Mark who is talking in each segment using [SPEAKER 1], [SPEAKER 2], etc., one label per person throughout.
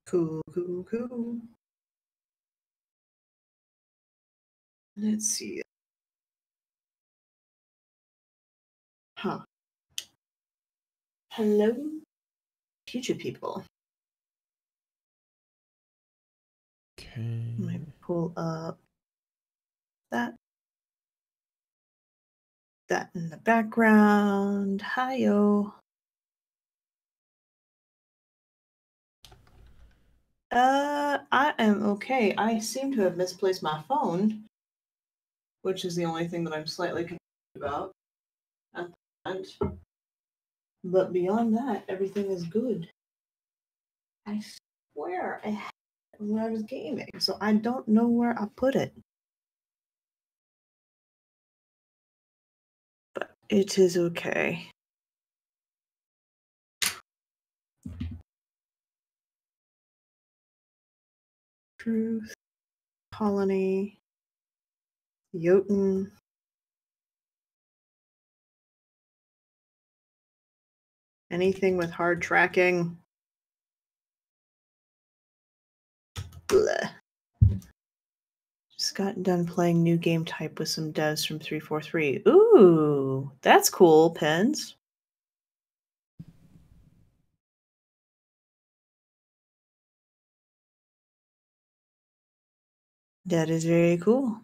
[SPEAKER 1] Cool, cool, cool. Let's see. Huh. Hello, future people.
[SPEAKER 2] Okay.
[SPEAKER 1] Let me pull up that in the background. Hi-yo. I am okay. I seem to have misplaced my phone, which is the only thing that I'm slightly confused about at the moment. But beyond that, everything is good. I swear I had it when I was gaming, so I don't know where I put it. But it is okay. Truth, Colony, Jotun. Anything with hard tracking. Bleh. Just got done playing new game type with some devs from 343. Ooh, that's cool, Pens. That is very cool.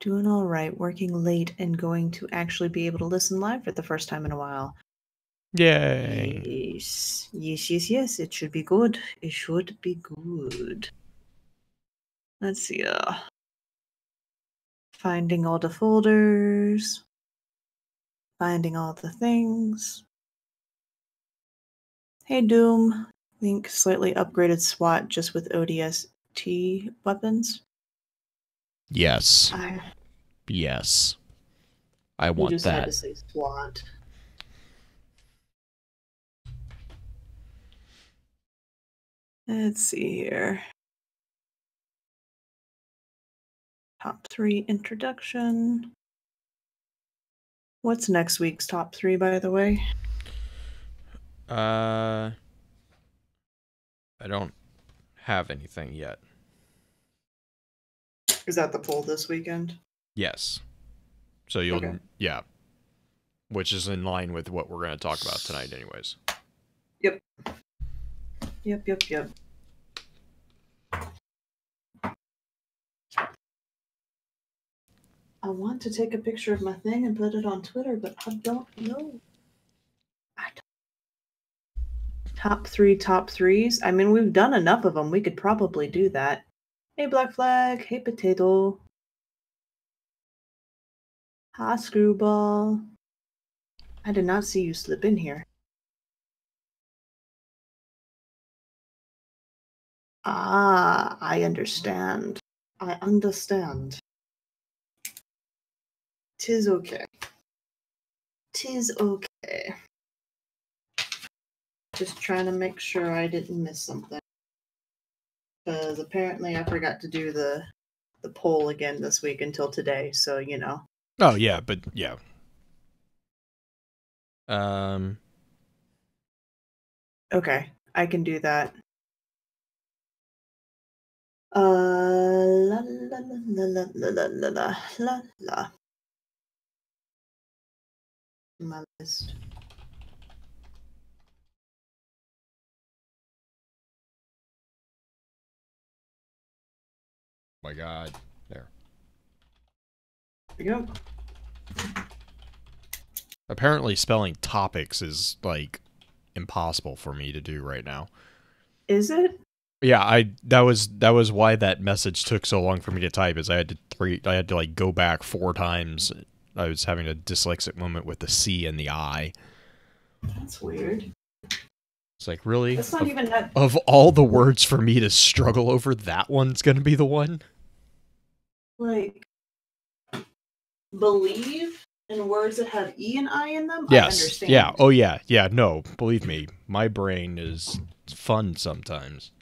[SPEAKER 1] Doing all right, working late and going to actually be able to listen live for the first time in a while.
[SPEAKER 2] Yay.
[SPEAKER 1] Yes. Yes. It should be good. It should be good. Let's see. Finding all the folders. Finding all the things. Hey, Doom. Think slightly upgraded SWAT just with ODST weapons.
[SPEAKER 2] Yes. Yes. I want
[SPEAKER 1] you just
[SPEAKER 2] that.
[SPEAKER 1] had to say SWAT. Let's see here. Top 3 introduction. What's next week's top 3, by the way?
[SPEAKER 2] I don't have anything yet.
[SPEAKER 1] Is that the poll this weekend?
[SPEAKER 2] Yes. So you'll,
[SPEAKER 1] okay.
[SPEAKER 2] Yeah. Which is in line with what we're going to talk about tonight anyways.
[SPEAKER 1] Yep. I want to take a picture of my thing and put it on Twitter, but I don't know. Top 3s? I mean, we've done enough of them. We could probably do that. Hey, Black Flag. Hey, Potato. Hi, Screwball. I did not see you slip in here. Ah, I understand. Tis okay. Just trying to make sure I didn't miss something. Because apparently I forgot to do the poll again this week until today, so you know.
[SPEAKER 2] Oh yeah, but yeah.
[SPEAKER 1] Okay, I can do that. La la la. My list.
[SPEAKER 2] My God. There.
[SPEAKER 1] There you go.
[SPEAKER 2] Apparently spelling topics is, like, impossible for me to do right now.
[SPEAKER 1] Is it?
[SPEAKER 2] Yeah, that was why that message took so long for me to type, is I had to like go back 4 times. I was having a dyslexic moment with the C and the I.
[SPEAKER 1] That's weird.
[SPEAKER 2] It's like, really?
[SPEAKER 1] That's not even that.
[SPEAKER 2] Of all the words for me to struggle over, that one's gonna be the one?
[SPEAKER 1] Like, believe in words that have E and I in them?
[SPEAKER 2] Yes.
[SPEAKER 1] I understand.
[SPEAKER 2] Yeah. Oh, yeah. Yeah, no. Believe me, my brain is fun sometimes.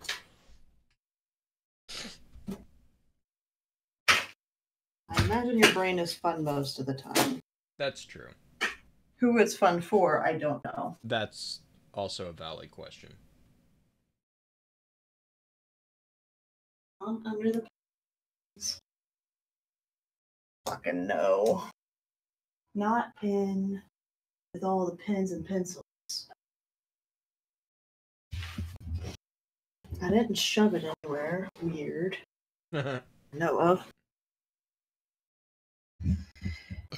[SPEAKER 1] I imagine your brain is fun most of the time.
[SPEAKER 2] That's true.
[SPEAKER 1] Who it's fun for, I don't know.
[SPEAKER 2] That's also a valid question.
[SPEAKER 1] Under the pins. Fucking no. Not in with all the pens and pencils. I didn't shove it anywhere. Weird. Know of.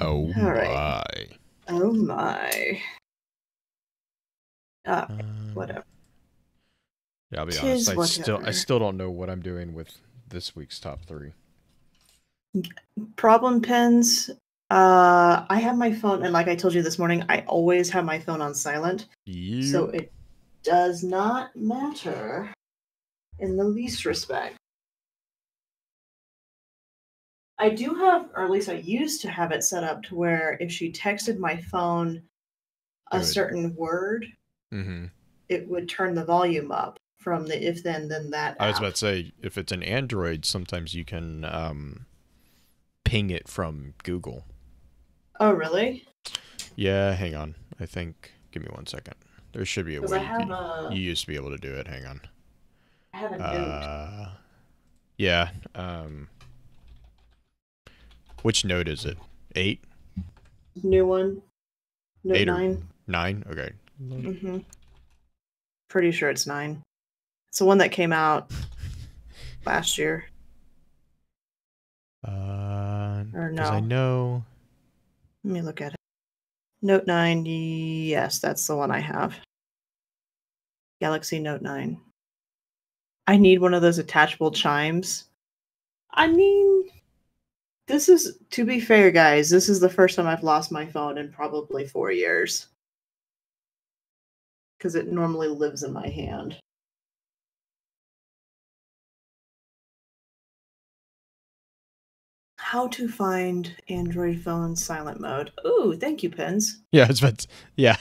[SPEAKER 2] Oh
[SPEAKER 1] All
[SPEAKER 2] my.
[SPEAKER 1] right. Oh my. Whatever.
[SPEAKER 2] Yeah, I'll be
[SPEAKER 1] Tis
[SPEAKER 2] honest. I
[SPEAKER 1] whatever.
[SPEAKER 2] still don't know what I'm doing with this week's top 3.
[SPEAKER 1] Problem pens. I have my phone, and like I told you this morning, I always have my phone on silent.
[SPEAKER 2] Yep.
[SPEAKER 1] So it does not matter in the least respect. I do have, or at least I used to have it set up to where if she texted my phone a certain word, it would turn the volume up from the if then that app.
[SPEAKER 2] I was about to say, if it's an Android, sometimes you can ping it from Google.
[SPEAKER 1] Oh, really?
[SPEAKER 2] Yeah, hang on. I think, give me 1 second. There should be a way you used to be able to do it. Hang on.
[SPEAKER 1] I have a note.
[SPEAKER 2] Yeah. Which note is it? 8?
[SPEAKER 1] New one. Note
[SPEAKER 2] 8
[SPEAKER 1] 9.
[SPEAKER 2] Or 9? Okay.
[SPEAKER 1] Mm-hmm. Pretty sure it's 9. It's the one that came out last year. Or no.
[SPEAKER 2] I know.
[SPEAKER 1] Let me look at it. Note 9. Yes, that's the one I have. Galaxy Note 9. I need one of those attachable chimes. I mean, this is, to be fair, guys, this is the first time I've lost my phone in probably 4 years. Because it normally lives in my hand. How to find Android phone silent mode. Ooh, thank you, Pens.
[SPEAKER 2] Yeah, yeah.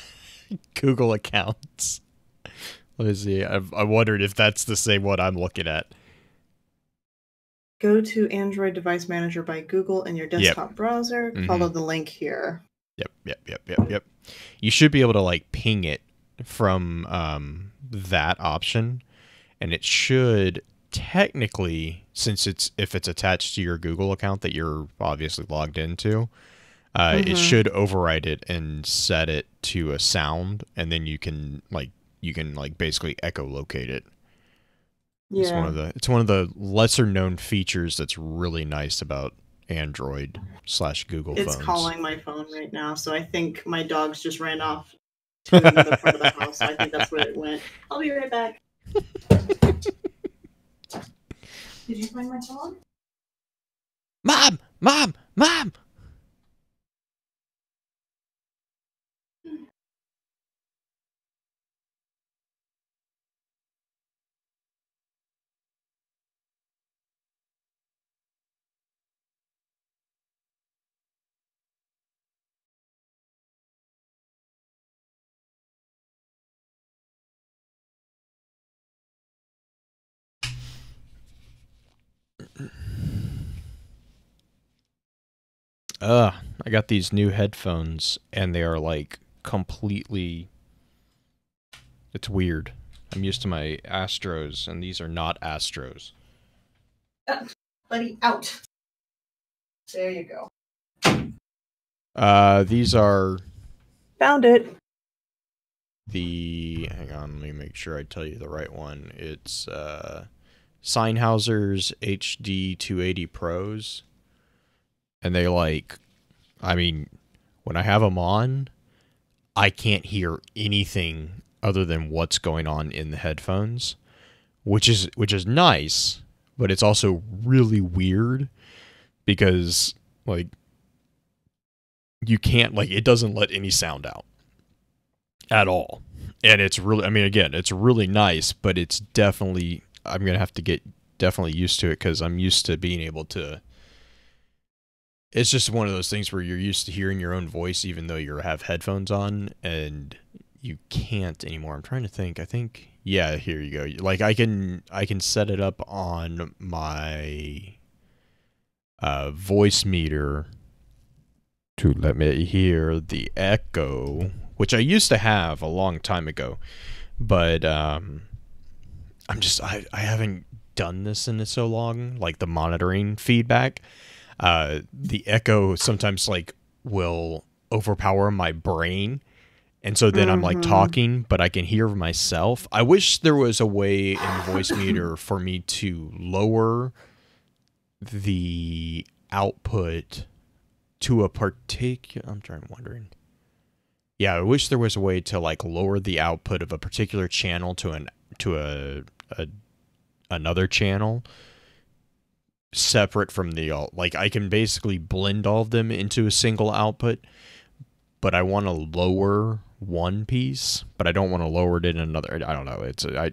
[SPEAKER 2] Google accounts. Let me see. I wondered if that's the same one I'm looking at.
[SPEAKER 1] Go to Android Device Manager by Google in your desktop browser. Follow the link here.
[SPEAKER 2] Yep. You should be able to like ping it from that option, and it should technically, since if it's attached to your Google account that you're obviously logged into, it should override it and set it to a sound, and then you can basically echolocate it.
[SPEAKER 1] Yeah.
[SPEAKER 2] It's one of the lesser known features that's really nice about Android / Google phones.
[SPEAKER 1] It's calling my phone right now, so I think my dogs just ran off to another part of the house, so I think that's where it went. I'll be right back. Did you find my phone?
[SPEAKER 2] Mom! Mom! Mom! I got these new headphones, and they are like completely... It's weird. I'm used to my Astros, and these are not Astros.
[SPEAKER 1] Buddy, out. There you go.
[SPEAKER 2] These are...
[SPEAKER 1] Found it.
[SPEAKER 2] Hang on, let me make sure I tell you the right one. It's, Sennheiser's HD 280 Pros. And they when I have them on, I can't hear anything other than what's going on in the headphones, which is nice, but it's also really weird because you can't it doesn't let any sound out at all. And it's really, again, it's really nice, but it's definitely, I'm going to have to get definitely used to it because I'm used to being able to. It's just one of those things where you're used to hearing your own voice even though you have headphones on, and you can't anymore. I'm trying to think. I think, yeah, here you go. I can set it up on my voice meter to let me hear the echo, which I used to have a long time ago, but I haven't done this in so long, like the monitoring feedback. The echo sometimes like will overpower my brain, and so then I'm like talking, but I can hear myself. I wish there was a way in Voice Meter for me to lower the output to a particular. Wondering. Yeah, I wish there was a way to like lower the output of a particular channel to another channel separate from the like I can basically blend all of them into a single output, but I want to lower one piece, but I don't want to lower it in another. I don't know.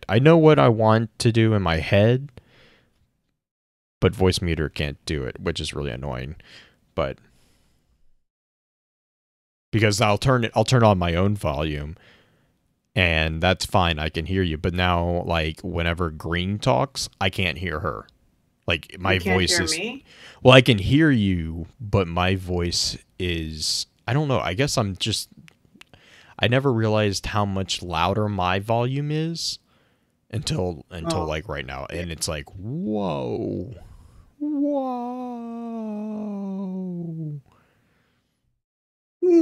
[SPEAKER 2] I know what I want to do in my head, but Voice Meter can't do it, which is really annoying. But because I'll turn on my own volume, and that's fine. I can hear you, but now like whenever Green talks, I can't hear her. Like my voice is. Me? Well, I can hear you, but my voice is. I don't know. I guess I never realized how much louder my volume is until like right now, and it's like whoa. Whoa. Whoa.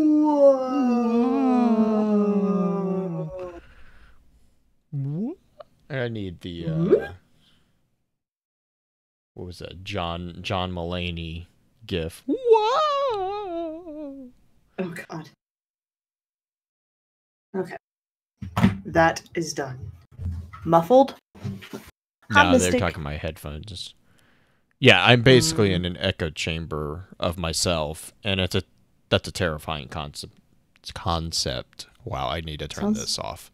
[SPEAKER 2] Whoa. I need the what was that? John Mulaney gif. Whoa.
[SPEAKER 1] Oh god. Okay. That is done. Muffled?
[SPEAKER 2] No, they're talking my headphones. Yeah, I'm basically in an echo chamber of myself, and that's a terrifying concept. Wow, I need to turn this off.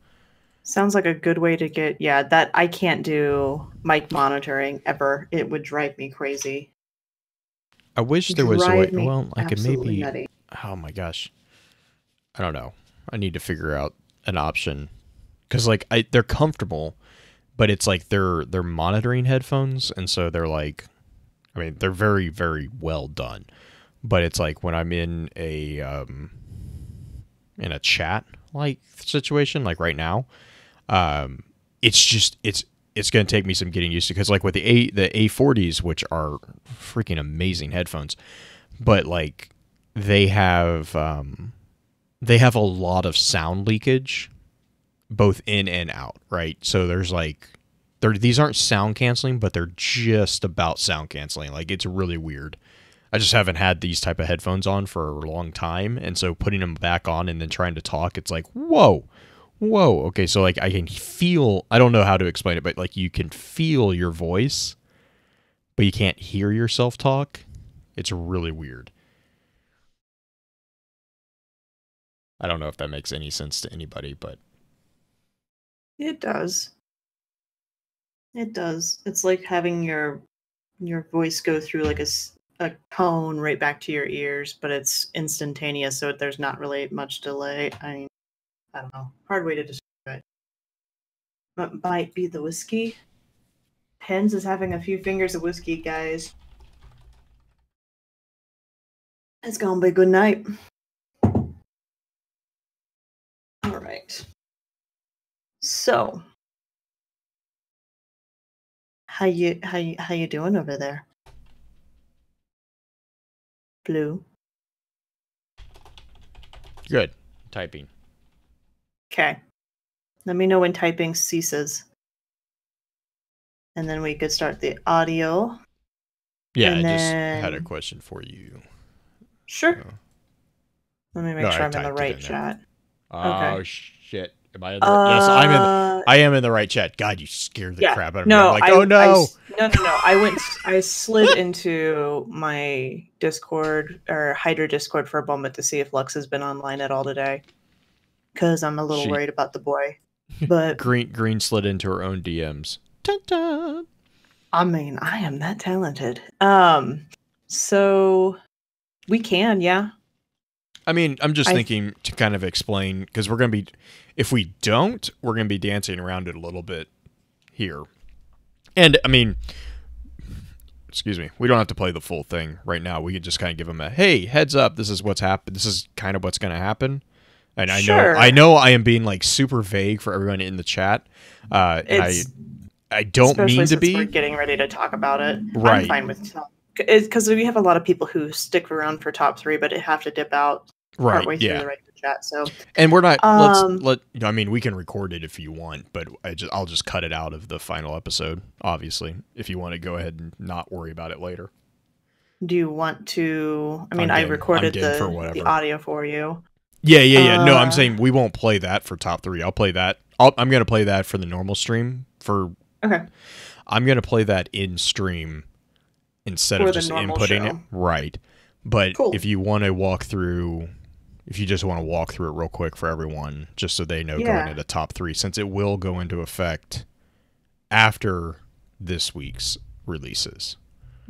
[SPEAKER 1] Sounds like a good way to get. Yeah, that I can't do mic monitoring ever. It would drive me crazy.
[SPEAKER 2] I wish there was a way. Well, I could maybe. Nutty. Oh my gosh, I don't know. I need to figure out an option because like they're comfortable, but it's like they're monitoring headphones, and so they're like. I mean, they're very, very well done, but it's like when I'm in a chat like situation, like right now, it's going to take me some getting used to because like with the A40s, which are freaking amazing headphones, but like they have a lot of sound leakage, both in and out, right? So there's like. These aren't sound canceling, but they're just about sound canceling. Like, it's really weird. I just haven't had these type of headphones on for a long time, and so putting them back on and then trying to talk, it's like, whoa. Okay, so, like, I can feel... I don't know how to explain it, but, like, you can feel your voice, but you can't hear yourself talk. It's really weird. I don't know if that makes any sense to anybody, but...
[SPEAKER 1] It does. It does. It's like having your voice go through like a cone right back to your ears, but it's instantaneous, so there's not really much delay. I don't know. Hard way to describe it. But might be the whiskey. Pens is having a few fingers of whiskey, guys. It's gonna be a good night. All right. So. How you doing over there? Blue.
[SPEAKER 2] Good. Typing.
[SPEAKER 1] Okay. Let me know when typing ceases. And then we could start the audio.
[SPEAKER 2] Yeah, I just had a question for you.
[SPEAKER 1] Sure. Let me make sure I'm in the right chat.
[SPEAKER 2] Oh, shit. Am I in the yes, I am in the right chat. God, you scared the crap out of me. I'm like, oh no.
[SPEAKER 1] No. I slid into my Discord or Hydra Discord for a moment to see if Lux has been online at all today. Because I'm a little worried about the boy. But
[SPEAKER 2] Green slid into her own DMs. Dun, dun.
[SPEAKER 1] I mean, I am that talented. So we can, yeah.
[SPEAKER 2] I mean, I'm just thinking to kind of explain, because we're going to be, if we don't, we're going to be dancing around it a little bit here. And, I mean, excuse me, we don't have to play the full thing right now. We could just kind of give them a, hey, heads up, this is what's happened. This is kind of what's going to happen. And I know I am being like super vague for everyone in the chat. And I don't mean to be.
[SPEAKER 1] We're getting ready to talk about it.
[SPEAKER 2] Right.
[SPEAKER 1] I'm fine with top. Because we have a lot of people who stick around for top 3, but have to dip out partway through the regular chat. So,
[SPEAKER 2] and we're not. I mean, we can record it if you want, but I'll just cut it out of the final episode. Obviously, if you want to go ahead and not worry about it later.
[SPEAKER 1] Do you want to? I mean, I recorded the audio for you.
[SPEAKER 2] Yeah. No, I'm saying we won't play that for top 3. I'll play that. I'm going to play that for the normal stream.
[SPEAKER 1] Okay.
[SPEAKER 2] I'm going to play that in stream instead of just inputting it. Right. But if you want to walk through, if you just want to walk through it real quick for everyone, just so they know going into top 3, since it will go into effect after this week's releases.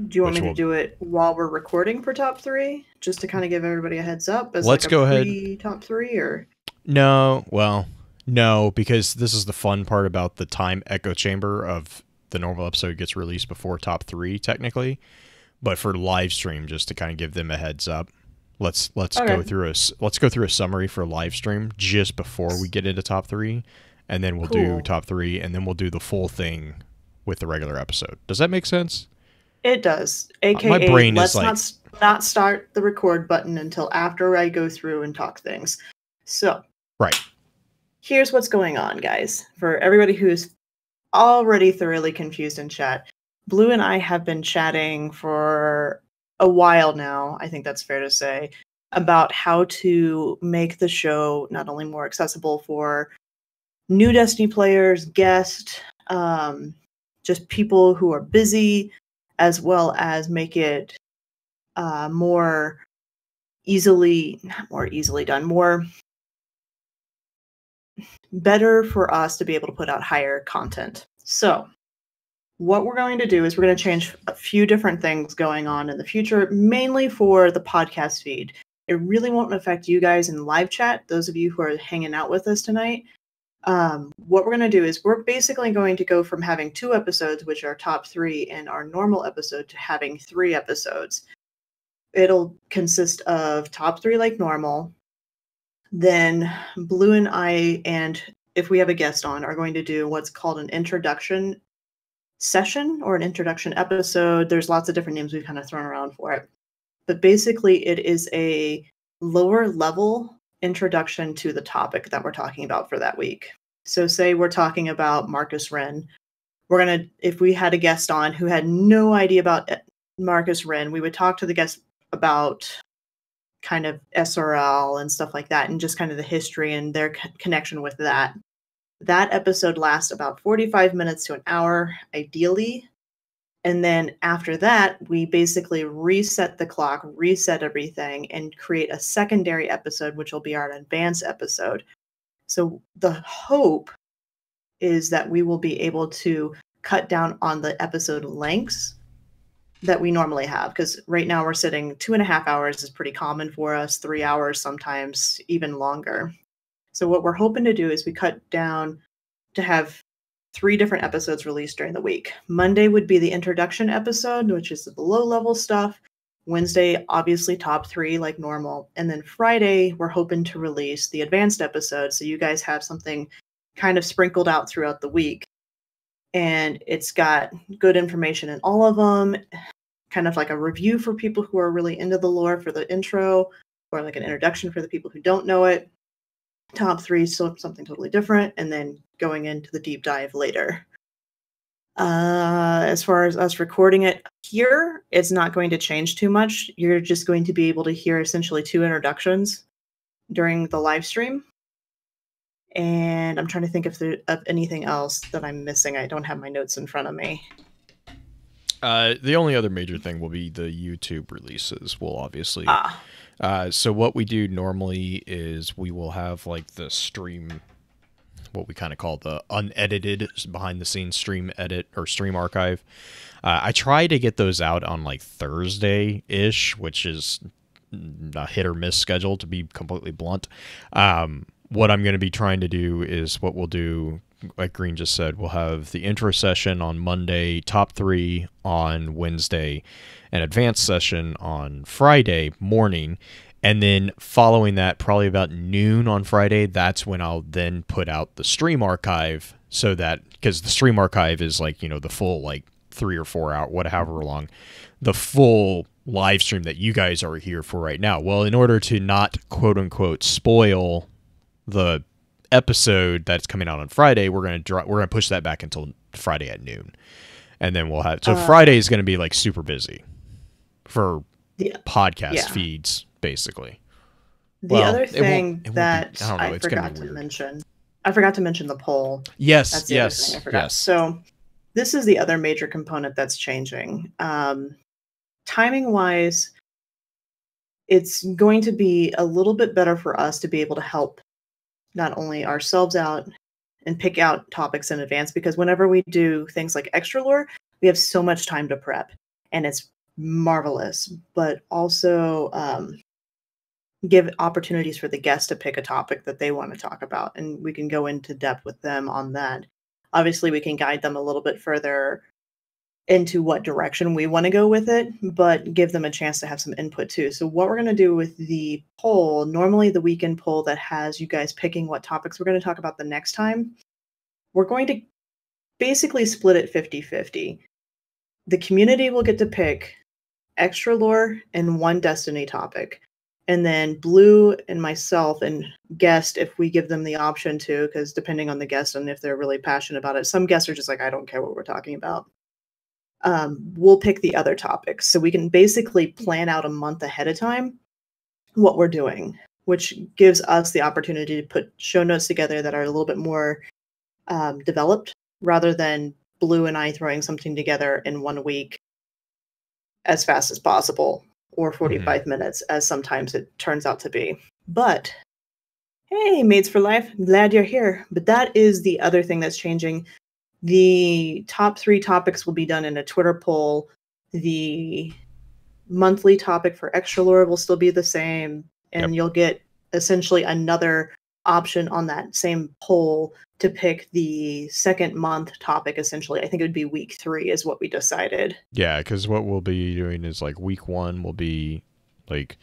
[SPEAKER 1] Do you want me to do it while we're recording for top 3, just to kind of give everybody a heads up?
[SPEAKER 2] Let's go ahead.
[SPEAKER 1] Top 3 or
[SPEAKER 2] no? Well, no, because this is the fun part about the time echo chamber of the normal episode gets released before top 3 technically, but for live stream, just to kind of give them a heads up, let's go through a summary for live stream just before we get into top 3, and then we'll do top 3, and then we'll do the full thing with the regular episode. Does that make sense?
[SPEAKER 1] It does. AKA,
[SPEAKER 2] my brain
[SPEAKER 1] let's
[SPEAKER 2] is
[SPEAKER 1] not start the record button until after I go through and talk things. So, here's what's going on, guys. For everybody who's already thoroughly confused in chat, Blue and I have been chatting for a while now, I think that's fair to say, about how to make the show not only more accessible for new Destiny players, guests, just people who are busy, as well as make it more better for us to be able to put out higher content. So what we're going to do is we're going to change a few different things going on in the future, mainly for the podcast feed. It really won't affect you guys in live chat, those of you who are hanging out with us tonight. What we're going to do is we're basically going to go from having 2 episodes, which are top 3 in our normal episode, to having 3 episodes. It'll consist of top 3 like normal. Then Blue and I, and if we have a guest on, are going to do what's called an introduction session or an introduction episode. There's lots of different names we've kind of thrown around for it. But basically, it is a lower level introduction to the topic that we're talking about for that week. So say we're talking about Marcus Wren. If we had a guest on who had no idea about Marcus Wren, we would talk to the guest about kind of SRL and stuff like that, and just kind of the history and their connection with that. That episode lasts about 45 minutes to an hour, ideally. And then after that, we basically reset the clock, reset everything, and create a secondary episode, which will be our advanced episode. So the hope is that we will be able to cut down on the episode lengths that we normally have, because right now we're sitting 2.5 hours is pretty common for us, 3 hours sometimes, even longer. So what we're hoping to do is we cut down to have 3 different episodes released during the week. Monday would be the introduction episode, which is the low-level stuff. Wednesday, obviously top 3 like normal. And then Friday, we're hoping to release the advanced episode, so you guys have something kind of sprinkled out throughout the week. And it's got good information in all of them, kind of like a review for people who are really into the lore for the intro, or like an introduction for the people who don't know it. Top 3, so something totally different, and then going into the deep dive later. As far as us recording it here, it's not going to change too much. You're just going to be able to hear essentially 2 introductions during the live stream. And I'm trying to think of anything else that I'm missing. I don't have my notes in front of me.
[SPEAKER 2] The only other major thing will be the YouTube releases. We'll obviously... so what we do normally is we will have like the stream, what we kind of call the unedited behind the scenes stream edit or stream archive. I try to get those out on like Thursday-ish, which is a hit or miss schedule, to be completely blunt. What I'm going to be trying to do is what we'll do like Green just said, we'll have the intro session on Monday, top 3 on Wednesday, an advanced session on Friday morning. And then following that, probably about noon on Friday, that's when I'll then put out the stream archive, so that, because the stream archive is like, you know, the full like 3 or 4 hour, whatever long, the full live stream that you guys are here for right now. Well, in order to not quote unquote spoil the episode that's coming out on Friday, we're gonna push that back until Friday at noon, and then we'll have, so Friday is going to be like super busy for podcast feeds, basically.
[SPEAKER 1] The other thing that I forgot to mention, I forgot to mention the poll.
[SPEAKER 2] Yes,
[SPEAKER 1] that's the other thing I forgot. So this is the other major component that's changing. Timing wise, it's going to be a little bit better for us to be able to help not only ourselves out and pick out topics in advance, because whenever we do things like extra lore, we have so much time to prep, and it's marvelous. But also give opportunities for the guests to pick a topic that they want to talk about, and we can go into depth with them on that. Obviously, we can guide them a little bit further into what direction we want to go with it, but give them a chance to have some input too. So what we're going to do with the poll, normally the weekend poll that has you guys picking what topics we're going to talk about the next time, we're going to basically split it 50-50. The community will get to pick extra lore and 1 Destiny topic. And then Blue and myself and guest, if we give them the option to, because depending on the guest and if they're really passionate about it, some guests are just like, I don't care what we're talking about. We'll pick the other topics. So we can basically plan out a month ahead of time what we're doing, which gives us the opportunity to put show notes together that are a little bit more developed, rather than Blue and I throwing something together in 1 week as fast as possible, or 45 minutes, as sometimes it turns out to be. But hey, Mates for Life, I'm glad you're here. But that is the other thing that's changing. The top 3 topics will be done in a Twitter poll. The monthly topic for extra lore will still be the same, and you'll get essentially another option on that same poll to pick the second month topic. Essentially, I think it would be week 3 is what we decided.
[SPEAKER 2] Yeah, because what we'll be doing is like week 1 will be like,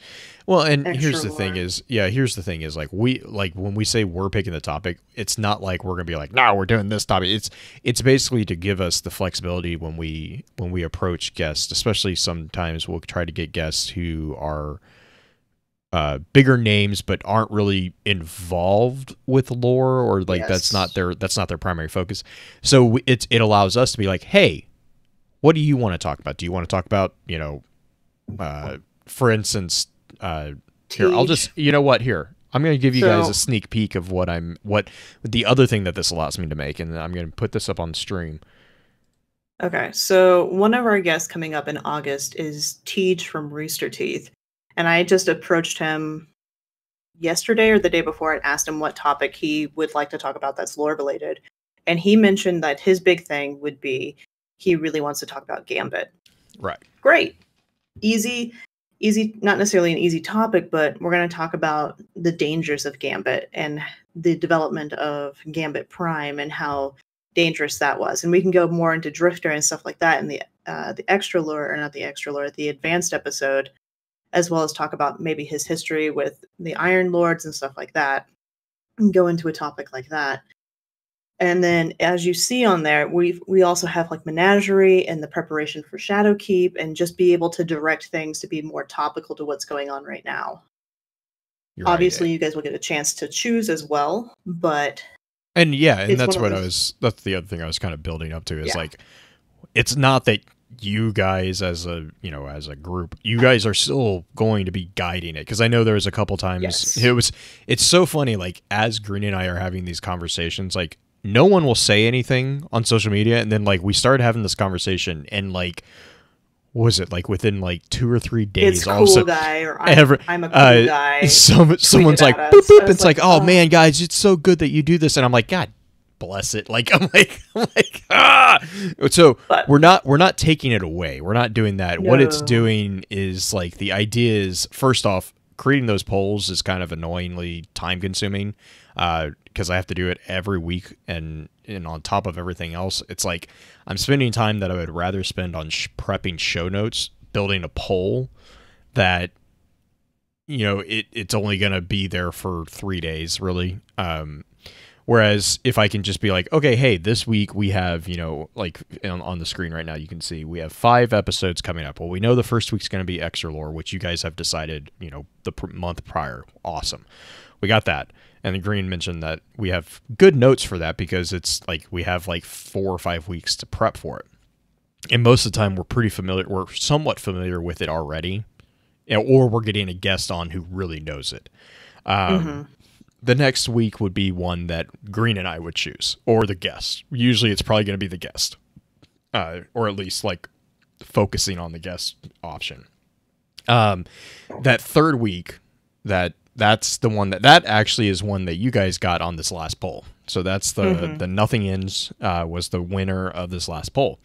[SPEAKER 2] well, and here's the thing is, like, when we say we're picking the topic, it's not like we're gonna be like, no, we're doing this topic. It's basically to give us the flexibility when we approach guests, especially sometimes we'll try to get guests who are bigger names but aren't really involved with lore, or like that's not their primary focus. So it allows us to be like, hey, what do you want to talk about? Do you want to talk about, you know, for instance, here, I'll just, you know what, here, I'm going to give you guys a sneak peek of what the other thing that this allows me to make, and I'm going to put this up on stream.
[SPEAKER 1] Okay, so one of our guests coming up in August is Tej from Rooster Teeth, and I just approached him yesterday or the day before and asked him what topic he would like to talk about that's lore related, and he mentioned that his big thing would be he really wants to talk about Gambit.
[SPEAKER 2] Right.
[SPEAKER 1] Great. Easy, not necessarily an easy topic, but we're going to talk about the dangers of Gambit and the development of Gambit Prime and how dangerous that was. And we can go more into Drifter and stuff like that in the extra lore, or not the extra lore, the advanced episode, as well as talk about maybe his history with the Iron Lords and stuff like that, and go into a topic like that. And then, as you see on there, we also have like Menagerie and the preparation for Shadowkeep, and just be able to direct things to be more topical to what's going on right now. Obviously, you guys will get a chance to choose as well, but
[SPEAKER 2] and that's that's the other thing I was kind of building up to is like, it's not that you guys as a group, you guys are still going to be guiding it, because I know there was a couple times it's so funny, like as Green and I are having these conversations, like no one will say anything on social media, and then like we started having this conversation, and like, was it like within like 2 or 3 days,
[SPEAKER 1] it's cool guy, or I'm a cool guy.
[SPEAKER 2] Someone's like, boop, boop. It's like, oh man, guys, it's so good that you do this, and I'm like, God bless it. Like I'm like ah. So we're not taking it away. We're not doing that. No. What it's doing is like, the idea is, first off, creating those polls is kind of annoyingly time consuming, because I have to do it every week, and on top of everything else, it's like I'm spending time that I would rather spend on prepping show notes, building a poll that, it's only going to be there for 3 days, really. Whereas if I can just be like, okay, hey, this week we have, like on the screen right now, you can see we have 5 episodes coming up. Well, we know the first week's going to be Extra Lore, which you guys have decided, the month prior. Awesome. We got that. And Green mentioned that we have good notes for that because it's like we have like 4 or 5 weeks to prep for it. And most of the time we're somewhat familiar with it already, or we're getting a guest on who really knows it. The next week would be one that Green and I would choose, or the guest. Usually it's probably going to be the guest, or at least like focusing on the guest option. That third week, that's the one that actually is one that you guys got on this last poll. So that's the Nothing Ends was the winner of this last poll.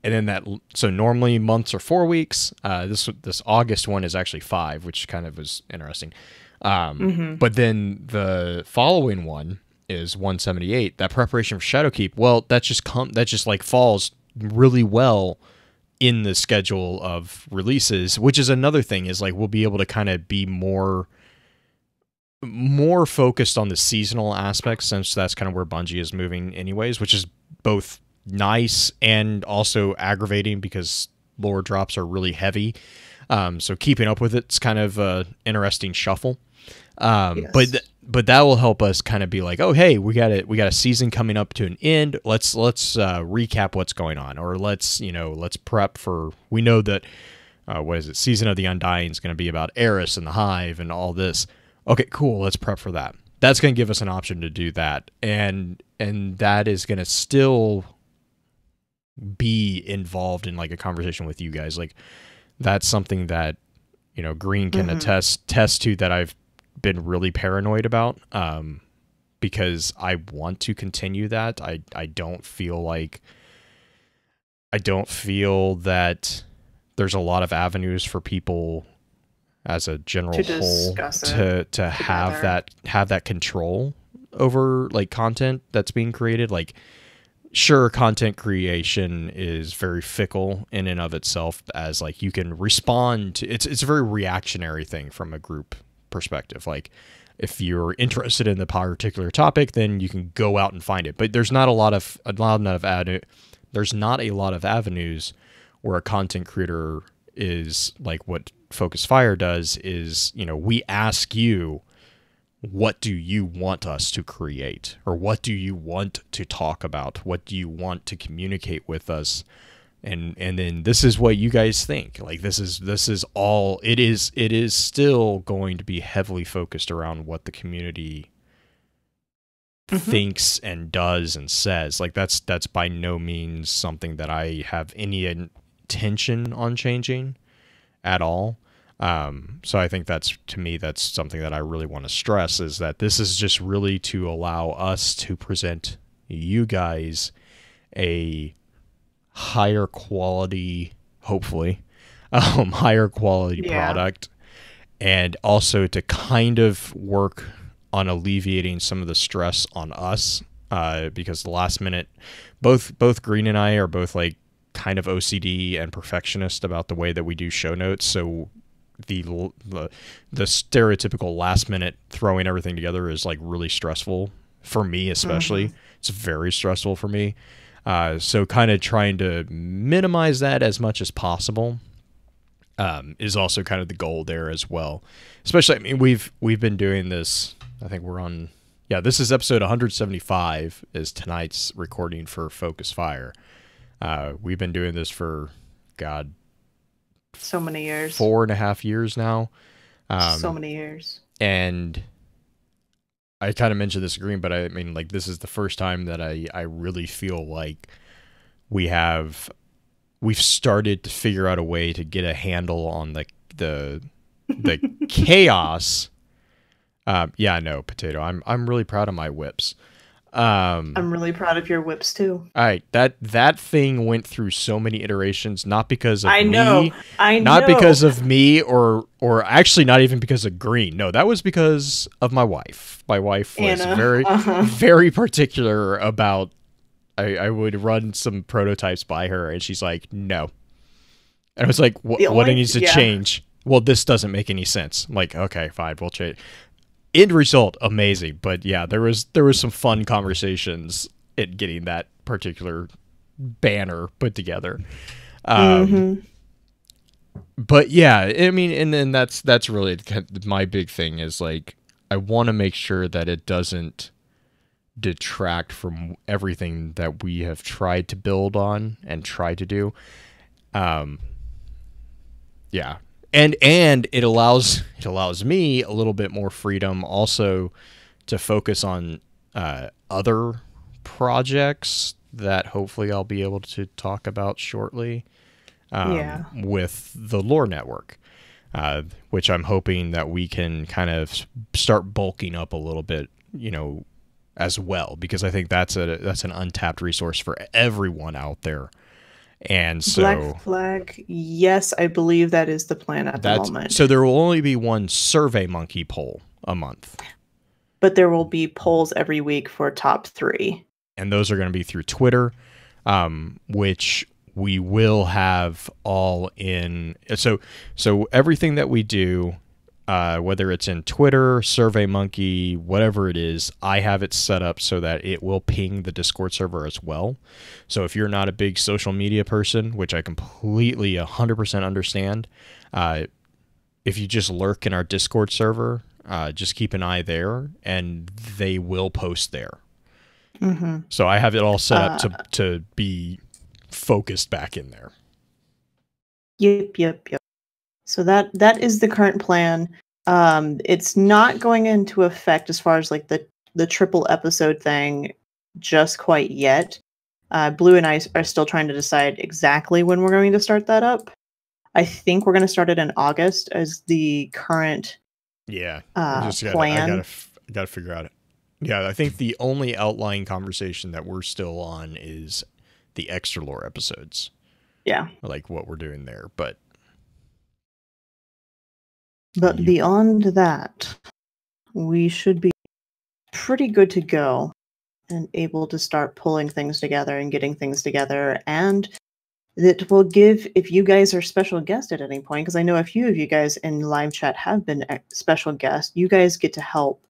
[SPEAKER 2] And then so normally months are 4 weeks. This August one is actually 5, which kind of was interesting. But then the following one is 178. That preparation for Shadowkeep. Well, that just like falls really well in the schedule of releases, which is another thing, is like we'll be able to kind of be more focused on the seasonal aspects, since that's kind of where Bungie is moving anyways, which is both nice and also aggravating because lore drops are really heavy. So keeping up with it's kind of an interesting shuffle. Yes. But that will help us kind of be like, oh, hey, we got a season coming up to an end. Let's recap what's going on, or let's prep for, we know that, Season of the Undying is going to be about Eris and the Hive and all this. Okay, cool. Let's prep for that. That's going to give us an option to do that. And that is going to still be involved in like a conversation with you guys. Like that's something that, Green can attest to, that I've been really paranoid about, because I want to continue that. I don't feel that there's a lot of avenues for people as a general whole to have that control over like content that's being created. Like, sure, content creation is very fickle in and of itself, as like you can respond to it's a very reactionary thing from a group perspective. Like if you're interested in the particular topic, then you can go out and find it. But there's not a lot of avenues where a content creator is like what Focus Fire does is, we ask you, what do you want us to create? Or what do you want to talk about? What do you want to communicate with us? And then this is what you guys think. Like this is all it is. It is still going to be heavily focused around what the community thinks and does and says. Like that's by no means something that I have any intention on changing at all. So I think that's something that I really want to stress, is that this is just really to allow us to present you guys a higher quality, hopefully, higher quality product, and also to kind of work on alleviating some of the stress on us, because the last minute, both Green and I are both like kind of OCD and perfectionist about the way that we do show notes. So the stereotypical last minute throwing everything together is like really stressful for me, especially. It's very stressful for me. So kind of trying to minimize that as much as possible is also kind of the goal there as well. Especially, I mean, we've been doing this. I think we're on. Yeah, this is episode 175. Is tonight's recording for Focus Fire. We've been doing this for
[SPEAKER 1] so many years.
[SPEAKER 2] 4.5 years now.
[SPEAKER 1] So many years.
[SPEAKER 2] And I kind of mentioned this to Green, but I mean, like, this is the first time that I really feel like we've started to figure out a way to get a handle on the chaos. Yeah, no, Potato. I'm really proud of my whips.
[SPEAKER 1] I'm really proud of your whips too.
[SPEAKER 2] All right, that thing went through so many iterations, not because of
[SPEAKER 1] I
[SPEAKER 2] me,
[SPEAKER 1] know.
[SPEAKER 2] not because of me, or actually not even because of Green. No, that was because of my wife. My wife was
[SPEAKER 1] Anna.
[SPEAKER 2] very, very particular about. I would run some prototypes by her, and she's like, "No," and I was like, "What needs to change?" Well, this doesn't make any sense. I'm like, okay, fine, we'll change. End result, amazing, but yeah, there was some fun conversations in getting that particular banner put together. But yeah, I mean, and then that's really my big thing is like I want to make sure that it doesn't detract from everything that we have tried to build on and try to do. Yeah. And it allows me a little bit more freedom also to focus on other projects that hopefully I'll be able to talk about shortly with the Lore Network, which I'm hoping that we can kind of start bulking up a little bit, as well, because I think that's an untapped resource for everyone out there. And so
[SPEAKER 1] Black Flag, yes, I believe that is the plan at the moment.
[SPEAKER 2] So there will only be one Survey Monkey poll a month.
[SPEAKER 1] But there will be polls every week for top 3.
[SPEAKER 2] And those are going to be through Twitter, which we will have all in. So everything that we do, whether it's in Twitter, Survey Monkey, whatever it is, I have it set up so that it will ping the Discord server as well. So if you're not a big social media person, which I completely 100% understand, if you just lurk in our Discord server, just keep an eye there, and they will post there.
[SPEAKER 1] Mm-hmm.
[SPEAKER 2] So I have it all set up to be focused back in there.
[SPEAKER 1] Yep. So that is the current plan. It's not going into effect as far as like the triple episode thing just quite yet. Blue and I are still trying to decide exactly when we're going to start that up. I think we're going to start it in August as the current
[SPEAKER 2] plan. I gotta figure out it. Yeah, I think the only outlying conversation that we're still on is the extra lore episodes.
[SPEAKER 1] Yeah,
[SPEAKER 2] like what we're doing there, but
[SPEAKER 1] beyond that, we should be pretty good to go and able to start pulling things together and getting things together. And it will give, if you guys are special guests at any point, because I know a few of you guys in live chat have been special guests, you guys get to help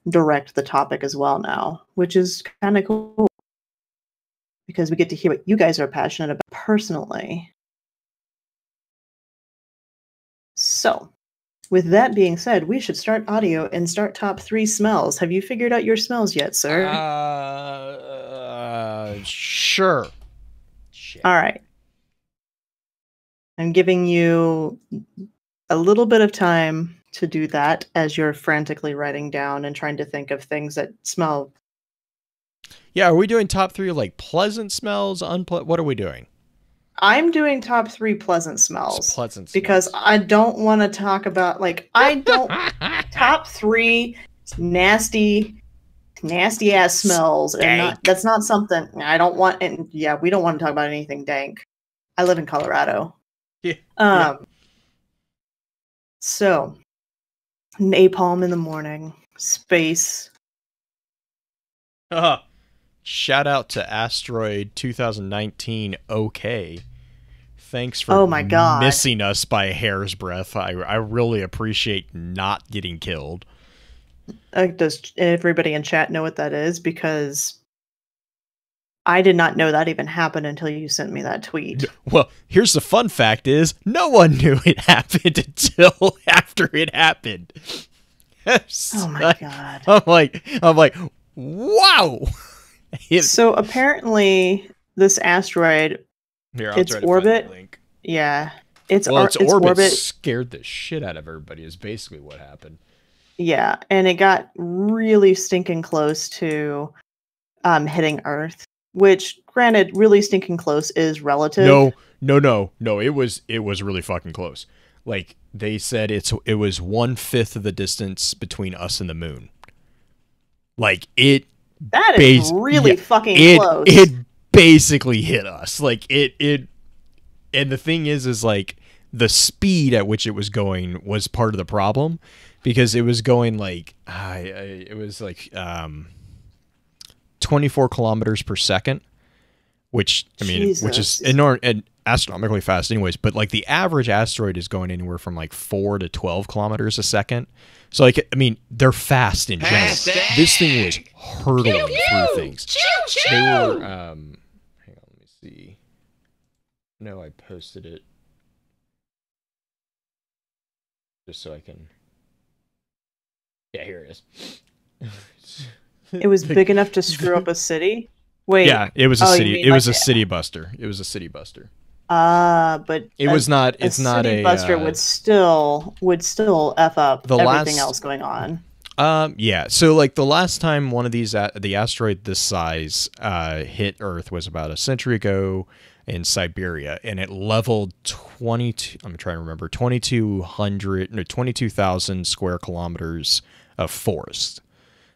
[SPEAKER 1] direct the topic as well now, which is kind of cool because we get to hear what you guys are passionate about personally. So, with that being said, we should start audio and start top 3 smells. Have you figured out your smells yet, sir?
[SPEAKER 2] Sure. Shit.
[SPEAKER 1] All right. I'm giving you a little bit of time to do that as you're frantically writing down and trying to think of things that smell.
[SPEAKER 2] Yeah, are we doing top 3 like pleasant smells? What are we doing?
[SPEAKER 1] I'm doing top 3 pleasant smells. Because I don't want to talk about top 3 nasty ass smells. And that's not something I don't want. And yeah, we don't want to talk about anything dank. I live in Colorado.
[SPEAKER 2] Yeah.
[SPEAKER 1] So napalm in the morning, space.
[SPEAKER 2] Shout out to Asteroid 2019 OK. Thanks for missing us by a hair's breadth. I really appreciate not getting killed.
[SPEAKER 1] Does everybody in chat know what that is? Because I did not know that even happened until you sent me that tweet.
[SPEAKER 2] Well, here's the fun fact is no one knew it happened until after it happened.
[SPEAKER 1] Oh my God.
[SPEAKER 2] I'm like, wow.
[SPEAKER 1] So apparently this asteroid, its orbit, its orbit
[SPEAKER 2] scared the shit out of everybody is basically what happened.
[SPEAKER 1] Yeah, and it got really stinking close to hitting Earth, which granted, really stinking close is relative.
[SPEAKER 2] No. It was really fucking close. Like they said it was 1/5 of the distance between us and the moon. Like it
[SPEAKER 1] That is really fucking close.
[SPEAKER 2] It basically hit us. Like it and the thing is like the speed at which it was going was part of the problem, because it was going like it was like 24 kilometers per second, which I mean,
[SPEAKER 1] Jesus.
[SPEAKER 2] which is enormous and astronomically fast anyways, but like the average asteroid is going anywhere from like 4 to 12 kilometers a second. So like, I mean, they're fast in general. This thing was hurtling through things. They were hang on, let me see. No, I posted it just so I can. Yeah, here it is.
[SPEAKER 1] It was big enough to screw up a city. Wait.
[SPEAKER 2] Yeah, it was a city. It was a city buster. It was a city buster.
[SPEAKER 1] But
[SPEAKER 2] it was not. It's not a
[SPEAKER 1] buster would still f up everything else going on.
[SPEAKER 2] Yeah. So like the last time one of these the asteroid this size hit Earth was about a century ago in Siberia, and it leveled 22,000 square kilometers of forest.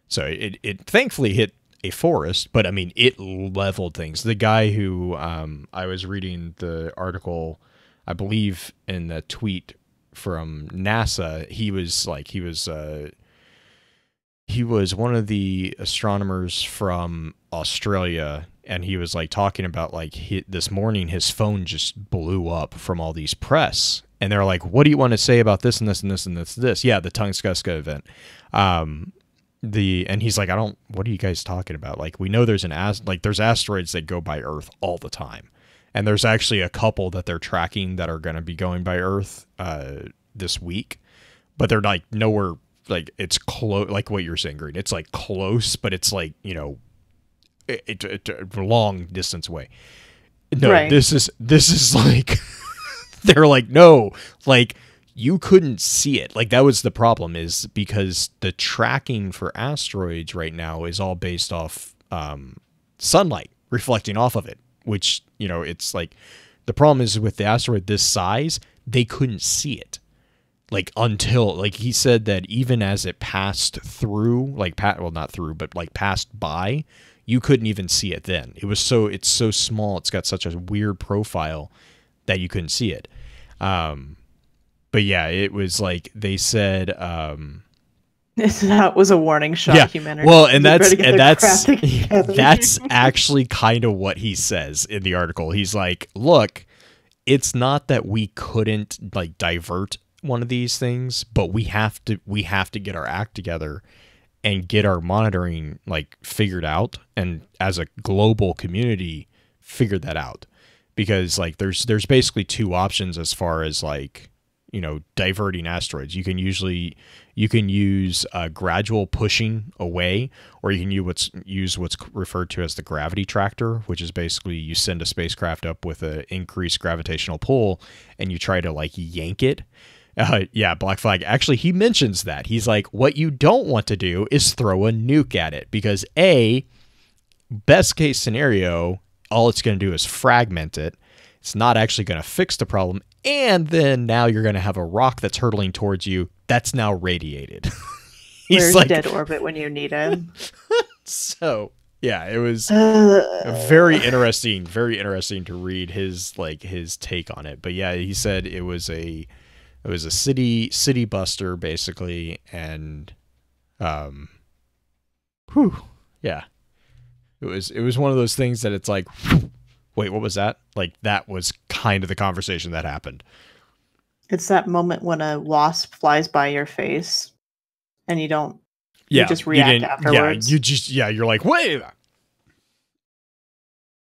[SPEAKER 2] So it thankfully hit a forest, but I mean, it leveled things. The guy who I was reading the article, I believe in the tweet from NASA, he was one of the astronomers from Australia, and he was like talking about like this morning his phone just blew up from all these press, and they're like, "What do you want to say about this and this and this and this?" Yeah, the Tunguska event. And he's like, what are you guys talking about? Like, we know there's there's asteroids that go by Earth all the time. And there's actually a couple that they're tracking that are going to be going by Earth this week, but they're like nowhere, like it's close, like what you're saying, Green. It's like close, but it's like, you know, it's a long distance away. No, right. This is like, they're like, no, like, you couldn't see it. Like, that was the problem, is because the tracking for asteroids right now is all based off sunlight reflecting off of it, which, you know, it's like the problem is with the asteroid this size, they couldn't see it. Like, until, like, he said that even as it passed through, like, well, not through, but like passed by, you couldn't even see it then. It's so small. It's got such a weird profile that you couldn't see it. But yeah, it was like they said.
[SPEAKER 1] That was a warning shot.
[SPEAKER 2] Yeah,
[SPEAKER 1] humanity.
[SPEAKER 2] well, and that's actually kind of what he says in the article. He's like, "Look, it's not that we couldn't like divert one of these things, but we have to get our act together and get our monitoring like figured out, and as a global community, figure that out, because like there's basically two options as far as like." You know, diverting asteroids. You can use gradual pushing away, or you can use what's referred to as the gravity tractor, which is basically you send a spacecraft up with an increased gravitational pull and you try to like yank it. Yeah, Black Flag. Actually, he mentions that. He's like, what you don't want to do is throw a nuke at it, because best case scenario, all it's going to do is fragment it. It's not actually going to fix the problem. And then now you're going to have a rock that's hurtling towards you that's now radiated.
[SPEAKER 1] Where's like, dead orbit when you need him?
[SPEAKER 2] So, yeah, it was very interesting to read his take on it. But yeah, he said it was a city buster basically, and yeah. It was one of those things that it's like, wait, what was that? Like, that was kind of the conversation that happened.
[SPEAKER 1] It's that moment when a wasp flies by your face and you just react afterwards.
[SPEAKER 2] You're like, wait.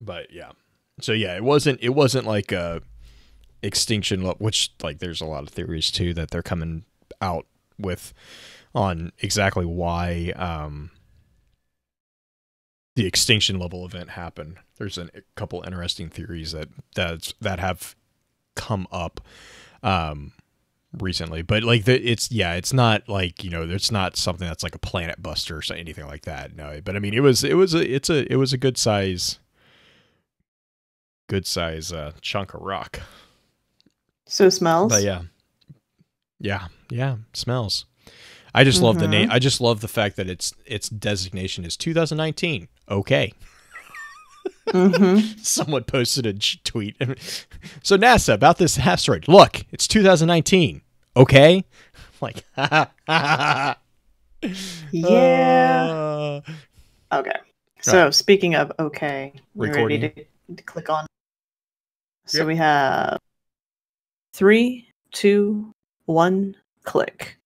[SPEAKER 2] But yeah. So yeah, it wasn't like a extinction, which like there's a lot of theories too that they're coming out with on exactly why the extinction level event happened. There's a couple interesting theories that have come up recently, but like it's not like, you know, it's not something that's like a planet buster or anything like that. No, but I mean, it was a good size chunk of rock.
[SPEAKER 1] So smells.
[SPEAKER 2] But yeah, smells. I just love the name. I just love the fact that its designation is 2019. Okay. Someone posted a tweet. So NASA, about this asteroid. Look, it's 2019. Okay. Like,
[SPEAKER 1] yeah. Okay. So speaking of okay, we're
[SPEAKER 2] recording.
[SPEAKER 1] ready to click on. So we have 3, 2, 1, click.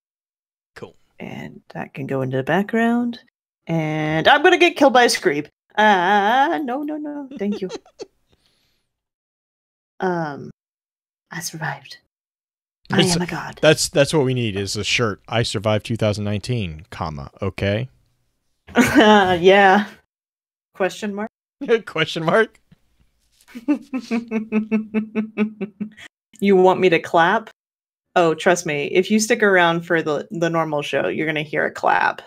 [SPEAKER 2] Cool.
[SPEAKER 1] And that can go into the background. And I'm gonna get killed by a scream. No. Thank you. I survived. I am a god.
[SPEAKER 2] That's what we need is a shirt. I survived 2019, comma, okay?
[SPEAKER 1] Yeah. Question mark?
[SPEAKER 2] Question mark?
[SPEAKER 1] You want me to clap? Oh, trust me. If you stick around for the normal show, you're going to hear a clap.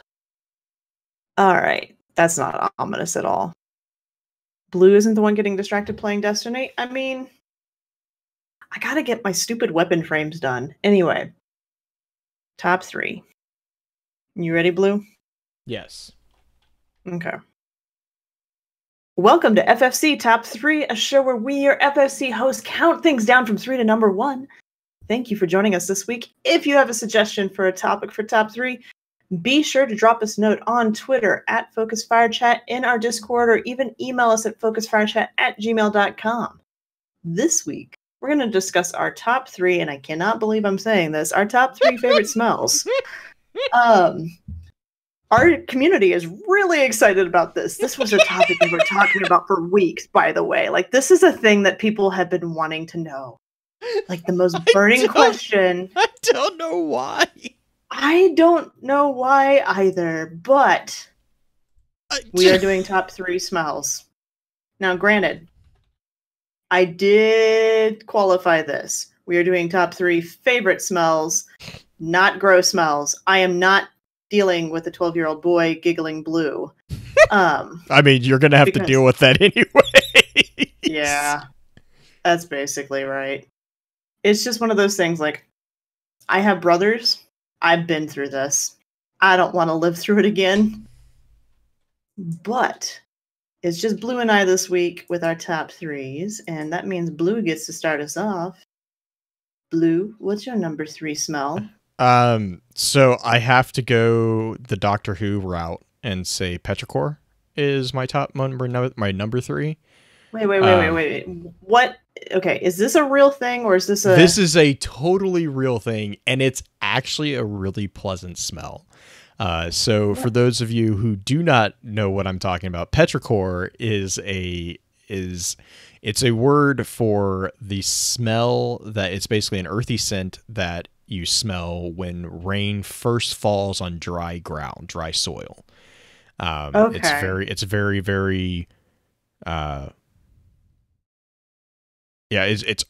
[SPEAKER 1] All right. That's not ominous at all. Blue isn't the one getting distracted playing Destiny? I mean, I got to get my stupid weapon frames done. Anyway. Top 3. You ready, Blue?
[SPEAKER 2] Yes.
[SPEAKER 1] Okay. Welcome to FFC Top 3, a show where we, your FFC hosts, count things down from 3 to number 1. Thank you for joining us this week. If you have a suggestion for a topic for Top 3, be sure to drop us a note on Twitter at FocusFireChat, in our Discord, or even email us at focusfirechat@gmail.com. This week, we're going to discuss our top 3, and I cannot believe I'm saying this, our top 3 favorite smells. Our community is really excited about this. This was a topic we were talking about for weeks, by the way. Like, this is a thing that people have been wanting to know. Like, the most burning question.
[SPEAKER 2] I don't know why.
[SPEAKER 1] I don't know why either, but we are doing top 3 smells. Now, granted, I did qualify this. We are doing top 3 favorite smells, not gross smells. I am not dealing with a 12-year-old boy giggling blue.
[SPEAKER 2] I mean, you're going to have to deal with that anyway.
[SPEAKER 1] Yeah, that's basically right. It's just one of those things, like, I have brothers. I've been through this. I don't want to live through it again. But it's just Blue and I this week with our top 3s, and that means Blue gets to start us off. Blue, what's your number 3 smell?
[SPEAKER 2] So I have to go the Doctor Who route and say petrichor is my my number 3.
[SPEAKER 1] Wait. What? Okay, is this a real thing or is this a...
[SPEAKER 2] This is a totally real thing, and it's actually a really pleasant smell. So for those of you who do not know what I'm talking about, petrichor is it's a word for the smell that it's basically an earthy scent that you smell when rain first falls on dry ground, dry soil.
[SPEAKER 1] Okay.
[SPEAKER 2] It's very it's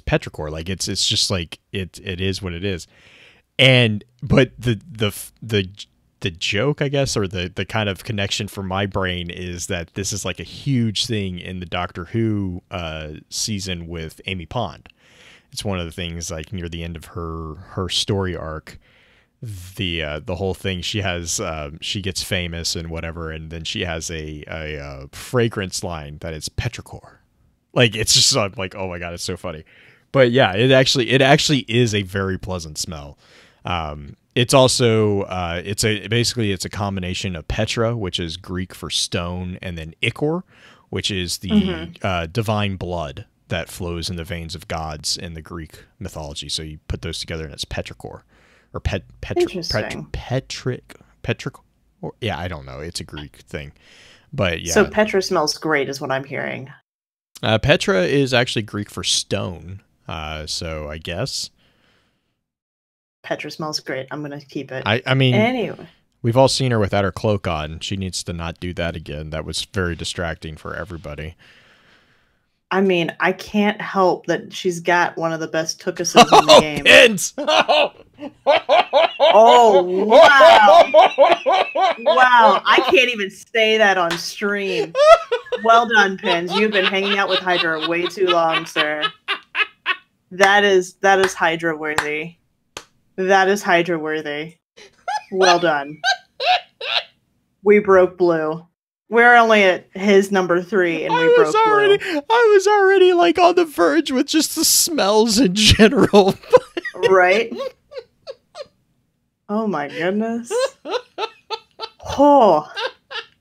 [SPEAKER 2] petrichor. Like it's just like it is what it is. But the joke, I guess, or the kind of connection for my brain is that this is like a huge thing in the Doctor Who season with Amy Pond. It's one of the things, like, near the end of her story arc, the whole thing, she gets famous and whatever, and then she has a fragrance line that is petrichor. Like, it's just like, oh my god, it's so funny. But yeah, it actually is a very pleasant smell. It's also it's a combination of Petra, which is Greek for stone, and then ichor, which is the divine blood that flows in the veins of gods in the Greek mythology. So you put those together and it's petrichor, or petric. Yeah, I don't know. It's a Greek thing, but yeah.
[SPEAKER 1] So Petra smells great, is what I'm hearing.
[SPEAKER 2] Petra is actually Greek for stone. So I guess
[SPEAKER 1] Petra smells great. I'm gonna keep it.
[SPEAKER 2] I mean,
[SPEAKER 1] anyway,
[SPEAKER 2] we've all seen her without her cloak on. She needs to not do that again. That was very distracting for everybody.
[SPEAKER 1] I mean, I can't help that she's got one of the best tookuses in the game.
[SPEAKER 2] Pins!
[SPEAKER 1] Oh, wow. Wow, I can't even say that on stream. Well done, Pins. You've been hanging out with Hydra way too long, sir. That is Hydra worthy. That is Hydra worthy. Well done. We broke Blue. We're only at his number 3, and we broke Blue.
[SPEAKER 2] I was already like on the verge with just the smells in general.
[SPEAKER 1] Right? Oh my goodness. Oh,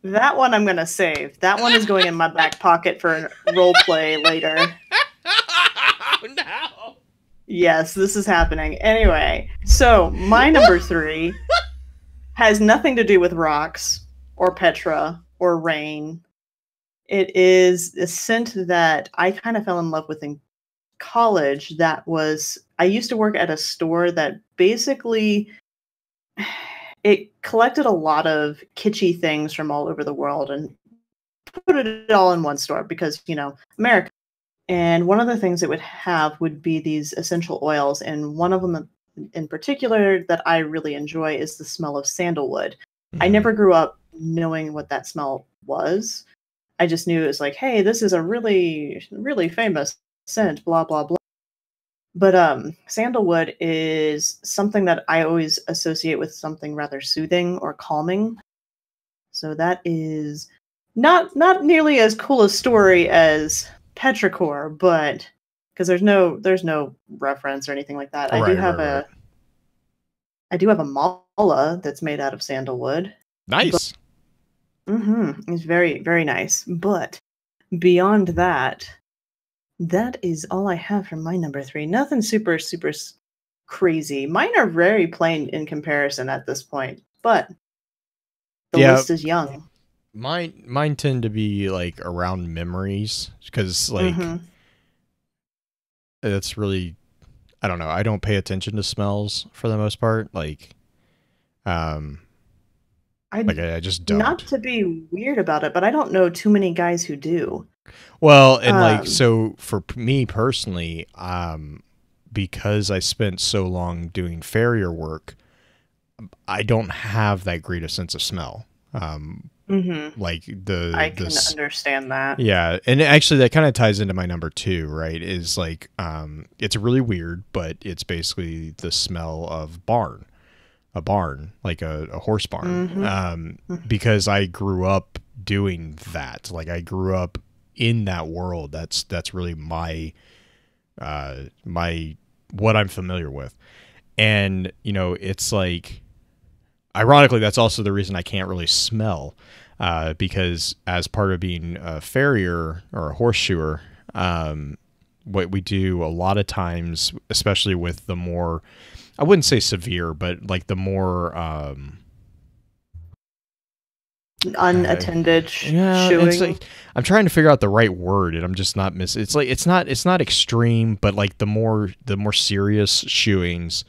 [SPEAKER 1] that one I'm going to save. That one is going in my back pocket for role play later.
[SPEAKER 2] Oh, no.
[SPEAKER 1] Yes, this is happening. Anyway, so my number 3 has nothing to do with rocks or Petra or rain. It is a scent that I kind of fell in love with in college. I used to work at a store that basically it collected a lot of kitschy things from all over the world and put it all in one store because, America. And one of the things it would have would be these essential oils. And one of them in particular that I really enjoy is the smell of sandalwood. Mm-hmm. I never grew up knowing what that smell was. I just knew it was like, hey, this is a really, really famous scent, blah, blah, blah. But sandalwood is something that I always associate with something rather soothing or calming. So that is not nearly as cool a story as Petrichor, but because there's no reference or anything like that. I do have a mala that's made out of sandalwood.
[SPEAKER 2] Nice.
[SPEAKER 1] It's very, very nice. But beyond that, that is all I have for my number 3. Nothing super, super crazy. Mine are very plain in comparison at this point, but the list is young.
[SPEAKER 2] Mine tend to be like around memories because like that's really, I don't know. I don't pay attention to smells for the most part. Like, I just don't.
[SPEAKER 1] Not to be weird about it, but I don't know too many guys who do.
[SPEAKER 2] Well, and so for me personally, because I spent so long doing farrier work, I don't have that great a sense of smell. Like
[SPEAKER 1] I can understand that.
[SPEAKER 2] Yeah, and actually that kind of ties into my number 2, right? Is like it's really weird, but it's basically the smell of a barn, like a horse barn. Because I grew up doing that. Like I grew up in that world. That's really my what I'm familiar with. And it's like, ironically, that's also the reason I can't really smell, because as part of being a farrier or a horseshoer, what we do a lot of times, especially with the more, I wouldn't say severe, but like the more
[SPEAKER 1] unattended shoeing.
[SPEAKER 2] It's like, I'm trying to figure out the right word, and I'm just not missing. It's like it's not extreme, but like the more serious shoeings,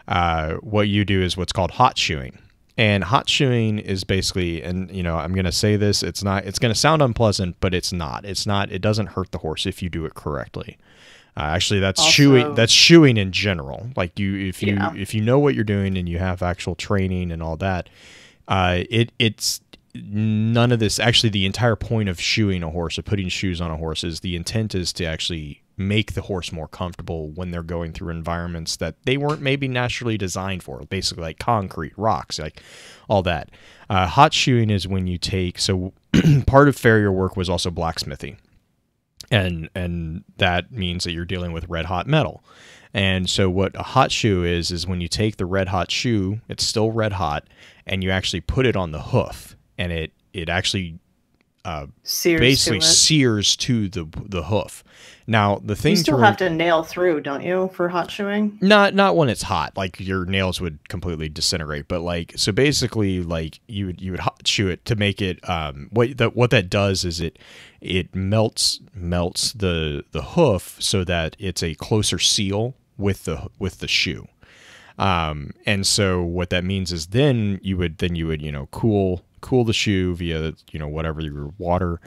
[SPEAKER 2] what you do is what's called hot shoeing. And hot shoeing is basically, and I'm going to say this, it's going to sound unpleasant, but it's not. It doesn't hurt the horse if you do it correctly. Actually, that's shoeing in general. Like if you know what you're doing and you have actual training and all that, it's none of this. Actually, the entire point of shoeing a horse, of putting shoes on a horse, is the intent is to actually make the horse more comfortable when they're going through environments that they weren't maybe naturally designed for, basically like concrete, rocks, like all that. Hot shoeing is when you take, so part of farrier work was also blacksmithing, and that means that you're dealing with red hot metal. And so what a hot shoe is when you take the red hot shoe, it's still red hot, and you actually put it on the hoof, and it actually sears to the hoof. Now the thing, you
[SPEAKER 1] still have to nail through, don't you, for hot shoeing?
[SPEAKER 2] Not when it's hot. Like your nails would completely disintegrate. But like, so basically, like you would hot shoe it to make it. What that does is it melts the hoof so that it's a closer seal with the shoe. And so what that means is then you would cool the shoe via whatever your water.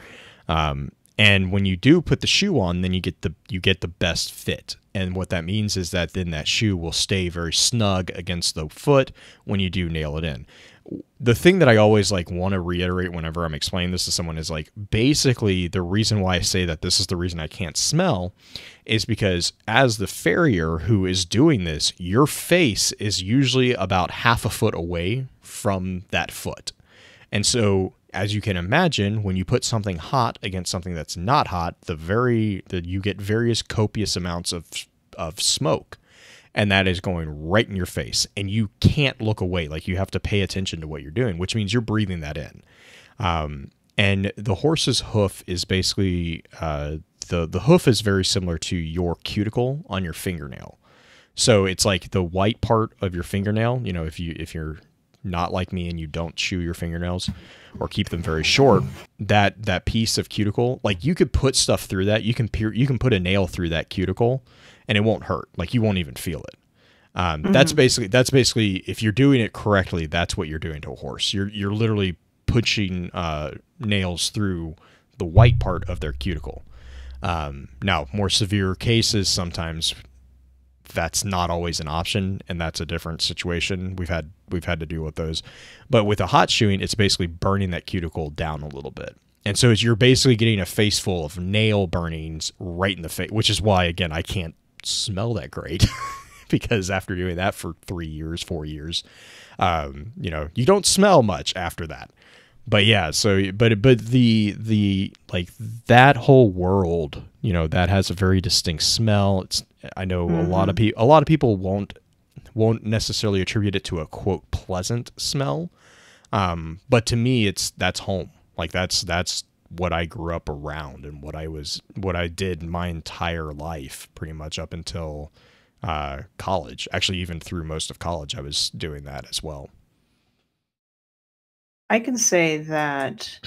[SPEAKER 2] And when you do put the shoe on, then you get the best fit. And what that means is that then that shoe will stay very snug against the foot when you do nail it in. the thing that I always like want to reiterate whenever I'm explaining this to someone is like, basically the reason why I say that this is the reason I can't smell is because as the farrier who is doing this, your face is usually about half a foot away from that foot. And so as you can imagine, when you put something hot against something that's not hot, you get various copious amounts of smoke. And that is going right in your face. And you can't look away. Like, you have to pay attention to what you're doing, which means you're breathing that in. And the horse's hoof is basically, the hoof is very similar to your cuticle on your fingernail. So it's like the white part of your fingernail. You know, if you're not like me and you don't chew your fingernails or keep them very short, that piece of cuticle, like, you could put stuff through that. You can put a nail through that cuticle and it won't hurt. Like, you won't even feel it. That's basically, if you're doing it correctly, that's what you're doing to a horse. You're literally pushing nails through the white part of their cuticle. Now, more severe cases, sometimes that's not always an option, and that's a different situation. We've had to deal with those. But with a hot shoeing, it's basically burning that cuticle down a little bit. And so you're basically getting a face full of nail burnings right in the face, which is why, again, I can't smell that great because after doing that for 3 years, 4 years, you don't smell much after that. But yeah, so but the like, that whole world, that has a very distinct smell. I know a lot of people won't necessarily attribute it to a quote pleasant smell. But to me, that's home. Like, that's what I grew up around and what I did my entire life, pretty much up until college. Actually, even through most of college, I was doing that as well.
[SPEAKER 1] I can say that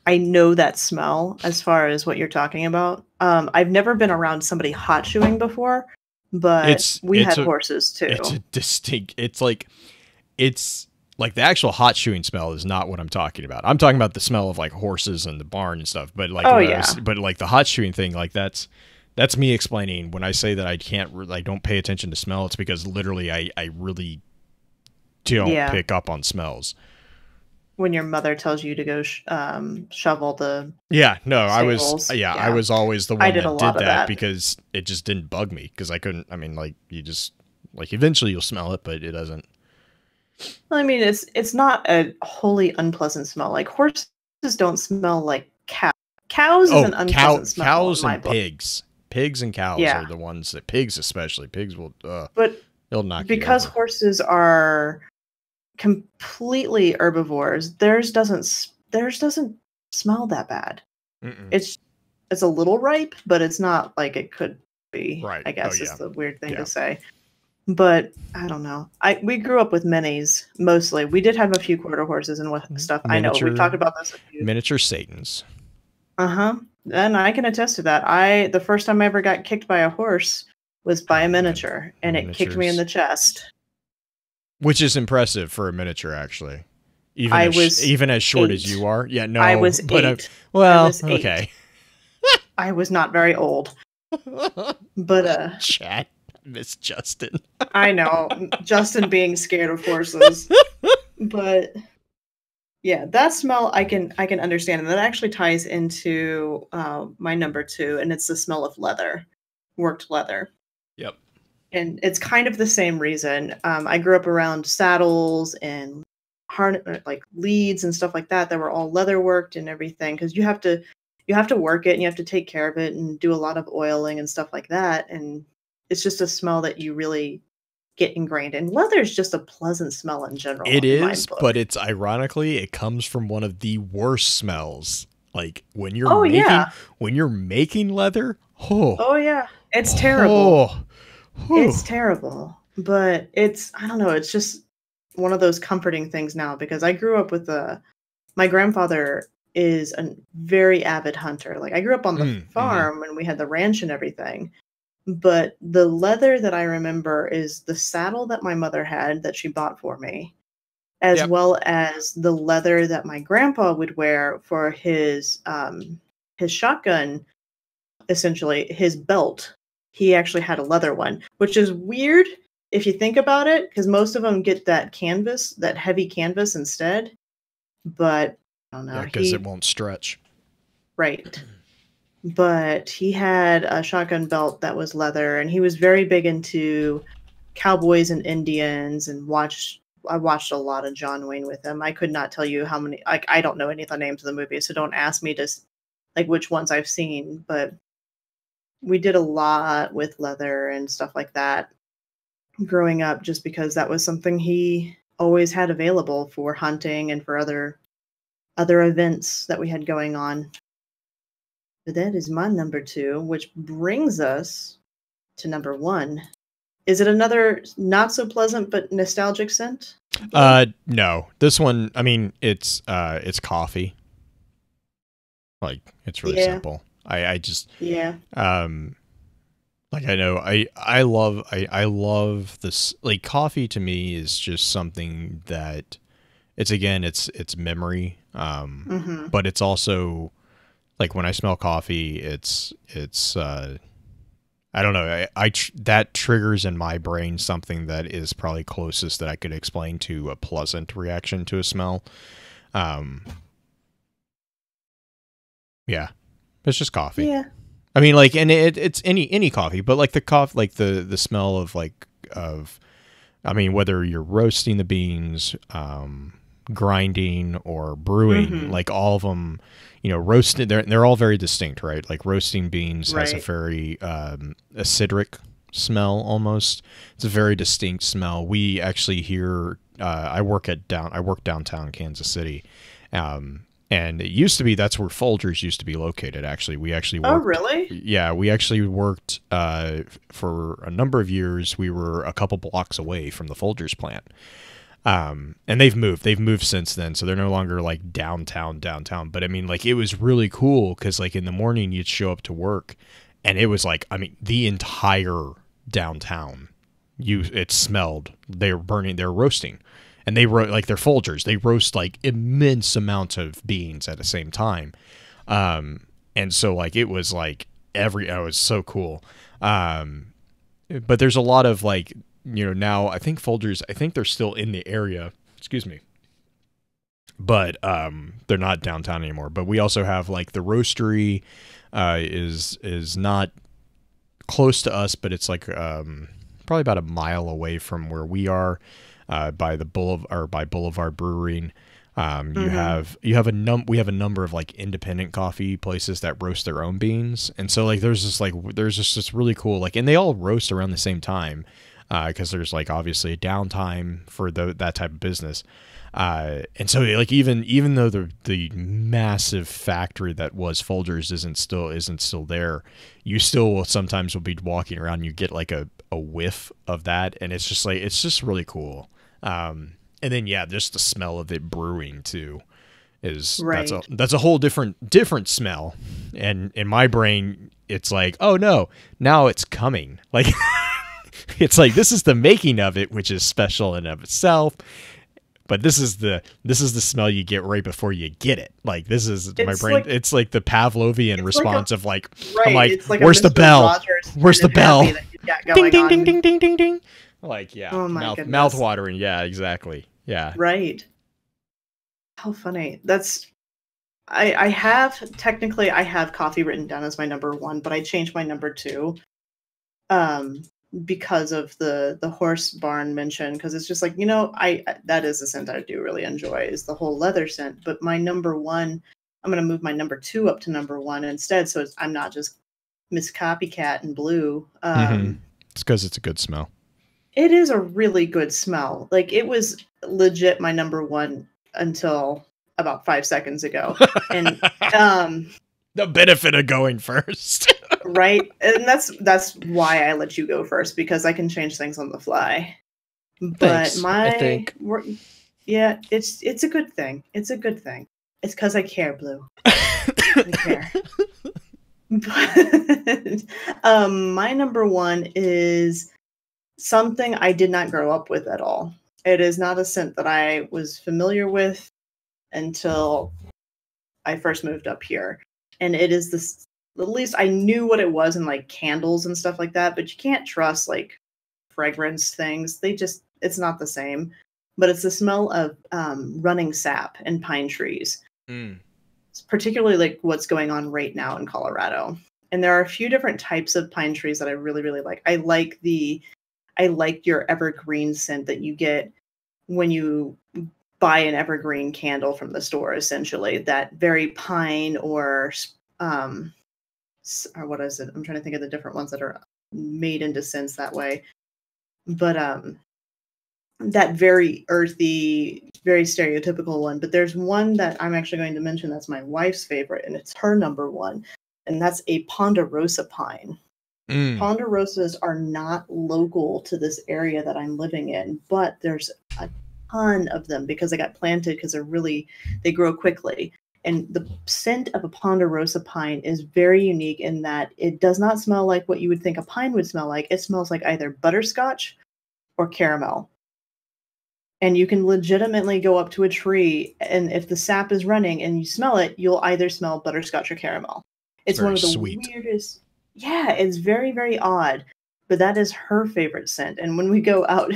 [SPEAKER 1] I know that smell as far as what you're talking about. I've never been around somebody hot shoeing before, but we had horses too.
[SPEAKER 2] It's a distinct. It's like the actual hot shoeing smell is not what I'm talking about. I'm talking about the smell of like horses and the barn and stuff. But like, but like the hot shoeing thing, like that's me explaining when I say that I don't pay attention to smell. It's because literally I really don't pick up on smells.
[SPEAKER 1] When your mother tells you to go shovel the
[SPEAKER 2] stables. I was always the one that did that because it just didn't bug me, because I couldn't. I mean, like, you just, like, eventually you'll smell it, but it doesn't.
[SPEAKER 1] Well, I mean, it's not a wholly unpleasant smell. Like, horses don't smell like cows. Cows is an unpleasant smell.
[SPEAKER 2] Cows and pigs. Pigs and cows are the ones that, pigs especially. Pigs will,
[SPEAKER 1] but
[SPEAKER 2] they'll knock you
[SPEAKER 1] because
[SPEAKER 2] over.
[SPEAKER 1] Horses are completely herbivores, theirs doesn't smell that bad. It's a little ripe, but it's not like it could be.
[SPEAKER 2] Right.
[SPEAKER 1] I guess is the weird thing to say. But I don't know. We grew up with minis mostly. We did have a few quarter horses and stuff. I know we've talked about this.
[SPEAKER 2] Miniature Satans.
[SPEAKER 1] And I can attest to that. The first time I ever got kicked by a horse was by a miniature, and it kicked me in the chest.
[SPEAKER 2] Which is impressive for a miniature, actually. Even as short
[SPEAKER 1] 8.
[SPEAKER 2] as you are. Yeah, no.
[SPEAKER 1] I was 8.
[SPEAKER 2] Well,
[SPEAKER 1] I was 8.
[SPEAKER 2] Okay.
[SPEAKER 1] I was not very old. But
[SPEAKER 2] chat, Miss Justin.
[SPEAKER 1] I know, Justin being scared of horses. But yeah, that smell I can understand, and that actually ties into my number 2, and it's the smell of leather, worked leather.
[SPEAKER 2] Yep.
[SPEAKER 1] And it's kind of the same reason. I grew up around saddles and like leads and stuff like that were all leather worked and everything, because you have to work it and you have to take care of it and do a lot of oiling and stuff like that. And it's just a smell that you really get ingrained in. Leather is just a pleasant smell in general.
[SPEAKER 2] It is, but it's ironically, it comes from one of the worst smells. Like when you're making leather. Oh yeah,
[SPEAKER 1] it's terrible. It's terrible, but I don't know, it's just one of those comforting things now, because I grew up with my grandfather is a very avid hunter. Like, I grew up on the farm and we had the ranch and everything, but the leather that I remember is the saddle that my mother had that she bought for me, as well as the leather that my grandpa would wear for his shotgun, essentially his belt. He actually had a leather one, which is weird if you think about it, because most of them get that canvas, that heavy canvas instead. But I don't know.
[SPEAKER 2] Yeah, because it won't stretch.
[SPEAKER 1] Right. But he had a shotgun belt that was leather, and he was very big into cowboys and Indians, and I watched a lot of John Wayne with him. I could not tell you how many, like, I don't know any of the names of the movies, so don't ask me to, like, which ones I've seen, but we did a lot with leather and stuff like that growing up, just because that was something he always had available for hunting and for other events that we had going on. But that is my number 2, which brings us to number 1. Is it another not so pleasant but nostalgic scent?
[SPEAKER 2] No. This one, I mean, it's coffee. Like, it's really simple. I just like, I know I love this. Like, coffee to me is just something that it's memory. But it's also, like, when I smell coffee, it's I don't know. That triggers in my brain something that is probably closest that I could explain to a pleasant reaction to a smell. Yeah, it's just coffee.
[SPEAKER 1] Yeah.
[SPEAKER 2] I mean, like, and it's any coffee, but like the smell of I mean, whether you're roasting the beans, grinding or brewing, like, all of them, you know, roasted, they're all very distinct, right? Like, roasting beans has a very acidic smell almost. It's a very distinct smell. We actually here, I work downtown Kansas City. And it used to be that's where Folgers used to be located. Actually, we actually worked,
[SPEAKER 1] oh, really?
[SPEAKER 2] Yeah, we actually worked for a number of years. We were a couple blocks away from the Folgers plant. And they've moved since then, so they're no longer like downtown. But I mean, like, it was really cool because, like, in the morning you'd show up to work and it was like, I mean, the entire downtown, it smelled. They were roasting, and they like, they're Folgers. They roast like immense amounts of beans at the same time. And so, like, it was like it was so cool. But there's a lot of, like, you know, now I think Folgers, I think they're still in the area, excuse me, but they're not downtown anymore. But we also have, like, the roastery is not close to us, but it's like probably about a mile away from where we are, by Boulevard Brewing. We have a number of, like, independent coffee places that roast their own beans, and so, like, there's just this really cool, like, and they all roast around the same time. Because there's, like, obviously a downtime for that type of business, and so, like, even though the massive factory that was Folgers isn't still there, you still will sometimes be walking around and you get, like, a whiff of that, and it's just like, it's just really cool. And then, yeah, just the smell of it brewing too is right. That's a whole different smell, and in my brain it's like, oh no, now it's coming, like. It's like, this is the making of it, which is special in of itself, but this is the smell you get right before you get it. Like, this is my brain. Like, it's like the Pavlovian response, of, like, right, I'm like where's the bell?
[SPEAKER 1] Rogers,
[SPEAKER 2] where's the bell?
[SPEAKER 1] Ding, ding, ding,
[SPEAKER 2] ding, ding, ding, ding. Like, yeah,
[SPEAKER 1] oh my
[SPEAKER 2] mouth watering. Yeah, exactly. Yeah.
[SPEAKER 1] Right. How funny. I have coffee written down as my number 1, but I changed my number 2. Because of the horse barn mention, because it's just like, you know, that is a scent I do really enjoy, is the whole leather scent. But my number 1, I'm going to move my number 2 up to number 1 instead, so I'm not just Miss Copycat and Blue.
[SPEAKER 2] It's because it's a good smell.
[SPEAKER 1] It is a really good smell. Like, it was legit my number 1 until about 5 seconds ago. And
[SPEAKER 2] the benefit of going first.
[SPEAKER 1] Right, and that's why I let you go first, because I can change things on the fly. But
[SPEAKER 2] thanks, I think.
[SPEAKER 1] Yeah, it's a good thing. It's a good thing. It's because I care, Blue. I care. But my number 1 is something I did not grow up with at all. It is not a scent that I was familiar with until I first moved up here, and it is this. At least I knew what it was in, like, candles and stuff like that, but you can't trust, like, fragrance things. It's not the same, but it's the smell of running sap in pine trees. It's particularly like what's going on right now in Colorado. And there are a few different types of pine trees that I really, really like. I like your evergreen scent that you get when you buy an evergreen candle from the store, essentially. That very pine or what is it? I'm trying to think of the different ones that are made into scents that way. But that very earthy, very stereotypical one. But there's one that I'm actually going to mention that's my wife's favorite, and it's her number one. And that's a ponderosa pine. Ponderosas are not local to this area that I'm living in, but there's a ton of them because they got planted because they grow quickly. And the scent of a ponderosa pine is very unique in that it does not smell like what you would think a pine would smell like. It smells like either butterscotch or caramel. And you can legitimately go up to a tree, and if the sap is running and you smell it, you'll either smell butterscotch or caramel. It's one of the weirdest. Yeah, it's very, very odd. But that is her favorite scent. And when we go out,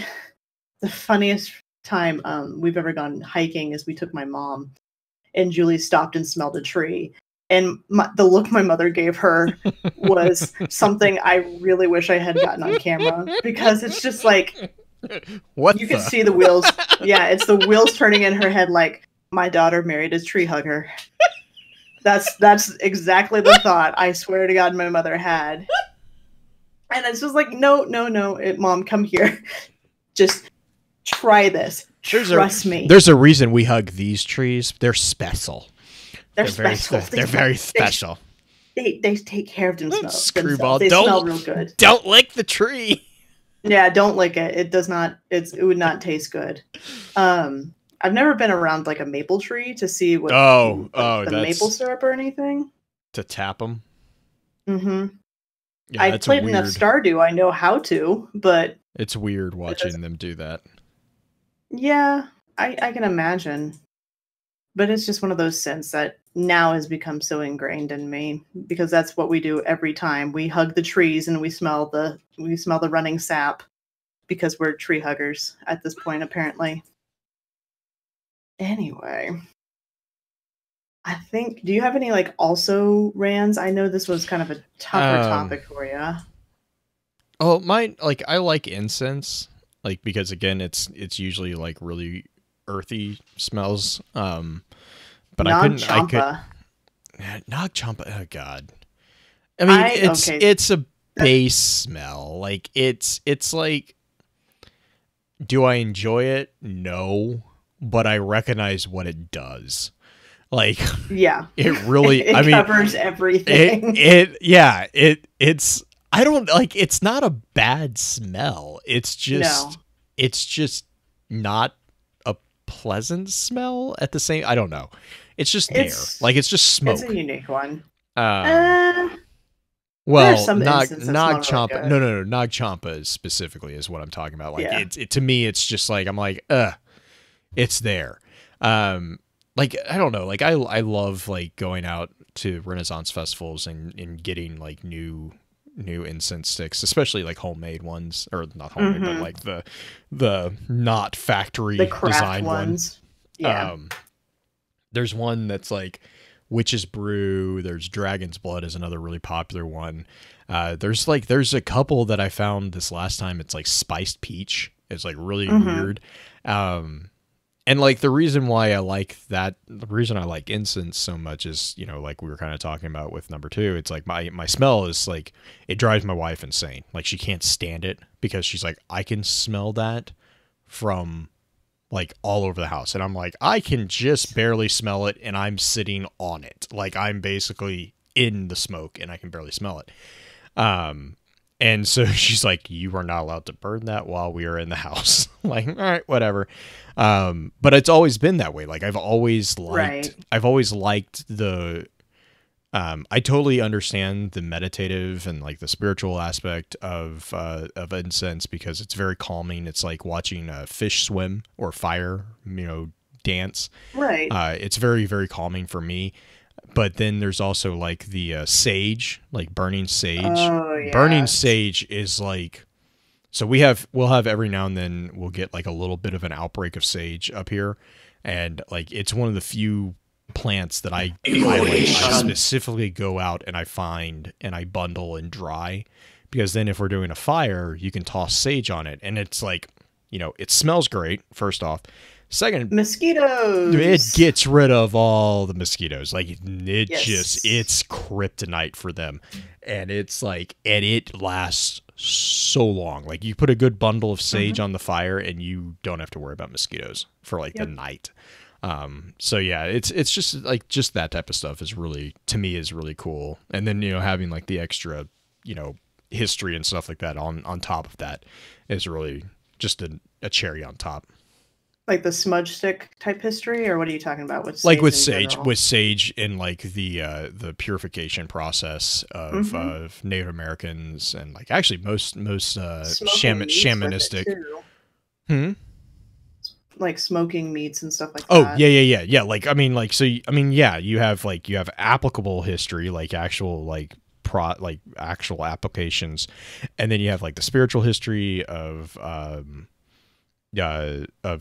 [SPEAKER 1] the funniest time we've ever gone hiking is we took my mom, and Julie stopped and smelled a tree. And the look my mother gave her was something I really wish I had gotten on camera, because it's just like, you can see the wheels. Yeah, it's the wheels turning in her head like, my daughter married a tree hugger. That's exactly the thought I swear to God my mother had. And it's just like, no, Mom, come here. Just try this. Trust me.
[SPEAKER 2] There's a reason we hug these trees. They're special.
[SPEAKER 1] They're special.
[SPEAKER 2] They're very special.
[SPEAKER 1] They take care of themselves.
[SPEAKER 2] Screwball.
[SPEAKER 1] They smell real good.
[SPEAKER 2] Don't lick the tree.
[SPEAKER 1] Yeah, don't lick it. It does not. It would not taste good. I've never been around like a maple tree to see what the maple syrup or anything.
[SPEAKER 2] To tap them.
[SPEAKER 1] Mm-hmm. Yeah, I played enough Stardew. I know how to, but
[SPEAKER 2] it's weird watching them do that.
[SPEAKER 1] Yeah, I can imagine. But it's just one of those scents that now has become so ingrained in me, because that's what we do every time. We hug the trees and we smell the running sap, because we're tree huggers at this point, apparently. Anyway, I think, do you have any like also Rands? I know this was kind of a tougher topic for you.
[SPEAKER 2] Oh, mine, like, I like incense, like, because again, it's usually like really earthy smells. But Nag Champa, oh God. I mean, it's a base smell. Like, it's like, do I enjoy it? No. But I recognize what it does. Like, yeah, it really,
[SPEAKER 1] it covers everything.
[SPEAKER 2] It's, I don't like, it's not a bad smell. It's just not a pleasant smell at the same, I don't know. It's just there. Like, it's just smoke.
[SPEAKER 1] It's a unique one.
[SPEAKER 2] Well, Nag Champa, no, Nag Champa specifically is what I'm talking about. Like, it to me, it's just like, I'm like, it's there. Like, I don't know, like, I love like going out to Renaissance festivals and getting like new incense sticks, especially like homemade ones, or not homemade, but like the not factory design ones.
[SPEAKER 1] Yeah.
[SPEAKER 2] There's one that's like Witch's Brew. There's Dragon's Blood is another really popular one. There's a couple that I found this last time. It's like Spiced Peach. It's like really weird. And like the reason I like incense so much is, you know, like we were kind of talking about with number 2, it's like my smell is like, it drives my wife insane. Like, she can't stand it because she's like, I can smell that from like all over the house. And I'm like, I can just barely smell it, and I'm sitting on it. Like, I'm basically in the smoke and I can barely smell it. And so she's like, you are not allowed to burn that while we are in the house. Like, all right, whatever. But it's always been that way. Like, I've always liked the, I totally understand the meditative and like the spiritual aspect of incense, because it's very calming. It's like watching a fish swim or fire, you know, dance.
[SPEAKER 1] Right.
[SPEAKER 2] It's very, very calming for me. But then there's also like the sage, like burning sage.
[SPEAKER 1] Oh, yeah.
[SPEAKER 2] Burning sage is like So we'll have every now and then we'll get like a little bit of an outbreak of sage up here, and like it's one of the few plants that I specifically go out and I find and I bundle and dry, because then if we're doing a fire, you can toss sage on it, and it's like, you know, it smells great. First off, second,
[SPEAKER 1] mosquitoes.
[SPEAKER 2] It gets rid of all the mosquitoes. Like it
[SPEAKER 1] Yes.
[SPEAKER 2] it's kryptonite for them, and it's like, and it lasts so long. Like you put a good bundle of sage on the fire and you don't have to worry about mosquitoes for like the night. So yeah, it's just like, just that type of stuff is really, to me, is really cool. And then, you know, having like the extra, you know, history and stuff like that on top of that is really just a cherry on top.
[SPEAKER 1] Like the smudge stick type history, or what are you talking about with sage?
[SPEAKER 2] Like with sage in like the purification process of Native Americans, and like actually most shamanistic.
[SPEAKER 1] Like smoking meats and stuff like
[SPEAKER 2] that.
[SPEAKER 1] Oh,
[SPEAKER 2] yeah. Like, I mean, like, so, I mean, yeah, you have applicable history, like actual, like, actual applications. And then you have like the spiritual history of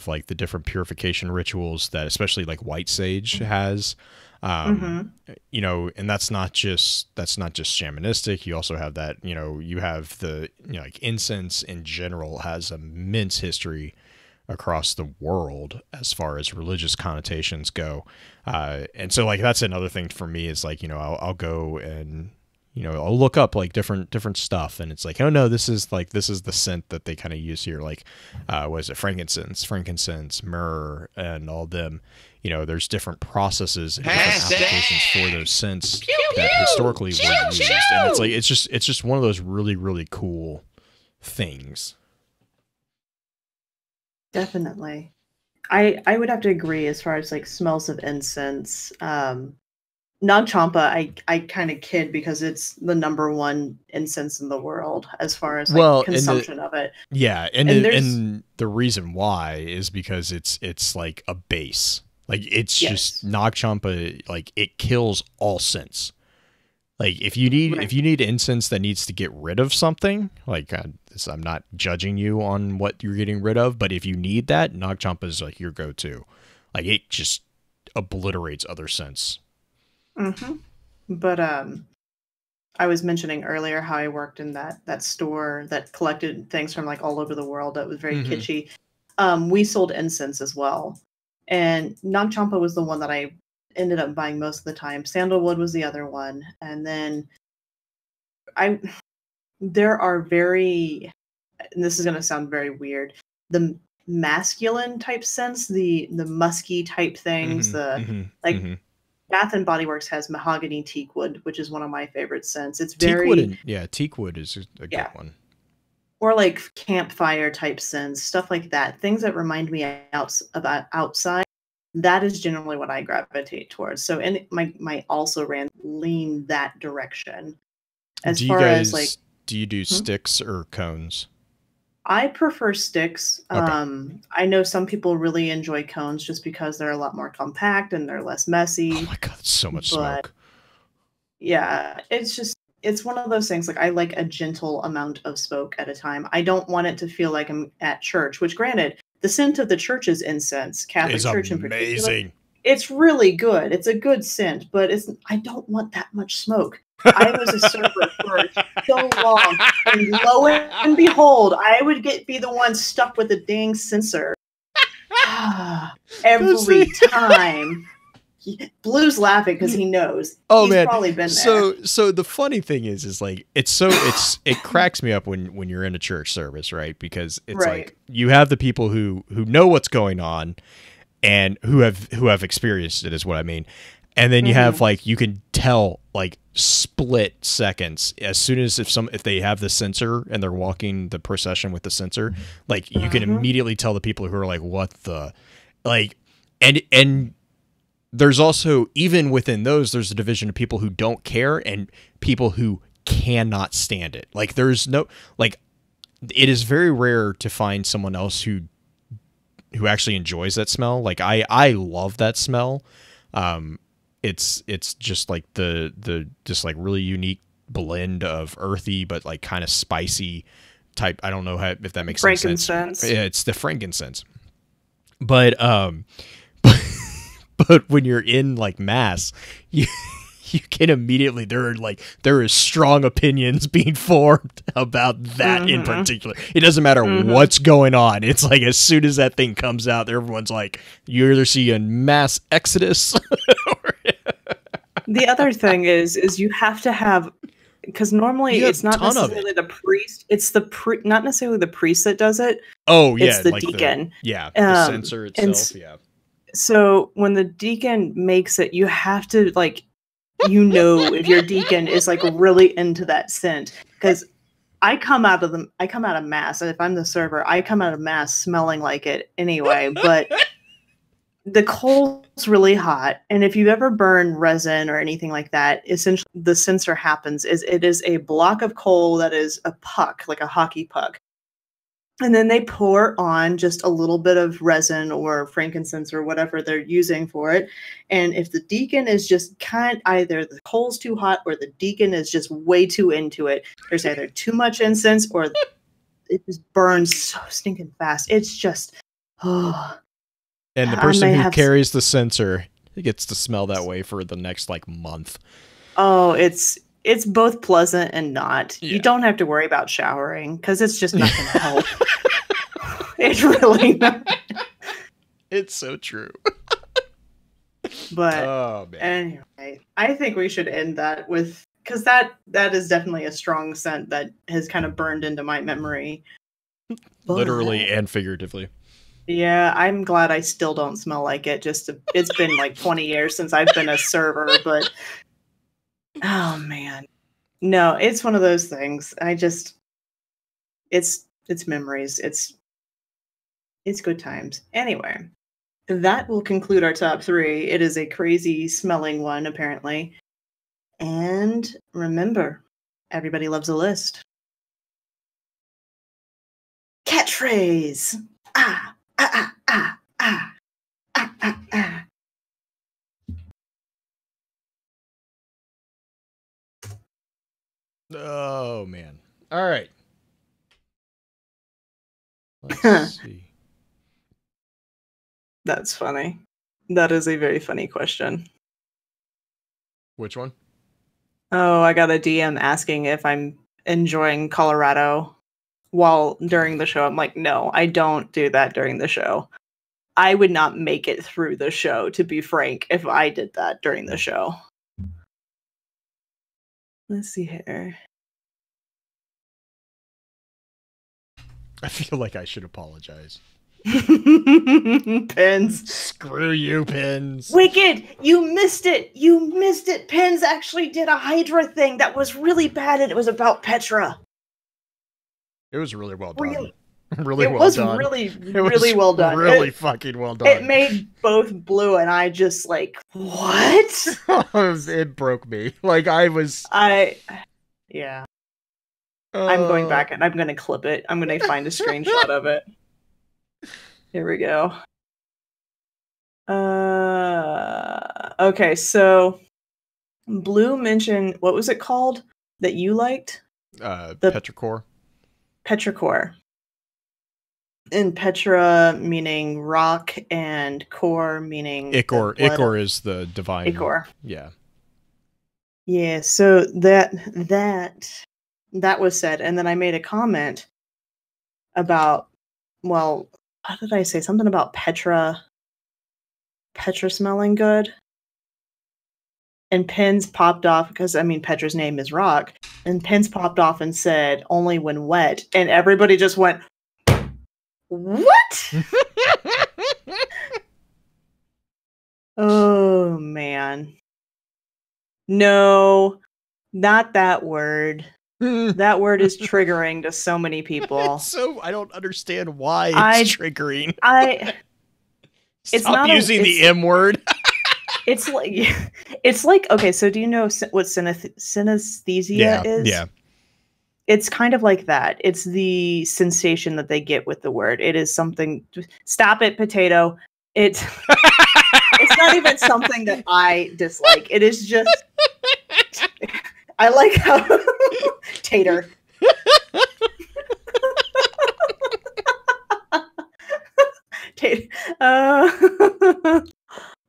[SPEAKER 2] like the different purification rituals that especially like white sage has, you know, and that's not just shamanistic. You also have that, you know, you have the, you know, like incense in general has immense history across the world as far as religious connotations go. And so like, that's another thing for me is like, you know, I'll go and, you know, I'll look up like different stuff, and it's like, oh no, this is the scent that they kind of use here. Like, what is it? Frankincense, myrrh, and all them, you know, there's different processes and different applications for those scents that historically were used. And it's like, it's just one of those really, really cool things.
[SPEAKER 1] Definitely. I would have to agree as far as like smells of incense. Nag Champa, I kind of kid because it's the #1 incense in the world as far as like consumption of it.
[SPEAKER 2] Yeah, and the reason why is because it's like a base. Like it's just Nag Champa, like it kills all scents. Like if you need incense that needs to get rid of something, like I'm not judging you on what you're getting rid of, but if you need that, Nag Champa is like your go-to. Like it just obliterates other scents.
[SPEAKER 1] But I was mentioning earlier how I worked in that store that collected things from like all over the world that was very kitschy. We sold incense as well, and Nag Champa was the one that I ended up buying most of the time. Sandalwood was the other one, and then there are very, and this is going to sound very weird, the masculine type scents, the musky type things, Bath and Body Works has mahogany teakwood, which is one of my favorite scents. It's very
[SPEAKER 2] teakwood is a good one.
[SPEAKER 1] Or like campfire type scents, stuff like that. Things that remind me about outside. That is generally what I gravitate towards. So, and my also lean that direction. As far as like,
[SPEAKER 2] do you do sticks or cones?
[SPEAKER 1] I prefer sticks. Okay. I know some people really enjoy cones just because they're a lot more compact and they're less messy.
[SPEAKER 2] Oh my god, that's so much smoke.
[SPEAKER 1] Yeah, it's one of those things. Like I like a gentle amount of smoke at a time. I don't want it to feel like I'm at church, which granted, the scent of the church's incense, Catholic Church in particular, it's really good. It's a good scent, but I don't want that much smoke. I was a server for so long, and lo and behold, I would be the one stuck with the dang sensor every time. Blue's laughing because he knows.
[SPEAKER 2] Oh,
[SPEAKER 1] He's probably been there.
[SPEAKER 2] So the funny thing is like it cracks me up when you're in a church service, right? Because it's like you have the people who know what's going on and who have experienced it, is what I mean. And then you have like, you can tell like split seconds as soon as if they have the sensor and they're walking the procession with the sensor, like you can immediately tell the people who are like, what the, like, and there's also, even within those, there's a division of people who don't care and people who cannot stand it. Like there's no, like, it is very rare to find someone else who actually enjoys that smell. Like I love that smell. It's just like the just like really unique blend of earthy but like kind of spicy type. I don't know if that makes any sense.
[SPEAKER 1] Frankincense.
[SPEAKER 2] Yeah, it's the frankincense. But but when you're in like mass, you can immediately there is strong opinions being formed about that in particular. It doesn't matter what's going on. It's like as soon as that thing comes out, everyone's like, you either see a mass exodus.
[SPEAKER 1] The other thing is you have to have, because normally it's not necessarily the priest. It's not necessarily the priest that does it.
[SPEAKER 2] Oh yeah,
[SPEAKER 1] it's the deacon.
[SPEAKER 2] The censer itself. Yeah.
[SPEAKER 1] So when the deacon makes it, you have to like, if your deacon is like really into that scent, because I come out of mass, and if I'm the server, I come out of mass smelling like it anyway. But the coal's really hot, and if you ever burn resin or anything like that, essentially the censer happens is it is a block of coal that is a puck, like a hockey puck. And then they pour on just a little bit of resin or frankincense or whatever they're using for it. And if the deacon is just either the coal's too hot or the deacon is just way too into it, there's either too much incense or it just burns so stinking fast. It's just, oh.
[SPEAKER 2] And the person who carries the censer gets to smell that way for the next like month.
[SPEAKER 1] Oh, it's both pleasant and not. Yeah. You don't have to worry about showering because it's just not going to help. It's really not.
[SPEAKER 2] It's so true.
[SPEAKER 1] But anyway, I think we should end that with, because that is definitely a strong scent that has kind of burned into my memory.
[SPEAKER 2] Literally and figuratively.
[SPEAKER 1] Yeah, I'm glad I still don't smell like it. It's been like 20 years since I've been a server, but oh man. No, it's one of those things. It's memories. It's good times. Anyway, that will conclude our top 3. It is a crazy smelling one, apparently. And remember, everybody loves a list. Catchphrase. Ah, ah, ah, ah, ah, ah, ah.
[SPEAKER 2] Oh man. All right. Let's see.
[SPEAKER 1] That's funny. That is a very funny question.
[SPEAKER 2] Which one?
[SPEAKER 1] Oh, I got a DM asking if I'm enjoying Colorado during the show. I'm like, no, I don't do that during the show. I would not make it through the show, to be frank, if I did that during the show. Let's see here.
[SPEAKER 2] I feel like I should apologize.
[SPEAKER 1] Pins.
[SPEAKER 2] Screw you, Pins.
[SPEAKER 1] Wicked! You missed it! You missed it! Pins actually did a Hydra thing that was really bad, and it was about Petra.
[SPEAKER 2] It was really well done.
[SPEAKER 1] It
[SPEAKER 2] was
[SPEAKER 1] really well done.
[SPEAKER 2] Really fucking well done.
[SPEAKER 1] It made both blue, and I just like, what?
[SPEAKER 2] It broke me. Like
[SPEAKER 1] yeah. I'm going back and I'm going to clip it. I'm going to find a screenshot of it. Here we go. Okay, so Blue mentioned, what was it called that you liked?
[SPEAKER 2] Petrichor.
[SPEAKER 1] Petrichor. And Petra meaning rock and core meaning
[SPEAKER 2] Ichor. Ichor is the divine.
[SPEAKER 1] Ichor.
[SPEAKER 2] Yeah.
[SPEAKER 1] Yeah, so that was said, and then I made a comment about, well, how did I say? Something about Petra smelling good. And Pins popped off, because, I mean, Petra's name is Rock, and Pins popped off and said, only when wet, and everybody just went, what? Oh, man. No, not that word. That word is triggering to so many people.
[SPEAKER 2] So I don't understand why it's triggering. Stop using the M word.
[SPEAKER 1] It's like okay. So do you know what synesthesia is?
[SPEAKER 2] Yeah.
[SPEAKER 1] It's kind of like that. It's the sensation that they get with the word. It is something. Stop it, potato. It's not even something that I dislike. It is just. I like how tater.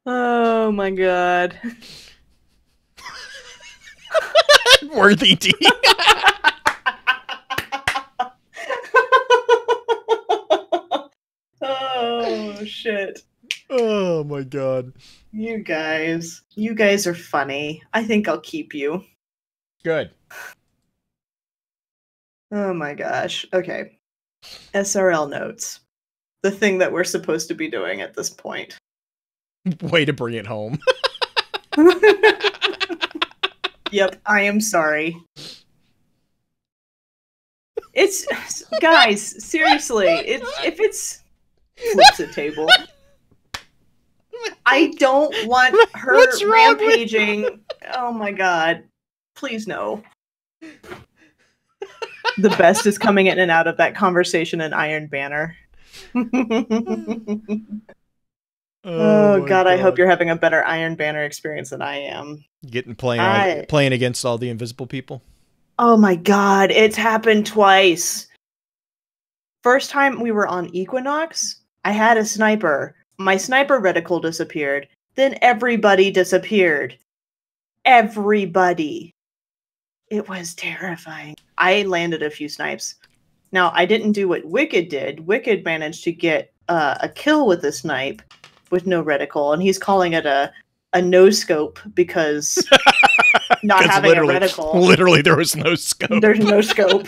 [SPEAKER 1] Oh my god.
[SPEAKER 2] Worthy D.
[SPEAKER 1] Oh shit.
[SPEAKER 2] Oh my god.
[SPEAKER 1] You guys are funny. I think I'll keep you.
[SPEAKER 2] Good.
[SPEAKER 1] Oh my gosh. Okay. SRL notes. The thing that we're supposed to be doing at this point.
[SPEAKER 2] Way to bring it home.
[SPEAKER 1] Yep, I am sorry. It's guys, seriously, if it's flips a table. I don't want her rampaging. Oh my god. Please no. The best is coming in and out of that conversation in Iron Banner. Oh god, I hope you're having a better Iron Banner experience than I am.
[SPEAKER 2] Playing against all the invisible people.
[SPEAKER 1] Oh my god, it's happened twice. First time we were on Equinox, I had a sniper. My sniper reticle disappeared. Then everybody disappeared. Everybody. It was terrifying. I landed a few snipes. Now, I didn't do what Wicked did. Wicked managed to get a kill with a snipe with no reticle, and he's calling it a no-scope because not having a reticle.
[SPEAKER 2] Literally, there was no scope.
[SPEAKER 1] There's no scope.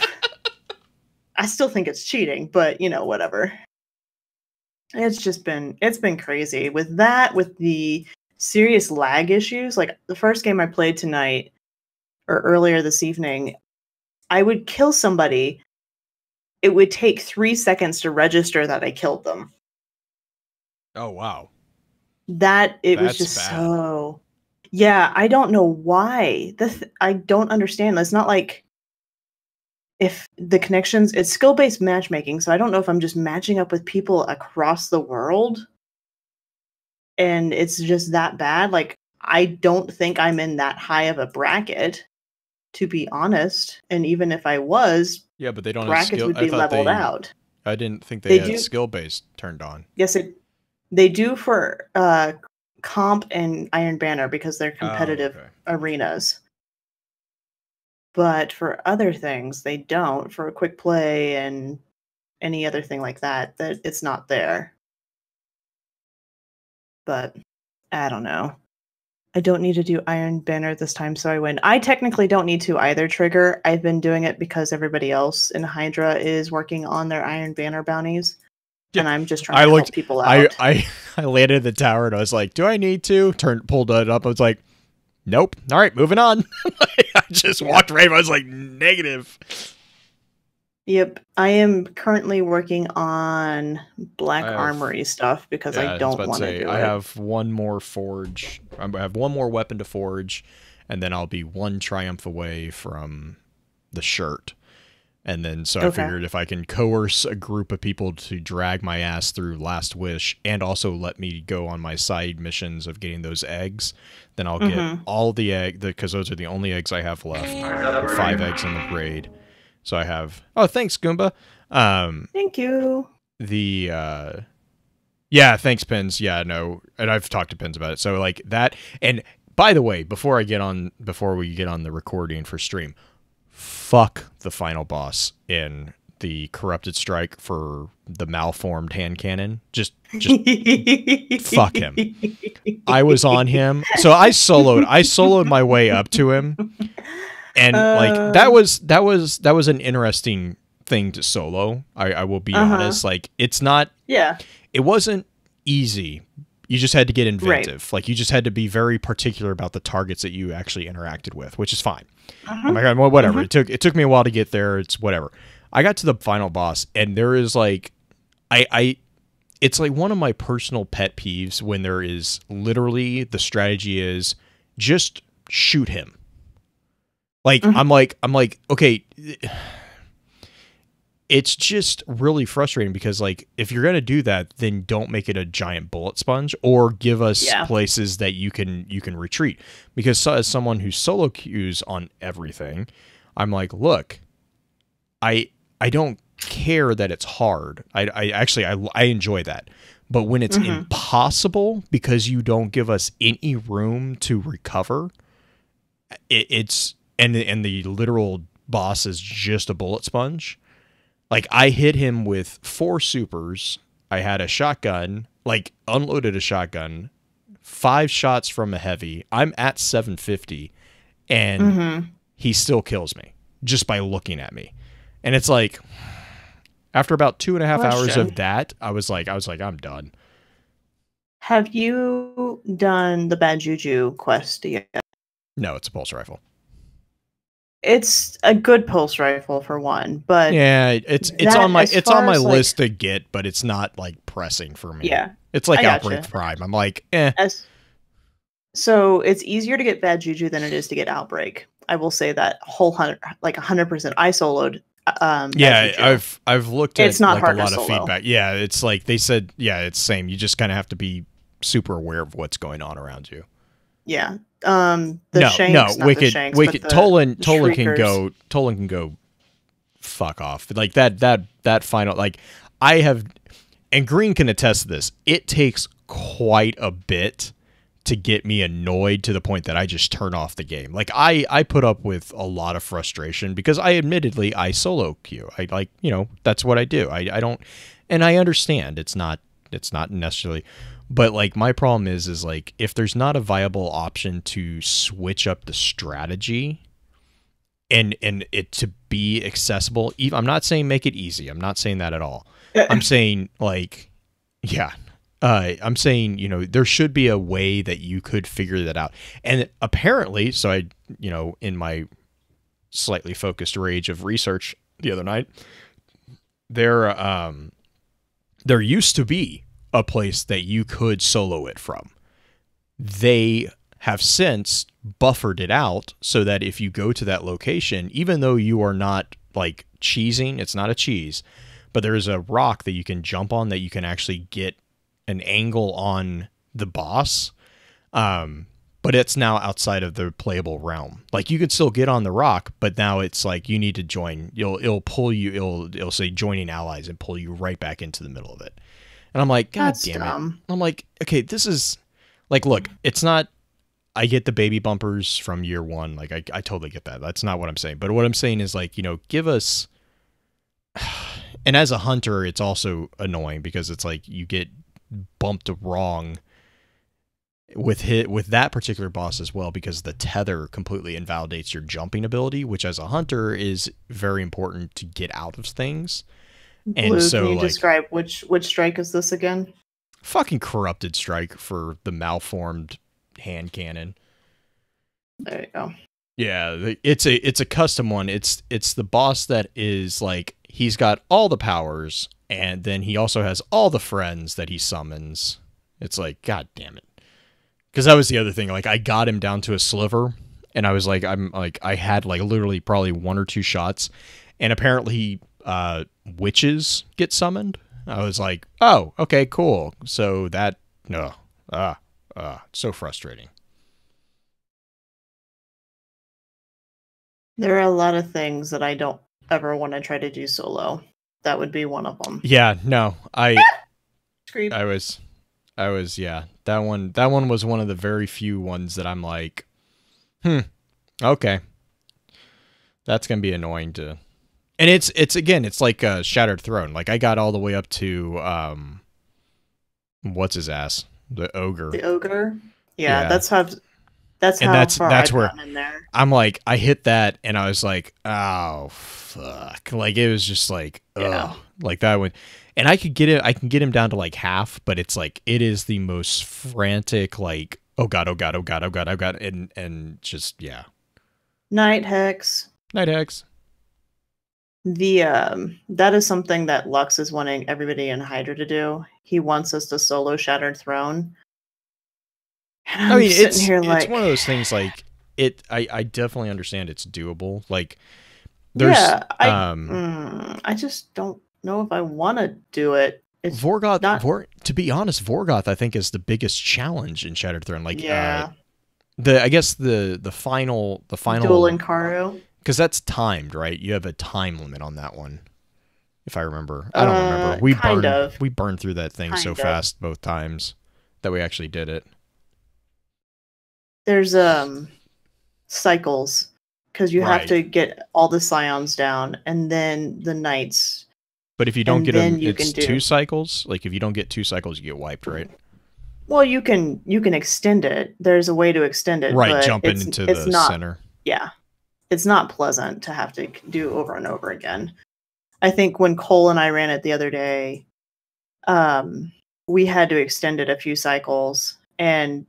[SPEAKER 1] I still think it's cheating, but, you know, whatever. It's been crazy. With that, with the serious lag issues, like the first game I played tonight, or earlier this evening, I would kill somebody. It would take 3 seconds to register that I killed them.
[SPEAKER 2] Oh, wow.
[SPEAKER 1] That's was just bad. So... Yeah, I don't know why. I don't understand. It's not like if the connections... It's skill-based matchmaking, so I don't know if I'm just matching up with people across the world. And it's just that bad. Like, I don't think I'm in that high of a bracket, to be honest. And even if I was...
[SPEAKER 2] Yeah, but they don't
[SPEAKER 1] brackets
[SPEAKER 2] have skill.
[SPEAKER 1] would be leveled out.
[SPEAKER 2] I didn't think they had skill-based turned on.
[SPEAKER 1] Yes, they do for Comp and Iron Banner because they're competitive arenas. But for other things, they don't. For a quick play and any other thing like that, it's not there. But I don't know. I don't need to do Iron Banner this time, so I win. I technically don't need to either, Trigger. I've been doing it because everybody else in Hydra is working on their Iron Banner bounties. Yeah. And I'm just trying to help people out.
[SPEAKER 2] I landed at the tower and I was like, do I need to? Pulled it up. I was like, nope. All right, moving on. I just walked right. I was like, negative.
[SPEAKER 1] Yep. I am currently working on Black Armory stuff because I don't want to do it.
[SPEAKER 2] I have one more forge. I have one more weapon to forge, and then I'll be one triumph away from the shirt. And then, so I figured if I can coerce a group of people to drag my ass through Last Wish and also let me go on my side missions of getting those eggs, then I'll get all the egg, because those are the only eggs I have left. 5 eggs in the raid. So I have, oh, thanks, Goomba.
[SPEAKER 1] Thank you.
[SPEAKER 2] Yeah, thanks, Pins. Yeah, no, and I've talked to Pins about it. So like that, and by the way, before we get on the recording for stream, fuck the final boss in the Corrupted Strike for the malformed hand cannon. Just fuck him. I was on him, so I soloed my way up to him, and like that was an interesting thing to solo. I will be honest. Like it's not. Yeah. It wasn't easy. You just had to get inventive. Right. Like you just had to be very particular about the targets that you actually interacted with, which is fine. Oh my god, well, whatever. It took me a while to get there. It's whatever. I got to the final boss, and there is like, it's like one of my personal pet peeves when there is literally the strategy is just shoot him. Like I'm like okay. It's just really frustrating because, like, if you're going to do that, then don't make it a giant bullet sponge or give us places that you can retreat. Because as someone who solo queues on everything, I'm like, look, I don't care that it's hard. I actually enjoy that. But when it's
[SPEAKER 1] Mm-hmm.
[SPEAKER 2] impossible because you don't give us any room to recover, it's and the literal boss is just a bullet sponge. Like, I hit him with 4 supers. I had a shotgun, like unloaded a shotgun, 5 shots from a heavy. I'm at 750, and he still kills me just by looking at me. And it's like, after about 2.5 hours of that, I was like, I'm done.
[SPEAKER 1] Have you done the Bad Juju quest yet?
[SPEAKER 2] No, it's a pulse rifle.
[SPEAKER 1] It's a good pulse rifle for one, but
[SPEAKER 2] yeah, it's on my list to get, but it's not like pressing for me.
[SPEAKER 1] Yeah,
[SPEAKER 2] it's like Outbreak Prime. I'm like,
[SPEAKER 1] So it's easier to get Bad Juju than it is to get Outbreak. I will say that 100%. I soloed.
[SPEAKER 2] Yeah, I've looked at
[SPEAKER 1] it's not
[SPEAKER 2] like
[SPEAKER 1] hard
[SPEAKER 2] a lot
[SPEAKER 1] to
[SPEAKER 2] of
[SPEAKER 1] solo.
[SPEAKER 2] feedback. Yeah, it's like they said. Yeah, it's same. You just kind of have to be super aware of what's going on around you.
[SPEAKER 1] Yeah. Shanks, not
[SPEAKER 2] Wicked,
[SPEAKER 1] the Shanks,
[SPEAKER 2] Wicked.
[SPEAKER 1] but the
[SPEAKER 2] Tolan can go. Fuck off. Like that final. Like, I have, and Green can attest to this. It takes quite a bit to get me annoyed to the point that I just turn off the game. Like, I put up with a lot of frustration because I solo queue. I like, that's what I do. I don't, and I understand it's not necessarily, but like, my problem is like, if there's not a viable option to switch up the strategy and it to be accessible, I'm not saying make it easy. I'm not saying that at all. I'm saying like, yeah. I'm saying, there should be a way that you could figure that out. And apparently, so I, in my slightly focused rage of research the other night, there used to be a place that you could solo it from. They have since buffered it out so that if you go to that location, even though you are not like cheesing, it's not a cheese, but there is a rock that you can jump on that you can actually get an angle on the boss, but it's now outside of the playable realm. Like, you could still get on the rock, but now it's like you need to join. It'll pull you. It'll say joining allies and pull you right back into the middle of it. And I'm like, God damn it! I'm like, okay, this is like, look, it's not. I get the baby bumpers from year one. Like, I totally get that. That's not what I'm saying. But what I'm saying is, like, give us. And as a hunter, it's also annoying because it's like you get bumped wrong with that particular boss as well, because the tether completely invalidates your jumping ability, which as a hunter is very important to get out of things. And
[SPEAKER 1] Blue,
[SPEAKER 2] so,
[SPEAKER 1] can you
[SPEAKER 2] like,
[SPEAKER 1] describe which strike is this again?
[SPEAKER 2] Fucking corrupted strike for the malformed hand cannon.
[SPEAKER 1] There you go.
[SPEAKER 2] Yeah, it's a custom one. It's the boss that is like, he's got all the powers, and then he also has all the friends that he summons. It's like, God damn it. Because that was the other thing. Like, I got him down to a sliver, and I was like, I had like literally probably 1 or 2 shots, and apparently witches get summoned. I was like, oh, okay, cool. So that, no, so frustrating.
[SPEAKER 1] There are a lot of things that I don't ever want to try to do solo. That would be one of them.
[SPEAKER 2] Yeah, no, I was, yeah, that one was one of the very few ones that I'm like, okay, that's going to be annoying to, and it's like a Shattered Throne. Like, I got all the way up to, what's his ass? The ogre.
[SPEAKER 1] The ogre? Yeah. That's far I've gotten in there.
[SPEAKER 2] I'm like, I hit that and I was like, oh fuck. Like, it was just like, ugh. Like, that one. And I can get him down to like half, but it's like, it is the most frantic, like, oh god, and just, yeah.
[SPEAKER 1] Night Hex. That is something that Lux is wanting everybody in Hydra to do. He wants us to solo Shattered Throne. And
[SPEAKER 2] I mean, it's one of those things, like, I definitely understand it's doable. Like, there's
[SPEAKER 1] I just don't know if I want to do it. It's
[SPEAKER 2] Vorgoth, to be honest, Vorgoth I think is the biggest challenge in Shattered Throne. Like,
[SPEAKER 1] yeah.
[SPEAKER 2] I guess the final
[SPEAKER 1] Duel in Karu,
[SPEAKER 2] because that's timed, right? You have a time limit on that one. if I remember. I don't remember. We burned through that thing so fast both times that we actually did it.
[SPEAKER 1] There's cycles, because you have to get all the scions down, and then the knights.
[SPEAKER 2] But if you don't get them, it's 2 cycles. Like if you don't get 2 cycles, you get wiped, right?
[SPEAKER 1] Well, you can extend it. There's a way to extend it.
[SPEAKER 2] Right,
[SPEAKER 1] but
[SPEAKER 2] jump into the center.
[SPEAKER 1] Yeah. It's not pleasant to have to do over and over again. I think when Cole and I ran it the other day, we had to extend it a few cycles, and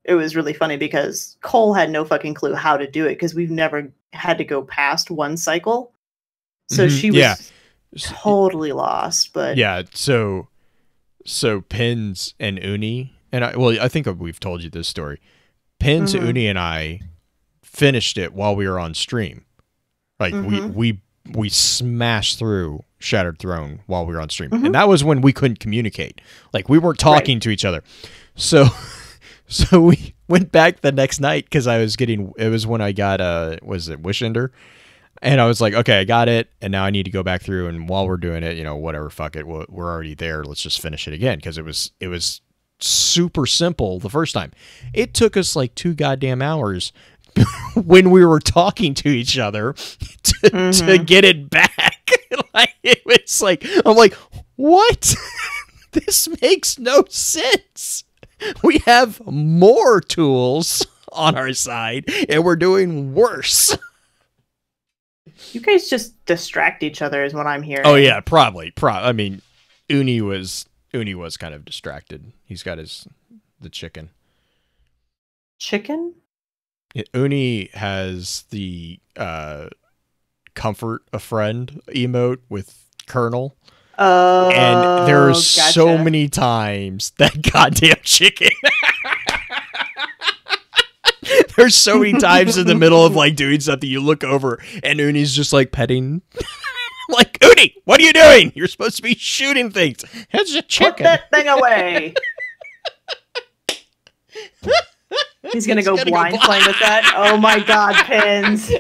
[SPEAKER 1] it was really funny because Cole had no fucking clue how to do it because we've never had to go past 1 cycle. So she was totally lost. But
[SPEAKER 2] yeah, so Pins and Uni, and I think we've told you this story. Pins, Uni, and I finished it while we were on stream. Like we smashed through Shattered Throne while we were on stream, and that was when we couldn't communicate. Like we weren't talking to each other. So we went back the next night because it was when I got was it Wishender, and I was like, okay, I got it, and now I need to go back through, and while we're doing it, whatever, fuck it, we're already there. Let's just finish it again because it was super simple the first time. It took us like 2 goddamn hours when we were talking to each other to get it back. Like it was like, I'm like, what? This makes no sense. We have more tools on our side and we're doing worse.
[SPEAKER 1] You guys just distract each other is what I'm hearing.
[SPEAKER 2] Oh yeah, probably. I mean, Uni was kind of distracted. He's got the chicken.
[SPEAKER 1] Chicken?
[SPEAKER 2] Uni has the comfort a friend emote with Colonel.
[SPEAKER 1] Oh,
[SPEAKER 2] and there's so many times that goddamn chicken. There's so many times in the middle of like doing something, you look over and Uni's just like petting. Like, Uni, what are you doing? You're supposed to be shooting things. It's a chicken.
[SPEAKER 1] Put that thing away. He's gonna go blind playing with that. Oh my god, Pins.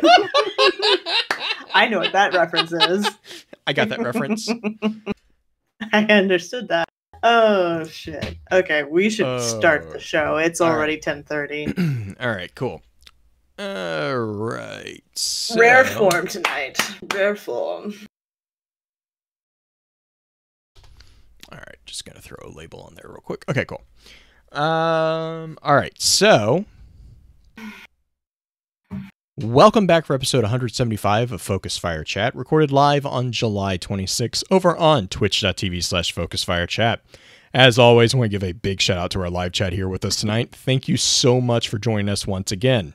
[SPEAKER 1] I know what that reference is.
[SPEAKER 2] I got that reference.
[SPEAKER 1] I understood that. Oh shit. Okay, we should start the show. It's already 10:30.
[SPEAKER 2] All right, cool. All right. So...
[SPEAKER 1] Rare form tonight. Rare form.
[SPEAKER 2] All right, just gonna throw a label on there real quick. Okay, cool. All right, so welcome back for episode 175 of Focus Fire Chat, recorded live on July 26 over on twitch.tv/FocusFireChat. As always, I want to give a big shout out to our live chat here with us tonight. Thank you so much for joining us once again.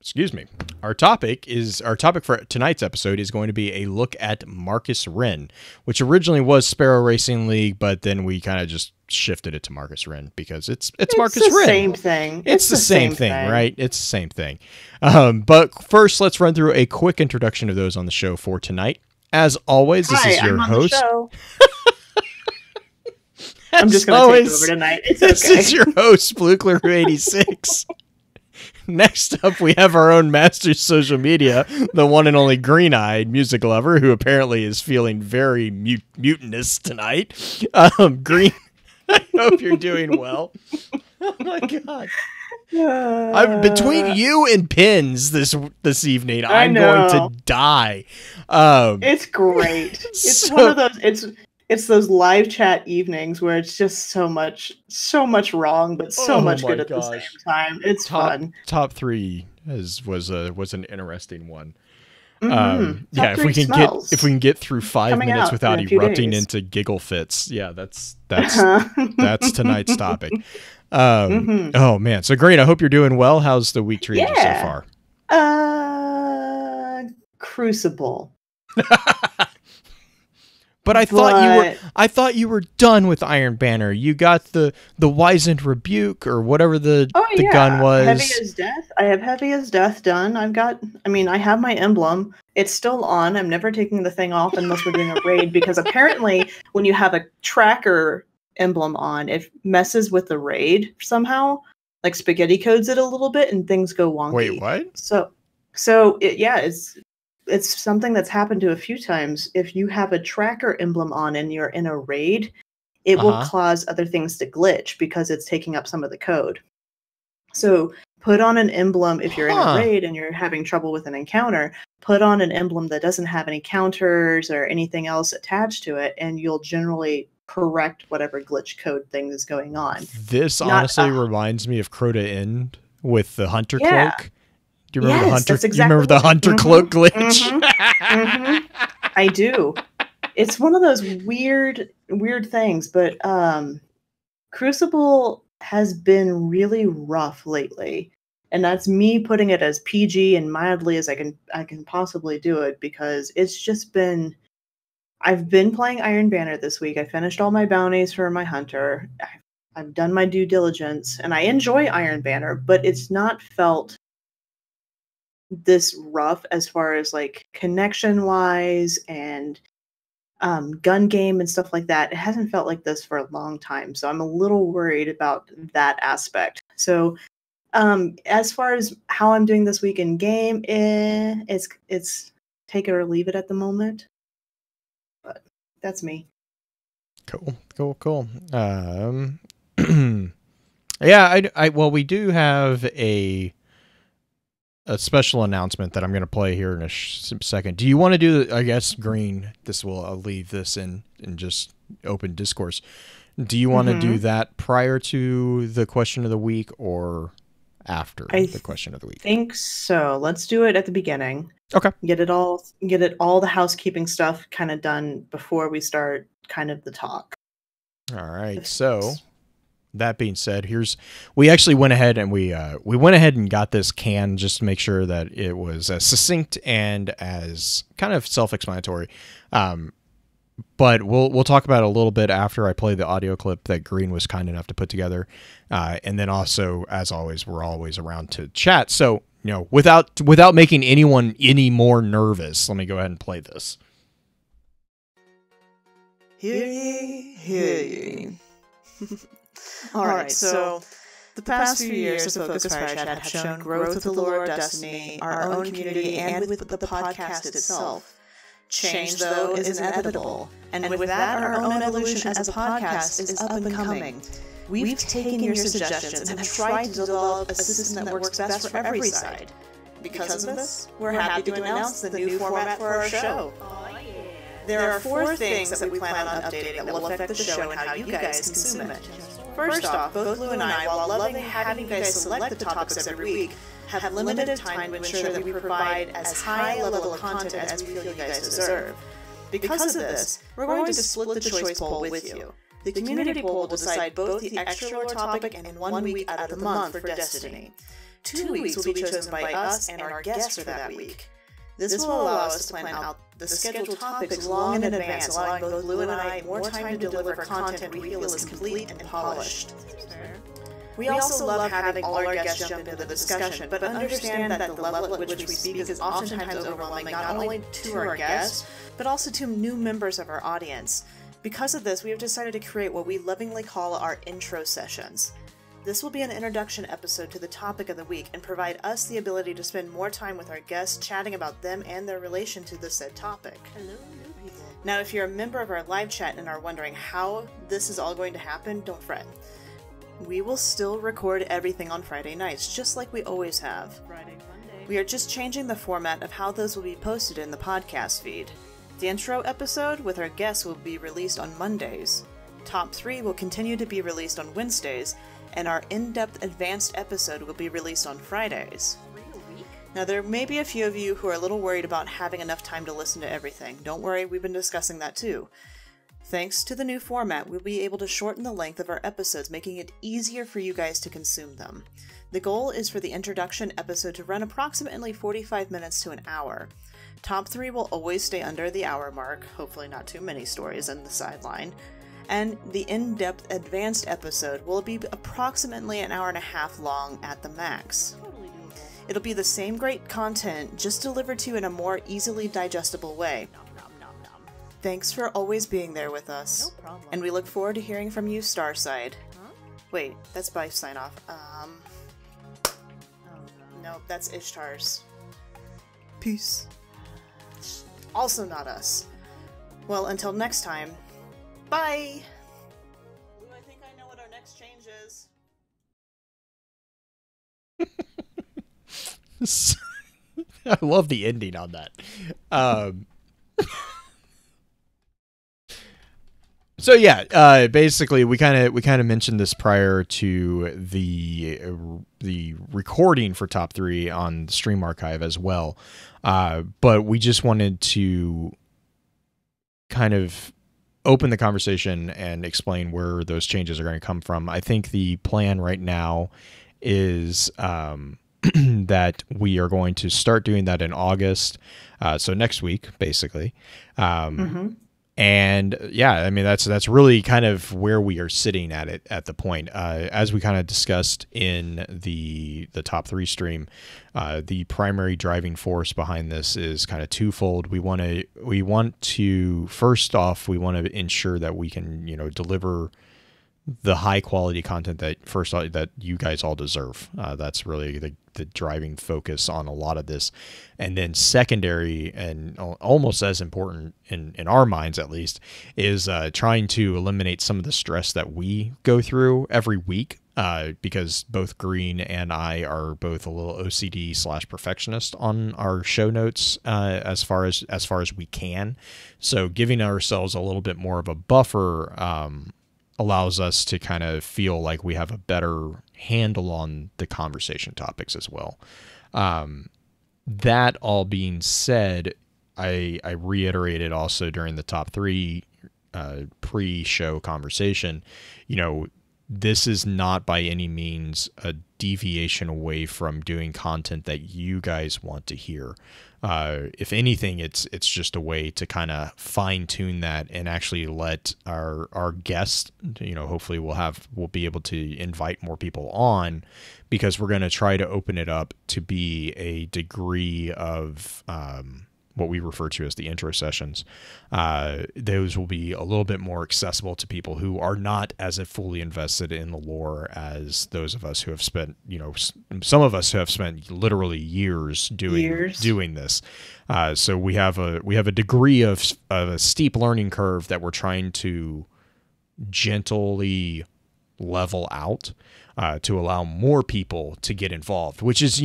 [SPEAKER 2] Excuse me. Our topic for tonight's episode is going to be a look at Marcus Wren, which originally was Sparrow Racing League, but then we kind of just shifted it to Marcus Wren because it's Marcus Wren.
[SPEAKER 1] Same thing.
[SPEAKER 2] It's the same thing, right? It's the same thing. But first, let's run through a quick introduction of those on the show for tonight. As always, this is your host.
[SPEAKER 1] I'm just going to take over tonight. It's okay.
[SPEAKER 2] This is your host, BlueClear86. Next up, we have our own master social media, the one and only green-eyed music lover, who apparently is feeling very mutinous tonight. Green, I hope you're doing well. Oh my god! Between you and Pins this evening, I'm going to die.
[SPEAKER 1] It's great. It's one of those. It's those live chat evenings where it's just so much wrong, but so much good at the same time. It's fun.
[SPEAKER 2] Top 3 was an interesting one.
[SPEAKER 1] Mm-hmm.
[SPEAKER 2] Yeah, if we can get through 5 minutes without erupting into giggle fits, yeah, that's tonight's topic. Oh man, so great. I hope you're doing well. How's the week treating you so
[SPEAKER 1] far? Crucible.
[SPEAKER 2] But I thought you were done with Iron Banner. You got the Wizened Rebuke or whatever the gun was.
[SPEAKER 1] Heavy as Death. I have Heavy as Death done. I have my emblem. It's still on. I'm never taking the thing off unless we're doing a raid because apparently when you have a tracker emblem on, it messes with the raid somehow. Like spaghetti codes it a little bit and things go wonky.
[SPEAKER 2] Wait, what?
[SPEAKER 1] So it's it's something that's happened to a few times. If you have a tracker emblem on and you're in a raid, it will cause other things to glitch because it's taking up some of the code. So put on an emblem if you're in a raid and you're having trouble with an encounter. Put on an emblem that doesn't have any counters or anything else attached to it, and you'll generally correct whatever glitch code thing is going on.
[SPEAKER 2] This honestly reminds me of Crota End with the hunter cloak. Do you remember the hunter?
[SPEAKER 1] Exactly
[SPEAKER 2] you remember the hunter cloak glitch?
[SPEAKER 1] I do. It's one of those weird things, but Crucible has been really rough lately. And that's me putting it as PG and mildly as I can possibly do it, because it's just been... I've been playing Iron Banner this week. I finished all my bounties for my hunter. I've done my due diligence, and I enjoy Iron Banner, but it's not felt this rough as far as like connection-wise and gun game and stuff like that. It hasn't felt like this for a long time, so I'm a little worried about that aspect. So as far as how I'm doing this week in game, it's take it or leave it at the moment. But that's me. Cool.
[SPEAKER 2] Yeah, well, we do have a special announcement that I'm going to play here in a second. Do you want to do, I guess, Green, I'll leave this in just open discourse. Do you want to do that prior to the question of the week or after the question of the week?
[SPEAKER 1] I think so. Let's do it at the beginning.
[SPEAKER 2] Okay.
[SPEAKER 1] Get all the housekeeping stuff kind of done before we start kind of the talk.
[SPEAKER 2] All right. So that being said, we actually went ahead and we went ahead and got this can just to make sure that it was as succinct and as kind of self-explanatory. But we'll talk about it a little bit after I play the audio clip that Green was kind enough to put together. And then also, as always, we're always around to chat. So, without making anyone any more nervous, let me go ahead and play this.
[SPEAKER 3] Hear ye, hear ye. Alright, so the past few years of Focus Fire Chat have shown growth with the lore of Destiny, our own community, and with the podcast itself. Change, though, is inevitable, and with that, our own evolution as a podcast is up and coming. We've taken your suggestions and have tried to develop a system that works best for every side. Because of this, we're happy to announce the new format for our show. There are 4 things that we plan on updating that will affect the show and how you guys consume it. First off, both Blue and I, while loving having you guys select the topics every week, have limited time to ensure that we provide as high level of content as we feel you guys deserve. Because of this, we're going to split the choice poll with you. The community poll will decide both the extra lore topic and 1 week out of the month for Destiny. 2 weeks will be chosen by us and our guests for that week. This will allow us to plan out the scheduled topics long in advance, allowing both Blue and I more time to deliver content we feel is complete and polished. We also love having all our guests jump into the discussion, but understand that the level at which we speak is oftentimes overwhelming not only to our guests, but also to new members of our audience. Because of this, we have decided to create what we lovingly call our intro sessions. This will be an introduction episode to the topic of the week and provide us the ability to spend more time with our guests chatting about them and their relation to the said topic. Hello, people. Now, if you're a member of our live chat and are wondering how this is all going to happen, don't fret. We will still record everything on Friday nights, just like we always have. Friday, Monday. We are just changing the format of how those will be posted in the podcast feed. The intro episode with our guests will be released on Mondays. Top 3 will continue to be released on Wednesdays, and our in-depth advanced episode will be released on Fridays. Now, there may be a few of you who are a little worried about having enough time to listen to everything. Don't worry, we've been discussing that too. Thanks to the new format, we'll be able to shorten the length of our episodes, making it easier for you guys to consume them. The goal is for the introduction episode to run approximately 45 minutes to an hour. Top 3 will always stay under the hour mark, hopefully not too many stories in the sideline. And the in-depth advanced episode will be approximately an hour and a half long at the max. Totally doable. It'll be the same great content, just delivered to you in a more easily digestible way. Thanks for always being there with us. No problem. And we look forward to hearing from you, Starside. Huh? Wait, that's by sign off. Oh, no. Nope, that's Ishtar's. Peace. Also not us. Well, until next time, bye! Ooh, I think I know what our next change is.
[SPEAKER 2] I love the ending on that. So yeah, basically we kind of mentioned this prior to the recording for top 3 on the stream archive as well, but we just wanted to kind of open the conversation and explain where those changes are going to come from. I think the plan right now is that we are going to start doing that in August, so next week, basically. And yeah, I mean, that's really kind of where we are sitting at the point. As we kind of discussed in the top 3 stream, the primary driving force behind this is kind of twofold. We want to first off, we want to ensure that we can, deliver the high quality content that you guys all deserve. That's really the driving focus on a lot of this. And then secondary, and almost as important in our minds at least, is trying to eliminate some of the stress that we go through every week, because both Green and I are both a little OCD / perfectionist on our show notes, as far as we can. So giving ourselves a little bit more of a buffer allows us to kind of feel like we have a better handle on the conversation topics as well. That all being said, I reiterated also during the top 3 pre-show conversation, this is not by any means a deviation away from doing content that you guys want to hear. If anything, it's just a way to kind of fine tune that and actually let our guests, hopefully we'll be able to invite more people on, because we're going to try to open it up to be a degree of what we refer to as the intro sessions. Those will be a little bit more accessible to people who are not as fully invested in the lore as those of us who have spent, some of us who have spent literally years doing this. So we have a degree of a steep learning curve that we're trying to gently level out, to allow more people to get involved, which is,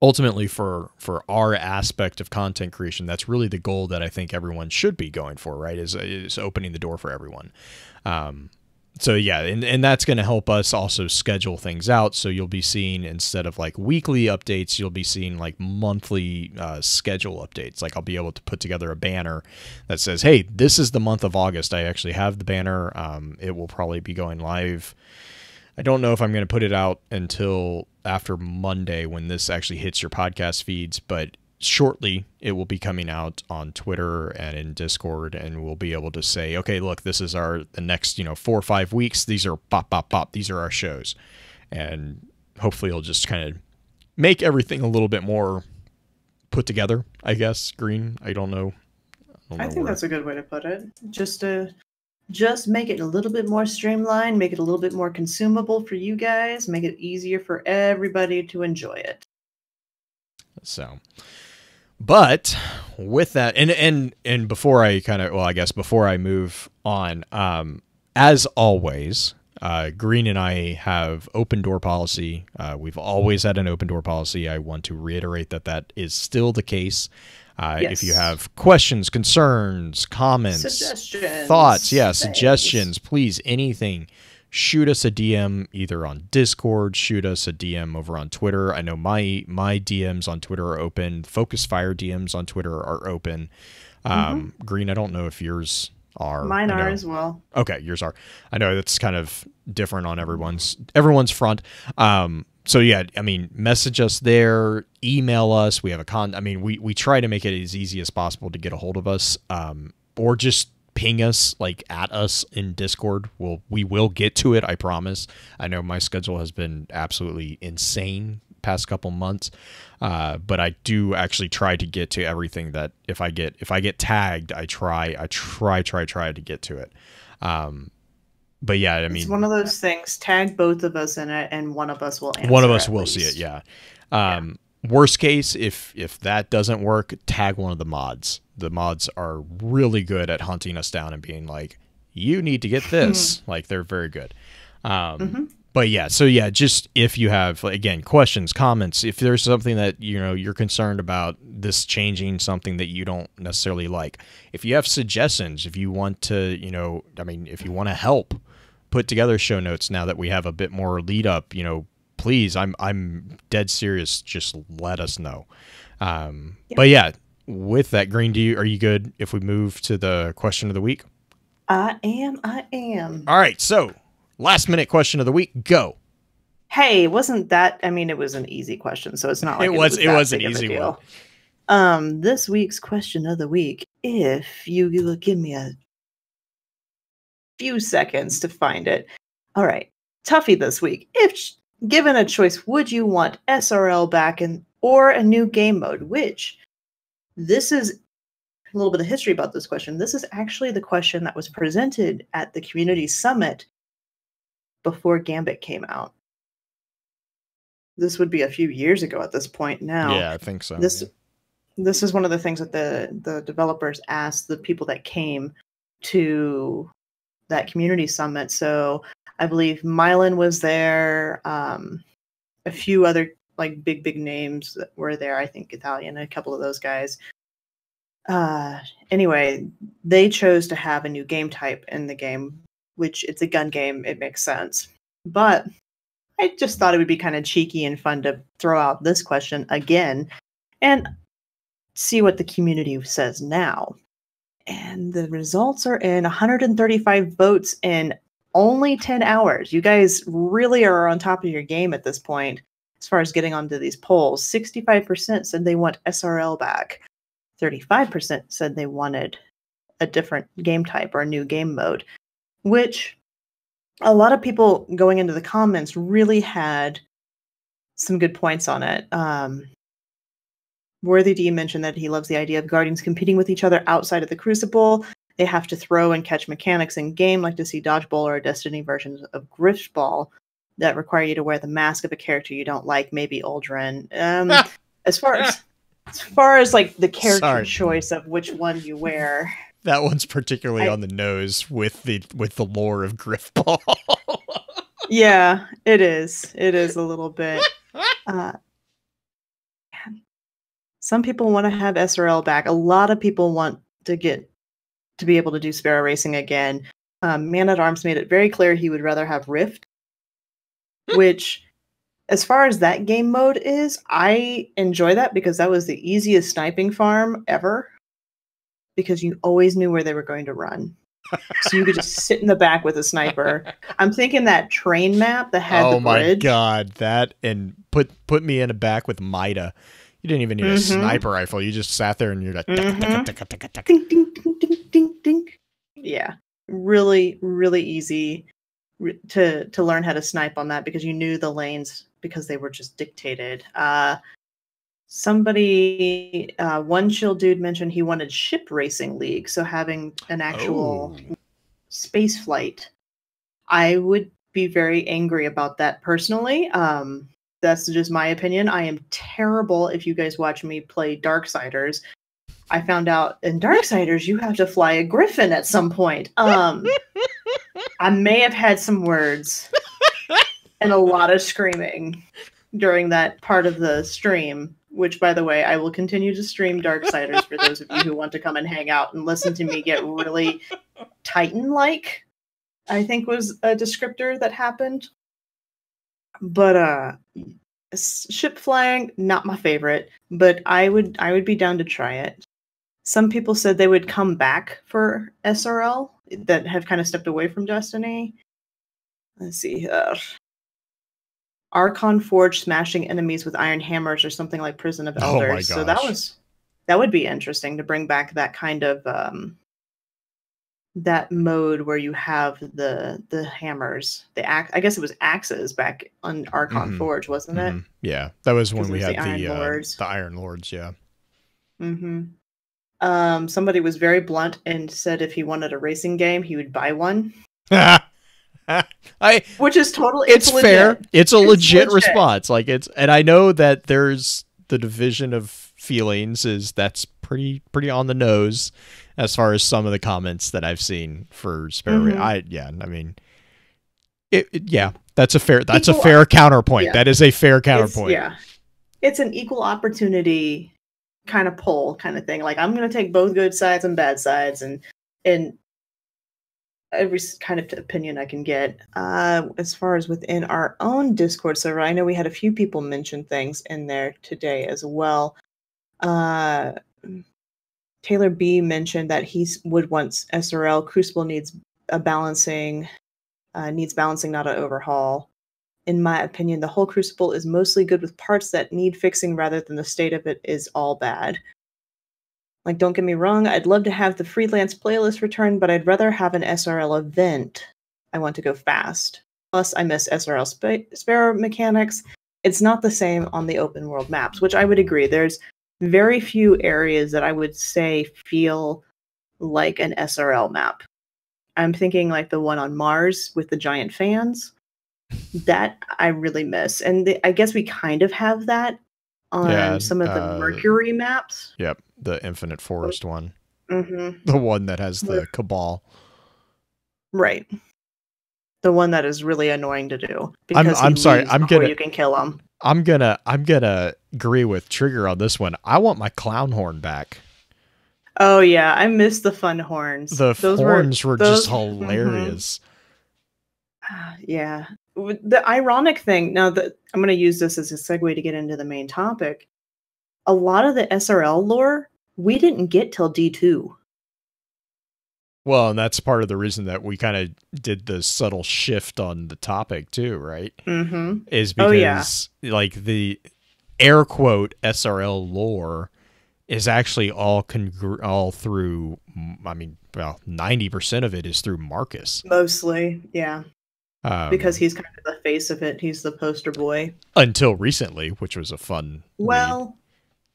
[SPEAKER 2] ultimately for our aspect of content creation, that's really the goal that I think everyone should be going for, right? Is opening the door for everyone. So yeah, and that's going to help us also schedule things out. So you'll be seeing, instead of like weekly updates, you'll be seeing like monthly schedule updates. Like I'll be able to put together a banner that says, hey, this is the month of August. I actually have the banner. It will probably be going live. I don't know if I'm going to put it out until after Monday when this actually hits your podcast feeds, but shortly it will be coming out on Twitter and in Discord, and we'll be able to say, okay, look, this is the next 4 or 5 weeks. These are pop. These are our shows. And hopefully it'll just kind of make everything a little bit more put together, I guess. Green, I don't know.
[SPEAKER 1] I think that's a good way to put it. Just make it a little bit more streamlined, make it a little bit more consumable for you guys, make it easier for everybody to enjoy it.
[SPEAKER 2] So, but with that, and before I before I move on, as always, Green and I have open door policy. We've always had an open door policy. I want to reiterate that is still the case.
[SPEAKER 1] Yes.
[SPEAKER 2] If you have questions, concerns, comments,
[SPEAKER 1] suggestions,
[SPEAKER 2] thoughts,
[SPEAKER 1] things.
[SPEAKER 2] suggestions, please, anything, shoot us a DM either on Discord, shoot us a DM over on Twitter. I know my DMs on Twitter are open. Focus Fire DMs on Twitter are open. Green, I don't know if yours are.
[SPEAKER 1] Mine are as well.
[SPEAKER 2] Okay, yours are. I know that's kind of different on everyone's front. So yeah, I mean, message us there, email us. We have we try to make it as easy as possible to get a hold of us, or just ping us, like at us in Discord. We will get to it, I promise. I know my schedule has been absolutely insane past couple months, but I do actually try to get to everything that if I get tagged, I try to get to it. But yeah, I mean,
[SPEAKER 1] it's one of those things. Tag both of us in it, and one of us will answer.
[SPEAKER 2] One of us will see it. Yeah. Worst case, if that doesn't work, tag one of the mods. The mods are really good at hunting us down and being like, you need to get this. Like, they're very good. But yeah, so yeah, just if you have, again, questions, comments, if there's something that, you know, you're concerned about this changing, something that you don't necessarily like, if you have suggestions, if you want to, you know, I mean, if you want to help put together show notes now that we have a bit more lead up, you know, please, I'm dead serious. Just let us know. But yeah, with that, Green, are you good if we move to the question of the week?
[SPEAKER 1] I am.
[SPEAKER 2] All right, so last minute question of the week, go.
[SPEAKER 1] Hey, wasn't that? I mean, it was an easy question, so it's not like
[SPEAKER 2] it was an easy one.
[SPEAKER 1] This week's question of the week, if you will give me a few seconds to find it. All right, toughie this week. If given a choice, would you want SRL back or a new game mode? Which, this is a little bit of history about this question. This is actually the question that was presented at the Community Summit before Gambit came out. This would be a few years ago at this point now.
[SPEAKER 2] Yeah, I think so.
[SPEAKER 1] This is one of the things that the developers asked the people that came to that Community Summit. So I believe Mylan was there. A few other like big names that were there. I think Italian, a couple of those guys. Anyway, they chose to have a new game type in the game, which it's a gun game. It makes sense. But I just thought it would be kind of cheeky and fun to throw out this question again and see what the community says now. And the results are in 135 votes in only 10 hours. You guys really are on top of your game at this point as far as getting onto these polls. 65% said they want SRL back. 35% said they wanted a different game type or a new game mode, which a lot of people going into the comments really had some good points on it. Worthy D mentioned that he loves the idea of Guardians competing with each other outside of the Crucible. They have to throw and catch mechanics in game, like to see Dodgeball or a Destiny version of Griftball that require you to wear the mask of a character you don't like, maybe Aldrin. As far as like the character choice of which one you wear,
[SPEAKER 2] that one's particularly on the nose with the lore of Griftball.
[SPEAKER 1] Yeah, it is. It is a little bit. Some people want to have SRL back. A lot of people want to be able to do Sparrow Racing again. Man at Arms made it very clear he would rather have Rift, which, as far as that game mode is, I enjoy that because that was the easiest sniping farm ever, because you always knew where they were going to run. So you could just sit in the back with a sniper. I'm thinking that train map that had the bridge.
[SPEAKER 2] Oh my god, that, and put me in a back with Mida. You didn't even need a sniper rifle. You just sat there and you're like,
[SPEAKER 1] ding, ding, ding, ding, ding, ding. Yeah, really, really easy to learn how to snipe on that because you knew the lanes because they were just dictated. Somebody, one chill dude mentioned he wanted Ship Racing League, so having an actual space flight. I would be very angry about that personally. That's just my opinion. I am terrible. If you guys watch me play Darksiders, I found out in Darksiders you have to fly a griffin at some point. I may have had some words and a lot of screaming during that part of the stream, which, by the way, I will continue to stream Darksiders for those of you who want to come and hang out and listen to me get really Titan-like, I think was a descriptor that happened. But ship flying, not my favorite, but I would be down to try it. Some people said they would come back for SRL that have kind of stepped away from Destiny. Let's see. Archon Forge smashing enemies with iron hammers or something like Prison of Elders.
[SPEAKER 2] Oh my gosh.
[SPEAKER 1] So that would be interesting to bring back that kind of that mode where you have the hammers, I guess it was axes back on Archon Forge, wasn't it?
[SPEAKER 2] Yeah, that was when we had
[SPEAKER 1] the
[SPEAKER 2] Iron Lords. Yeah.
[SPEAKER 1] Somebody was very blunt and said if he wanted a racing game, he would buy one. Which is totally
[SPEAKER 2] it's fair. It's a legit response. Like and I know that there's the division of feelings is that's pretty on the nose as far as some of the comments that I've seen for Sparrow. I mean, that's a fair counterpoint.
[SPEAKER 1] Yeah.
[SPEAKER 2] That is a fair counterpoint.
[SPEAKER 1] It's an equal opportunity kind of poll kind of thing. Like, I'm going to take both good sides and bad sides and every kind of opinion I can get. As far as within our own Discord server, I know we had a few people mention things in there today as well. Taylor B mentioned that he would want SRL. Crucible needs balancing, not an overhaul. In my opinion, the whole Crucible is mostly good with parts that need fixing rather than the state of it is all bad. Like, don't get me wrong, I'd love to have the freelance playlist return, but I'd rather have an SRL event. I want to go fast. Plus, I miss SRL Sparrow mechanics. It's not the same on the open world maps, which I would agree. There's very few areas that I would say feel like an SRL map. I'm thinking like the one on Mars with the giant fans. That I really miss. And I guess we kind of have that on some of the Mercury maps.
[SPEAKER 2] Yep, the Infinite Forest one.
[SPEAKER 1] Mm-hmm.
[SPEAKER 2] The one that has the Cabal.
[SPEAKER 1] Right. The one that is really annoying to do.
[SPEAKER 2] I'm sorry.
[SPEAKER 1] You can kill him.
[SPEAKER 2] I'm gonna agree with Trigger on this one. I want my clown horn back.
[SPEAKER 1] Oh yeah, I miss the fun horns.
[SPEAKER 2] Those horns were just hilarious.
[SPEAKER 1] Yeah. The ironic thing, now that I'm going to use this as a segue to get into the main topic, a lot of the SRL lore we didn't get till D2.
[SPEAKER 2] Well, and that's part of the reason that we kind of did the subtle shift on the topic too, right?
[SPEAKER 1] Mm-hmm.
[SPEAKER 2] Is because like the air quote SRL lore is actually all through. I mean, well, 90% of it is through Marcus.
[SPEAKER 1] Mostly, yeah. Because he's kind of the face of it. He's the poster boy.
[SPEAKER 2] Until recently, which was a fun read.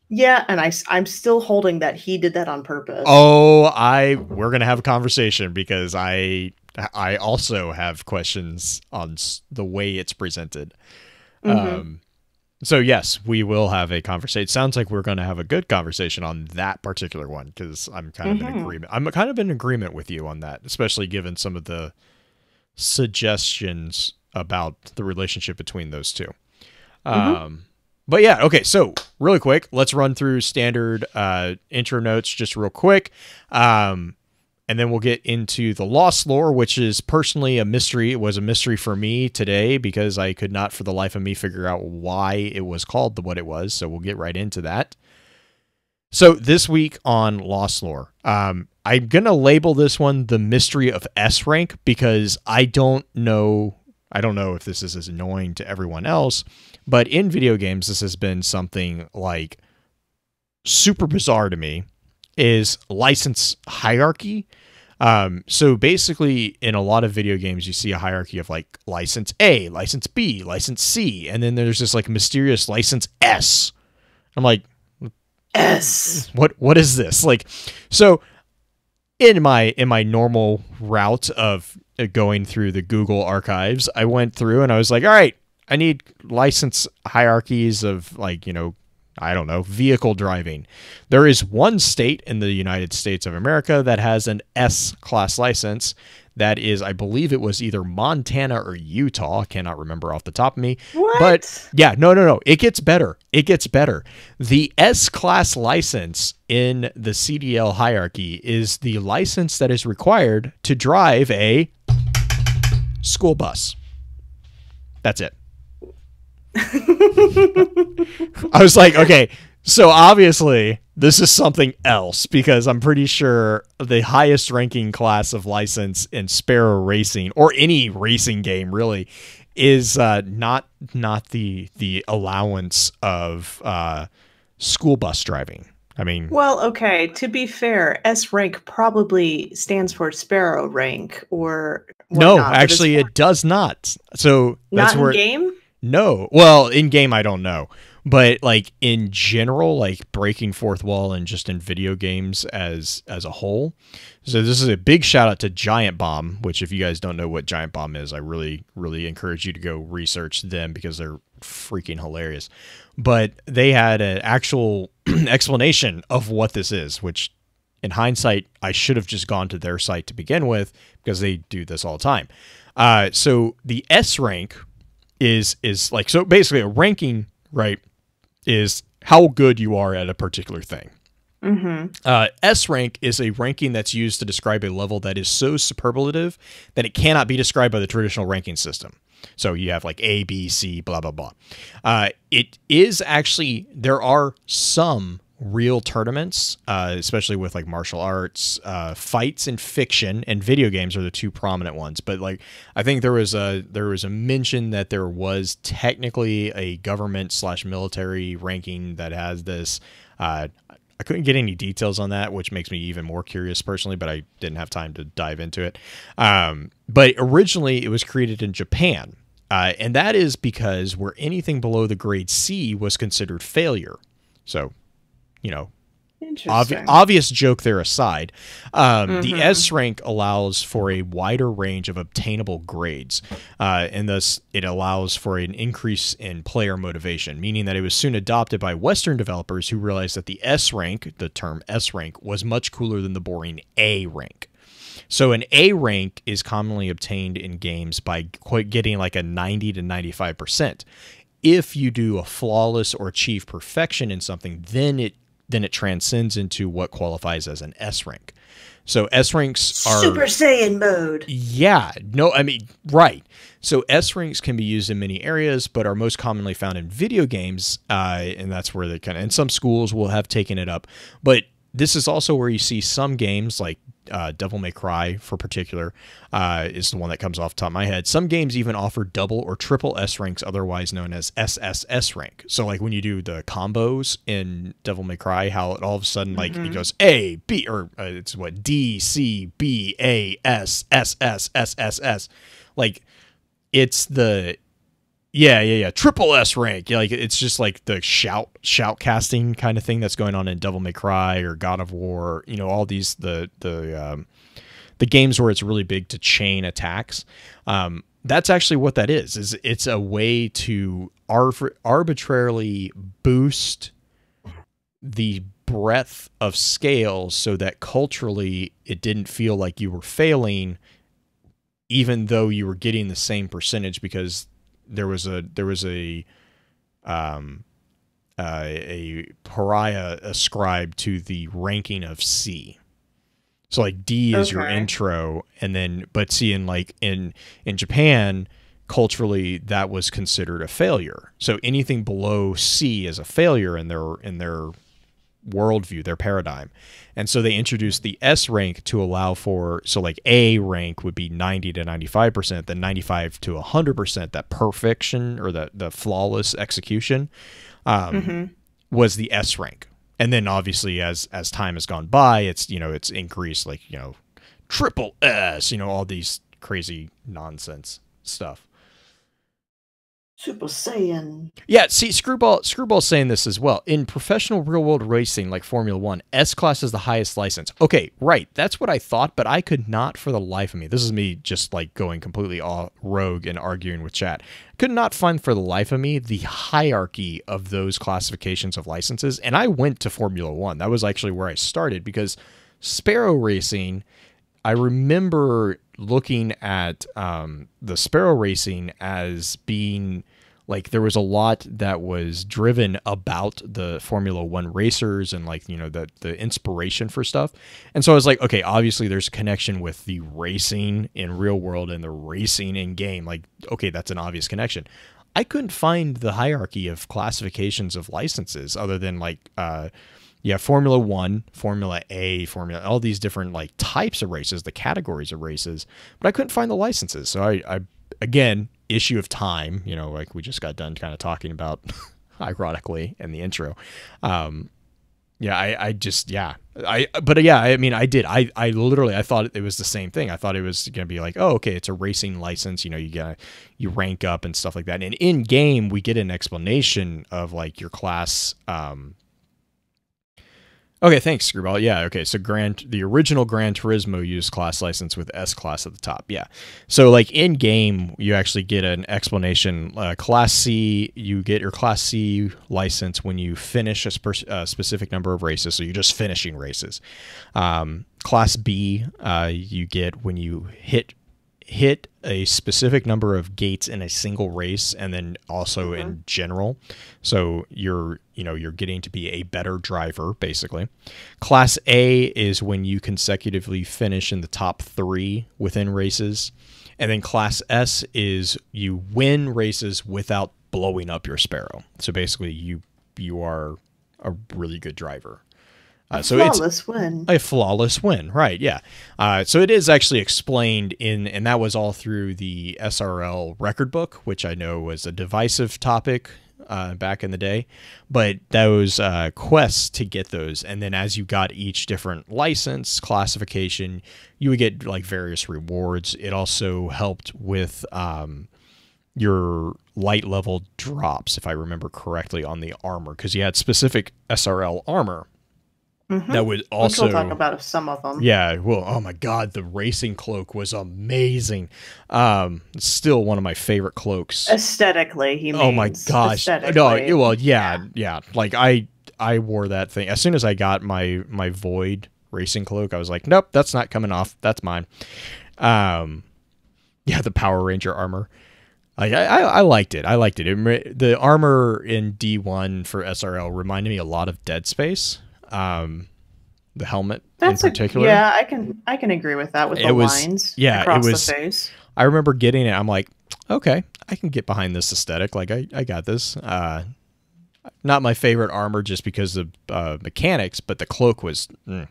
[SPEAKER 1] Yeah, and I'm still holding that he did that on purpose.
[SPEAKER 2] Oh, we're going to have a conversation because I also have questions on the way it's presented.
[SPEAKER 1] Mm-hmm.
[SPEAKER 2] So yes, we will have a conversation. It sounds like we're going to have a good conversation on that particular one because I'm kind of in agreement. I'm kind of in agreement with you on that, especially given some of the suggestions about the relationship between those two. But yeah, okay, so really quick, let's run through standard intro notes just real quick. And then we'll get into the Lost lore, which is personally a mystery. It was a mystery for me today because I could not for the life of me figure out why it was called what it was. So we'll get right into that. So this week on Lost lore, I'm going to label this one the mystery of S rank because I don't know if this is as annoying to everyone else, but in video games, this has been something like super bizarre to me is license hierarchy. So basically in a lot of video games, you see a hierarchy of like license A, license B, license C, and then there's this like mysterious license S. I'm like,
[SPEAKER 1] S.
[SPEAKER 2] What is this? Like, so in my normal route of going through the Google archives, I went through and I was like, all right, I need license hierarchies of like, I don't know, vehicle driving. There is one state in the United States of America that has an S class license. That is, I believe it was either Montana or Utah. I cannot remember off the top of me.
[SPEAKER 1] What?
[SPEAKER 2] But yeah, no. It gets better. The S class license in the CDL hierarchy is the license that is required to drive a school bus. That's it. I was like, okay, so obviously this is something else because I'm pretty sure the highest ranking class of license in Sparrow Racing or any racing game really is not the allowance of school bus driving. I mean,
[SPEAKER 1] well, okay, to be fair, S rank probably stands for Sparrow rank or
[SPEAKER 2] no, actually it does not. So that's
[SPEAKER 1] not
[SPEAKER 2] where
[SPEAKER 1] in game.
[SPEAKER 2] No. Well, in game, I don't know. But like in general, like breaking fourth wall and just in video games as a whole. So this is a big shout out to Giant Bomb, which if you guys don't know what Giant Bomb is, I really, really encourage you to go research them because they're freaking hilarious. But they had an actual explanation of what this is, which in hindsight, I should have just gone to their site to begin with because they do this all the time. So the S rank is like, so basically a ranking, right, is how good you are at a particular thing. S rank is a ranking that's used to describe a level that is so superlative that it cannot be described by the traditional ranking system. So you have like A, B, C, blah, blah, blah. It is actually, there are some real tournaments, especially with like martial arts, fights and fiction, and video games are the two prominent ones. But like, I think there was a mention that there was technically a government/military ranking that has this. I couldn't get any details on that, which makes me even more curious personally, but I didn't have time to dive into it. But originally it was created in Japan. And that is because where anything below the grade C was considered failure. So, you know, obvious joke there aside. The S rank allows for a wider range of obtainable grades, and thus it allows for an increase in player motivation, meaning that it was soon adopted by Western developers who realized that the S rank, the term S rank, was much cooler than the boring A rank. So an A rank is commonly obtained in games by getting like a 90 to 95%. If you do a flawless or achieve perfection in something, then it transcends into what qualifies as an S rank. So S ranks are
[SPEAKER 3] Super Saiyan mode.
[SPEAKER 2] Yeah, no, I mean, right. So S ranks can be used in many areas, but are most commonly found in video games, and that's where they and some schools will have taken it up. But this is also where you see some games like Devil May Cry, for particular, is the one that comes off the top of my head. Some games even offer double or triple S ranks, otherwise known as SSS rank. So like when you do the combos in Devil May Cry, how it all of a sudden like it goes A, B, or it's what, D, C, B, A, S, S, S, S, S, S. Like it's the triple S rank. Like it's just like the shout casting kind of thing that's going on in Devil May Cry or God of War. You know, all these the games where it's really big to chain attacks. That's actually what that is it's a way to arbitrarily boost the breadth of scale so that culturally it didn't feel like you were failing, even though you were getting the same percentage, because there was a pariah ascribed to the ranking of C. So like D is your intro, and then but see in Japan, culturally that was considered a failure. So anything below C is a failure in their worldview, their paradigm. And so they introduced the S rank to allow for, so like A rank would be 90 to 95%, then 95 to 100%, that perfection or the flawless execution was the S rank. And then obviously as time has gone by, it's, you know, it's increased, like, you know, triple S, you know, all these crazy nonsense stuff.
[SPEAKER 3] Super Saiyan.
[SPEAKER 2] Yeah, see, Screwball's saying this as well. In professional real-world racing like Formula 1, S-Class is the highest license. Okay, right, that's what I thought, but I could not for the life of me. This is me just like going completely rogue and arguing with chat. Could not find for the life of me the hierarchy of those classifications of licenses, and I went to Formula 1. That was actually where I started, because Sparrow Racing, I remember looking at the Sparrow Racing as being like there was a lot that was driven about the Formula 1 racers and like, you know, the inspiration for stuff. And so I was like, okay, obviously there's a connection with the racing in real world and the racing in game. Like, okay, that's an obvious connection. I couldn't find the hierarchy of classifications of licenses other than like, Formula 1, Formula A, all these different like types of races, the categories of races, but I couldn't find the licenses. So I again, issue of time, you know, like we just got done kind of talking about ironically in the intro. I But yeah, I mean, I did. I literally, I thought it was the same thing. I thought it was going to be like, oh, okay, it's a racing license. You know, you rank up and stuff like that. And in game, we get an explanation of like your class. Okay, thanks, Screwball. Yeah, okay. So the original Gran Turismo used class license with S class at the top. Yeah. So like in game, you actually get an explanation. Class C, you get your Class C license when you finish a specific number of races. So you're just finishing races. Class B, you get when you hit a specific number of gates in a single race, and then also in general. So you're getting to be a better driver, basically. Class A is when you consecutively finish in the top 3 within races. And then Class S is you win races without blowing up your Sparrow. So basically you are a really good driver.
[SPEAKER 3] Flawless win.
[SPEAKER 2] A flawless win, right? Yeah. So it is actually explained and that was all through the SRL record book, which I know was a divisive topic back in the day. But those quests to get those, and then as you got each different license classification, you would get like various rewards. It also helped with your light level drops, if I remember correctly, on the armor, because you had specific SRL armor. That would also
[SPEAKER 3] we'll talk about some of them.
[SPEAKER 2] Yeah, well, oh my god, the racing cloak was amazing. It's still one of my favorite cloaks.
[SPEAKER 3] Aesthetically, he means.
[SPEAKER 2] Oh my gosh. No, well, yeah. Like I wore that thing as soon as I got my Void racing cloak. I was like, nope, that's not coming off. That's mine. Yeah, the Power Ranger armor. I liked it. The armor in D1 for SRL reminded me a lot of Dead Space. The helmet in particular.
[SPEAKER 3] I can agree with that with the lines across the face.
[SPEAKER 2] I remember getting it. I'm like, okay, I can get behind this aesthetic. Like I got this. Not my favorite armor just because of mechanics, but the cloak was, the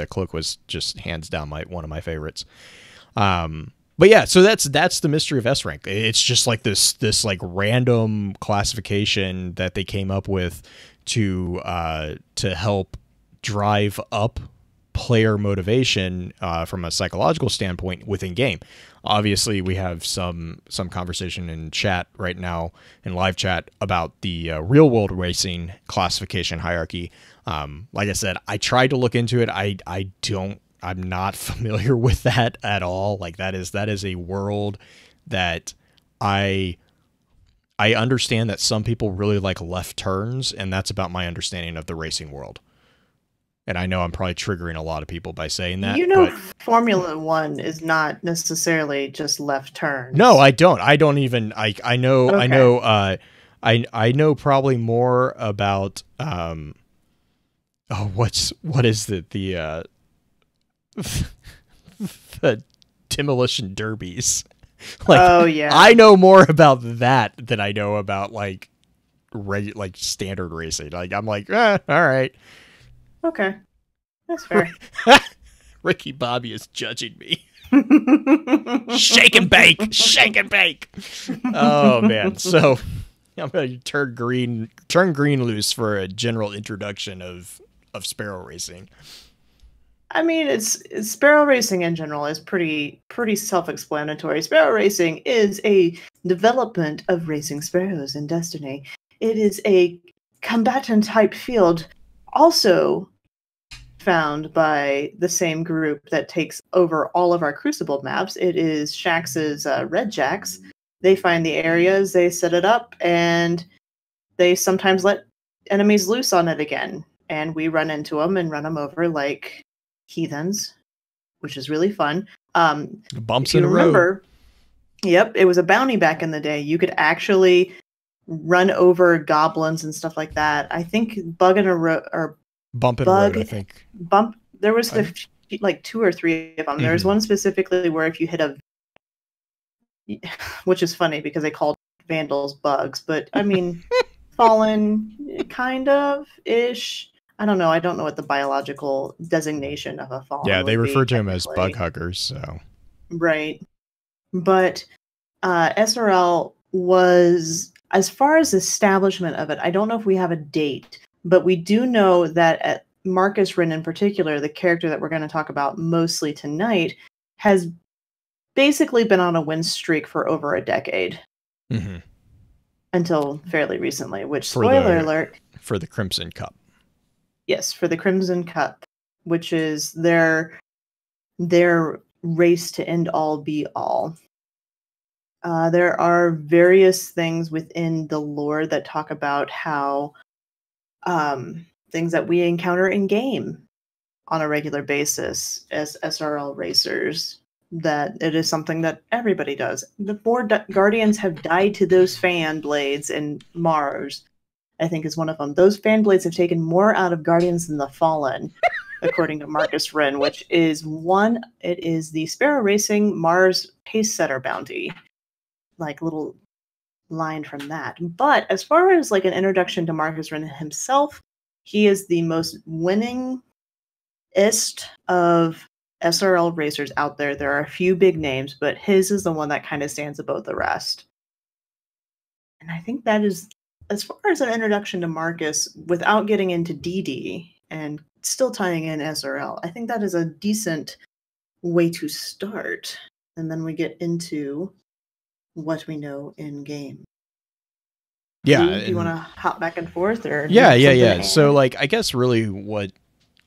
[SPEAKER 2] cloak was just hands down one of my favorites. But yeah, so that's the mystery of S rank. It's just like this like random classification that they came up with to help drive up player motivation from a psychological standpoint within game. Obviously, we have some conversation in chat right now, in live chat, about the real world racing classification hierarchy. Like I said, I tried to look into it. I'm not familiar with that at all. Like that is a world that I understand that some people really like left turns, and that's about my understanding of the racing world. And I know I'm probably triggering a lot of people by saying that. But
[SPEAKER 3] Formula One is not necessarily just left turns.
[SPEAKER 2] No, I don't. I don't even. I know. Okay. I know probably more about. What is it? The the demolition derbies. Like,
[SPEAKER 3] oh yeah,
[SPEAKER 2] I know more about that than I know about like standard racing. Like I'm like, all right,
[SPEAKER 3] okay, that's fair.
[SPEAKER 2] Ricky Bobby is judging me. Shake and bake, shake and bake. Oh man, so I'm gonna turn green loose for a general introduction of Sparrow racing.
[SPEAKER 3] I mean, it's Sparrow racing in general is pretty self-explanatory. Sparrow racing is a development of racing sparrows in Destiny. It is a combatant type field, also found by the same group that takes over all of our Crucible maps. It is Shax's Red Jacks. They find the areas, they set it up, and they sometimes let enemies loose on it again. And we run into them and run them over like heathens, which is really fun.
[SPEAKER 2] Bumps in a road.
[SPEAKER 3] Yep, it was a bounty back in the day. You could actually run over goblins and stuff like that. I think Bug in a Road or
[SPEAKER 2] Bump in a Road. I think
[SPEAKER 3] Bump. There was like 2 or 3 of them. Mm-hmm. There's one specifically where if you hit which is funny because they called vandals bugs, but I mean, fallen kind of ish. I don't know. I don't know what the biological designation of a fallen.
[SPEAKER 2] Yeah, they refer to them as bug huggers. So
[SPEAKER 3] right, but SRL was, as far as establishment of it, I don't know if we have a date, but we do know that
[SPEAKER 1] Marcus Wren in particular, the character that we're going to talk about mostly tonight, has basically been on a win streak for over a decade.
[SPEAKER 2] Mm-hmm.
[SPEAKER 1] Until fairly recently, which, spoiler alert,
[SPEAKER 2] for the Crimson Cup.
[SPEAKER 1] Yes, for the Crimson Cup, which is their race to end all be all. There are various things within the lore that talk about how things that we encounter in game on a regular basis as SRL racers, that it is something that everybody does. The 4 Guardians have died to those fan blades, and Mars, I think, is one of them. Those fan blades have taken more out of Guardians than the Fallen, according to Marcus Wren, which is it is the Sparrow Racing Mars Pace Setter bounty. Like, little line from that. But as far as like an introduction to Marcus Wren himself, he is the most winningest of SRL racers out there. There are a few big names, but his is the one that kind of stands above the rest. And I think that is, as far as an introduction to Marcus, without getting into DD and still tying in SRL, I think that is a decent way to start. And then we get into what we know in game.
[SPEAKER 2] Yeah.
[SPEAKER 1] Do you want to hop back and forth? Or
[SPEAKER 2] yeah. So, like, I guess really what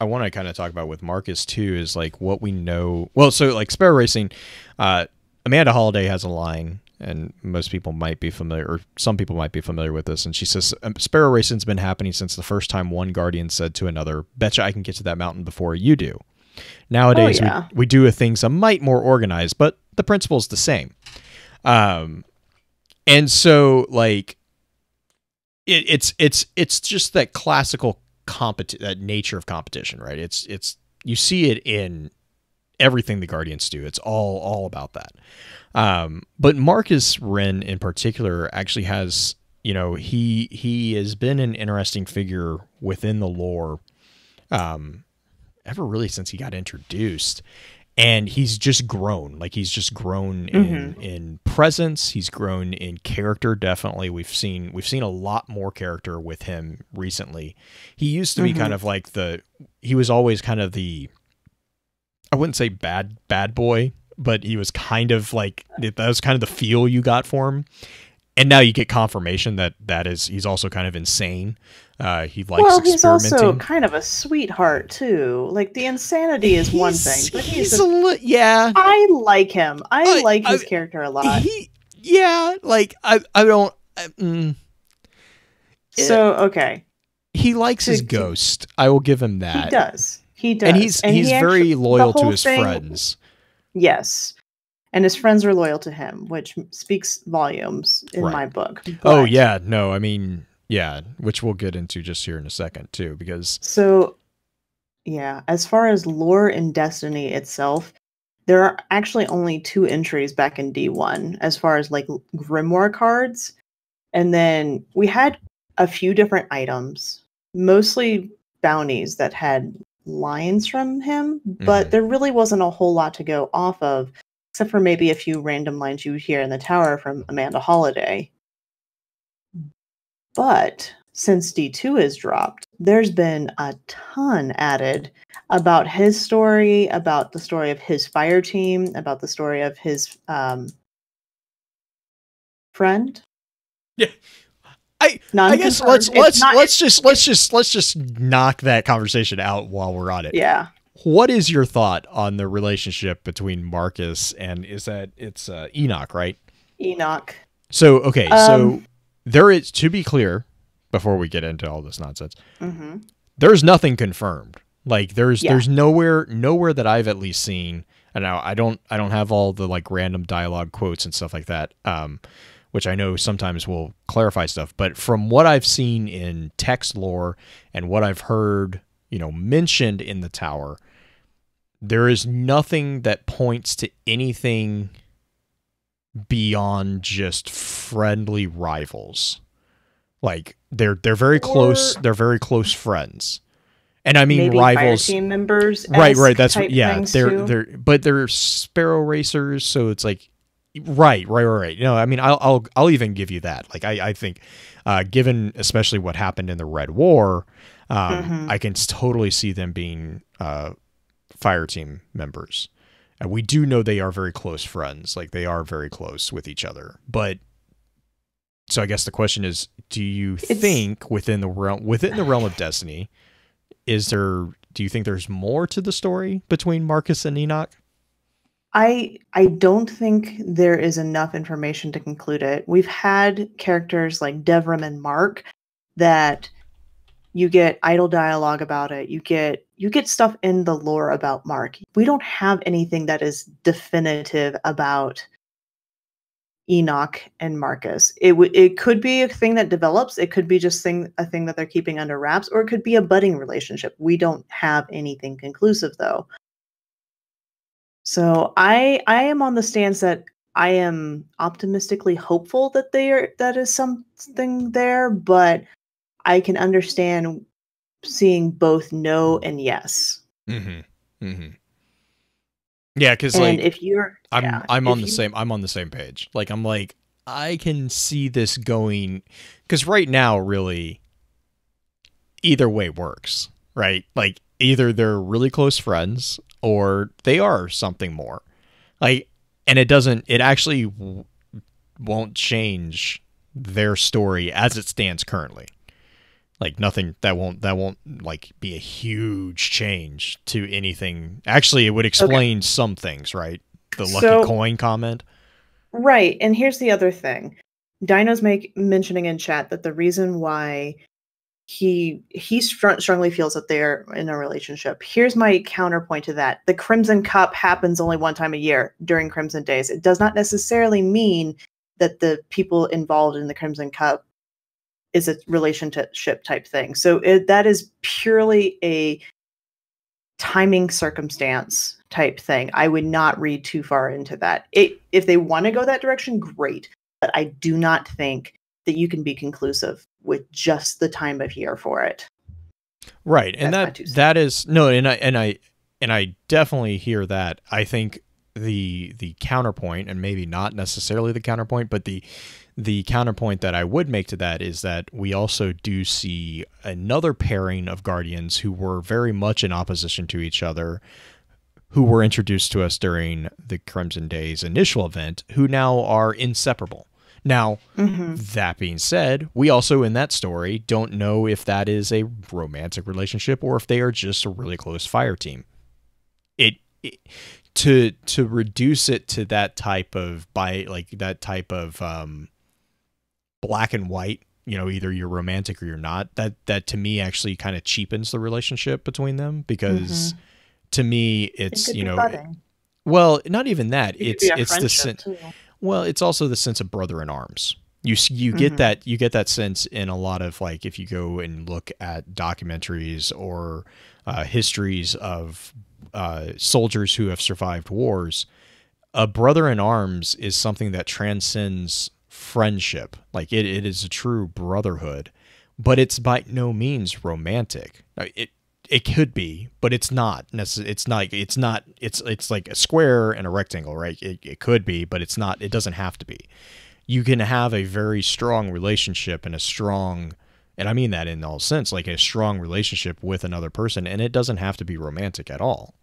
[SPEAKER 2] I want to kind of talk about with Marcus too is like what we know. Well, so like Sparrow Racing, Amanda Holiday has a line, and most people might be familiar, or some people might be familiar with this. And she says, Sparrow Racing's been happening since the first time one Guardian said to another, "Betcha I can get to that mountain before you do." Nowadays, we do things a mite more organized, but the principle's the same. And so like it's just that classical that nature of competition, right? It's you see it in everything the Guardians do. It's all about that. But Marcus Wren in particular actually has, you know, he has been an interesting figure within the lore ever really since he got introduced. And he's just grown. Like, he's just grown in presence. He's grown in character. Definitely, we've seen a lot more character with him recently. He used to be kind of like he was always kind of the, I wouldn't say bad boy, but he was kind of like, that was kind of the feel you got for him. And now you get confirmation that he's also kind of insane. He likes experimenting.
[SPEAKER 1] He's also kind of a sweetheart too. Like, the insanity is one thing, but I like him. I like his character a lot. So okay,
[SPEAKER 2] he likes his ghost. I will give him that.
[SPEAKER 1] He does,
[SPEAKER 2] and he's very loyal to his friends.
[SPEAKER 1] Yes. And his friends are loyal to him, which speaks volumes in my book. But,
[SPEAKER 2] oh, yeah. No, I mean, yeah, which we'll get into just here in a second, too, because...
[SPEAKER 1] So, yeah, as far as lore in Destiny itself, there are actually only 2 entries back in D1 as far as, like, Grimoire cards. And then we had a few different items, mostly bounties that had lines from him, but there really wasn't a whole lot to go off of, except for maybe a few random lines you would hear in the tower from Amanda Holiday. But since D2 is dropped, there's been a ton added about his story, about the story of his fire team, about the story of his friend.
[SPEAKER 2] Yeah. I guess let's just knock that conversation out while we're on it.
[SPEAKER 1] Yeah.
[SPEAKER 2] What is your thought on the relationship between Marcus and it's Enoch, right?
[SPEAKER 1] Enoch.
[SPEAKER 2] So, okay, so there is, to be clear, before we get into all this nonsense, there's nothing confirmed. Like, there's nowhere that I've at least seen, and now I don't have all the like random dialogue quotes and stuff like that, which I know sometimes will clarify stuff, but from what I've seen in text lore and what I've heard, you know, mentioned in the tower, there is nothing that points to anything beyond just friendly rivals. Like, they're very close. They're very close friends, and I mean
[SPEAKER 1] maybe
[SPEAKER 2] rivals,
[SPEAKER 1] fire team members.
[SPEAKER 2] Right. That's yeah. They're Sparrow racers, so it's like right. You know, I mean, I'll even give you that. Like, I think, given especially what happened in the Red War, I can totally see them being fire team members. And we do know they are very close friends. Like, they are very close with each other. But so I guess the question is, do you think within the realm of Destiny, do you think there's more to the story between Marcus and Enoch?
[SPEAKER 3] I don't think there is enough information to conclude it. We've had characters like Devrim and Mark that you get idle dialogue about it. You get stuff in the lore about Mark. We don't have anything that is definitive about Enoch and Marcus. It could be a thing that develops. It could be just a thing that they're keeping under wraps, or it could be a budding relationship. We don't have anything conclusive, though. So I am on the stance that I am optimistically hopeful that that is something there, but I can understand seeing both no and yes.
[SPEAKER 2] Yeah, because like,
[SPEAKER 3] if you're,
[SPEAKER 2] I'm on the same page. Like, I'm like, I can see this going, because right now, really, either way works, right? Like, either they're really close friends or they are something more. Like, and it actually won't change their story as it stands currently. Like, nothing that won't like be a huge change to anything. Actually, it would explain some things, right? The lucky coin comment.
[SPEAKER 3] Right. And here's the other thing. Dino's mentioning in chat that the reason why he strongly feels that they're in a relationship. Here's my counterpoint to that. The Crimson Cup happens only one time a year during Crimson Days. It does not necessarily mean that the people involved in the Crimson Cup is a relationship type thing. So that is purely a timing circumstance type thing. I would not read too far into that. If they want to go that direction, great. But I do not think that you can be conclusive with just the time of year for it.
[SPEAKER 2] Right. And that is no, and I definitely hear that. I think the counterpoint, and maybe not necessarily the counterpoint, but the counterpoint that I would make to that is that we also do see another pairing of Guardians who were very much in opposition to each other, who were introduced to us during the Crimson Days initial event, who now are inseparable. Now, that being said, we also in that story don't know if that is a romantic relationship or if they are just a really close fire team. To reduce it to that type of black and white, either you're romantic or you're not, that to me actually kind of cheapens the relationship between them, because to me it's well, not even that, it's the sense. Well, it's also the sense of brother in arms. You get that sense in a lot of, like, if you go and look at documentaries or histories of soldiers who have survived wars. A brother in arms is something that transcends friendship. Like, it is a true brotherhood, but it's by no means romantic. It could be, but it's not. It's like a square and a rectangle, right? It could be, but it's not. It doesn't have to be. You can have a very strong relationship and I mean that in all sense, like a strong relationship with another person, and it doesn't have to be romantic at all.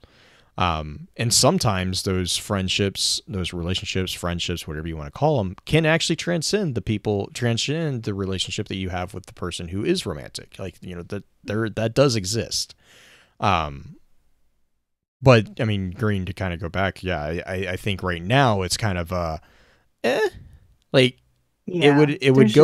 [SPEAKER 2] And sometimes those relationships, friendships, whatever you want to call them, can actually transcend the relationship that you have with the person who is romantic. Like, that does exist. But I mean, Green, to kind of go back, I think right now it's kind of like, yeah, it would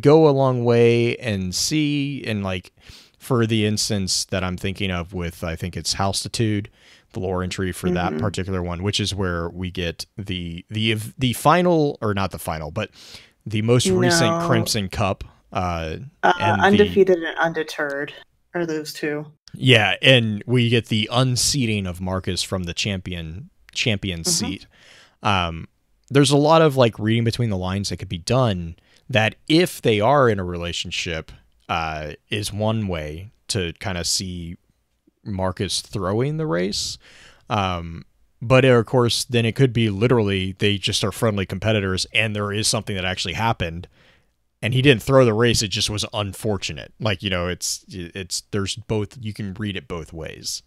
[SPEAKER 2] go a long way, and like, for the instance that I'm thinking of with, I think it's Halstitude, the lore entry for that particular one, which is where we get the final, or not the final, but the most recent Crimson Cup. And
[SPEAKER 3] Undefeated and Undeterred are those two.
[SPEAKER 2] Yeah, and we get the unseating of Marcus from the champion seat. There's a lot of, like, reading between the lines that could be done, that if they are in a relationship, is one way to kind of see Marcus throwing the race. But of course, then it could be literally they just are friendly competitors, and there is something that actually happened And he didn't throw the race. It just was unfortunate. Like, you know, it's there's both. You can read it both ways.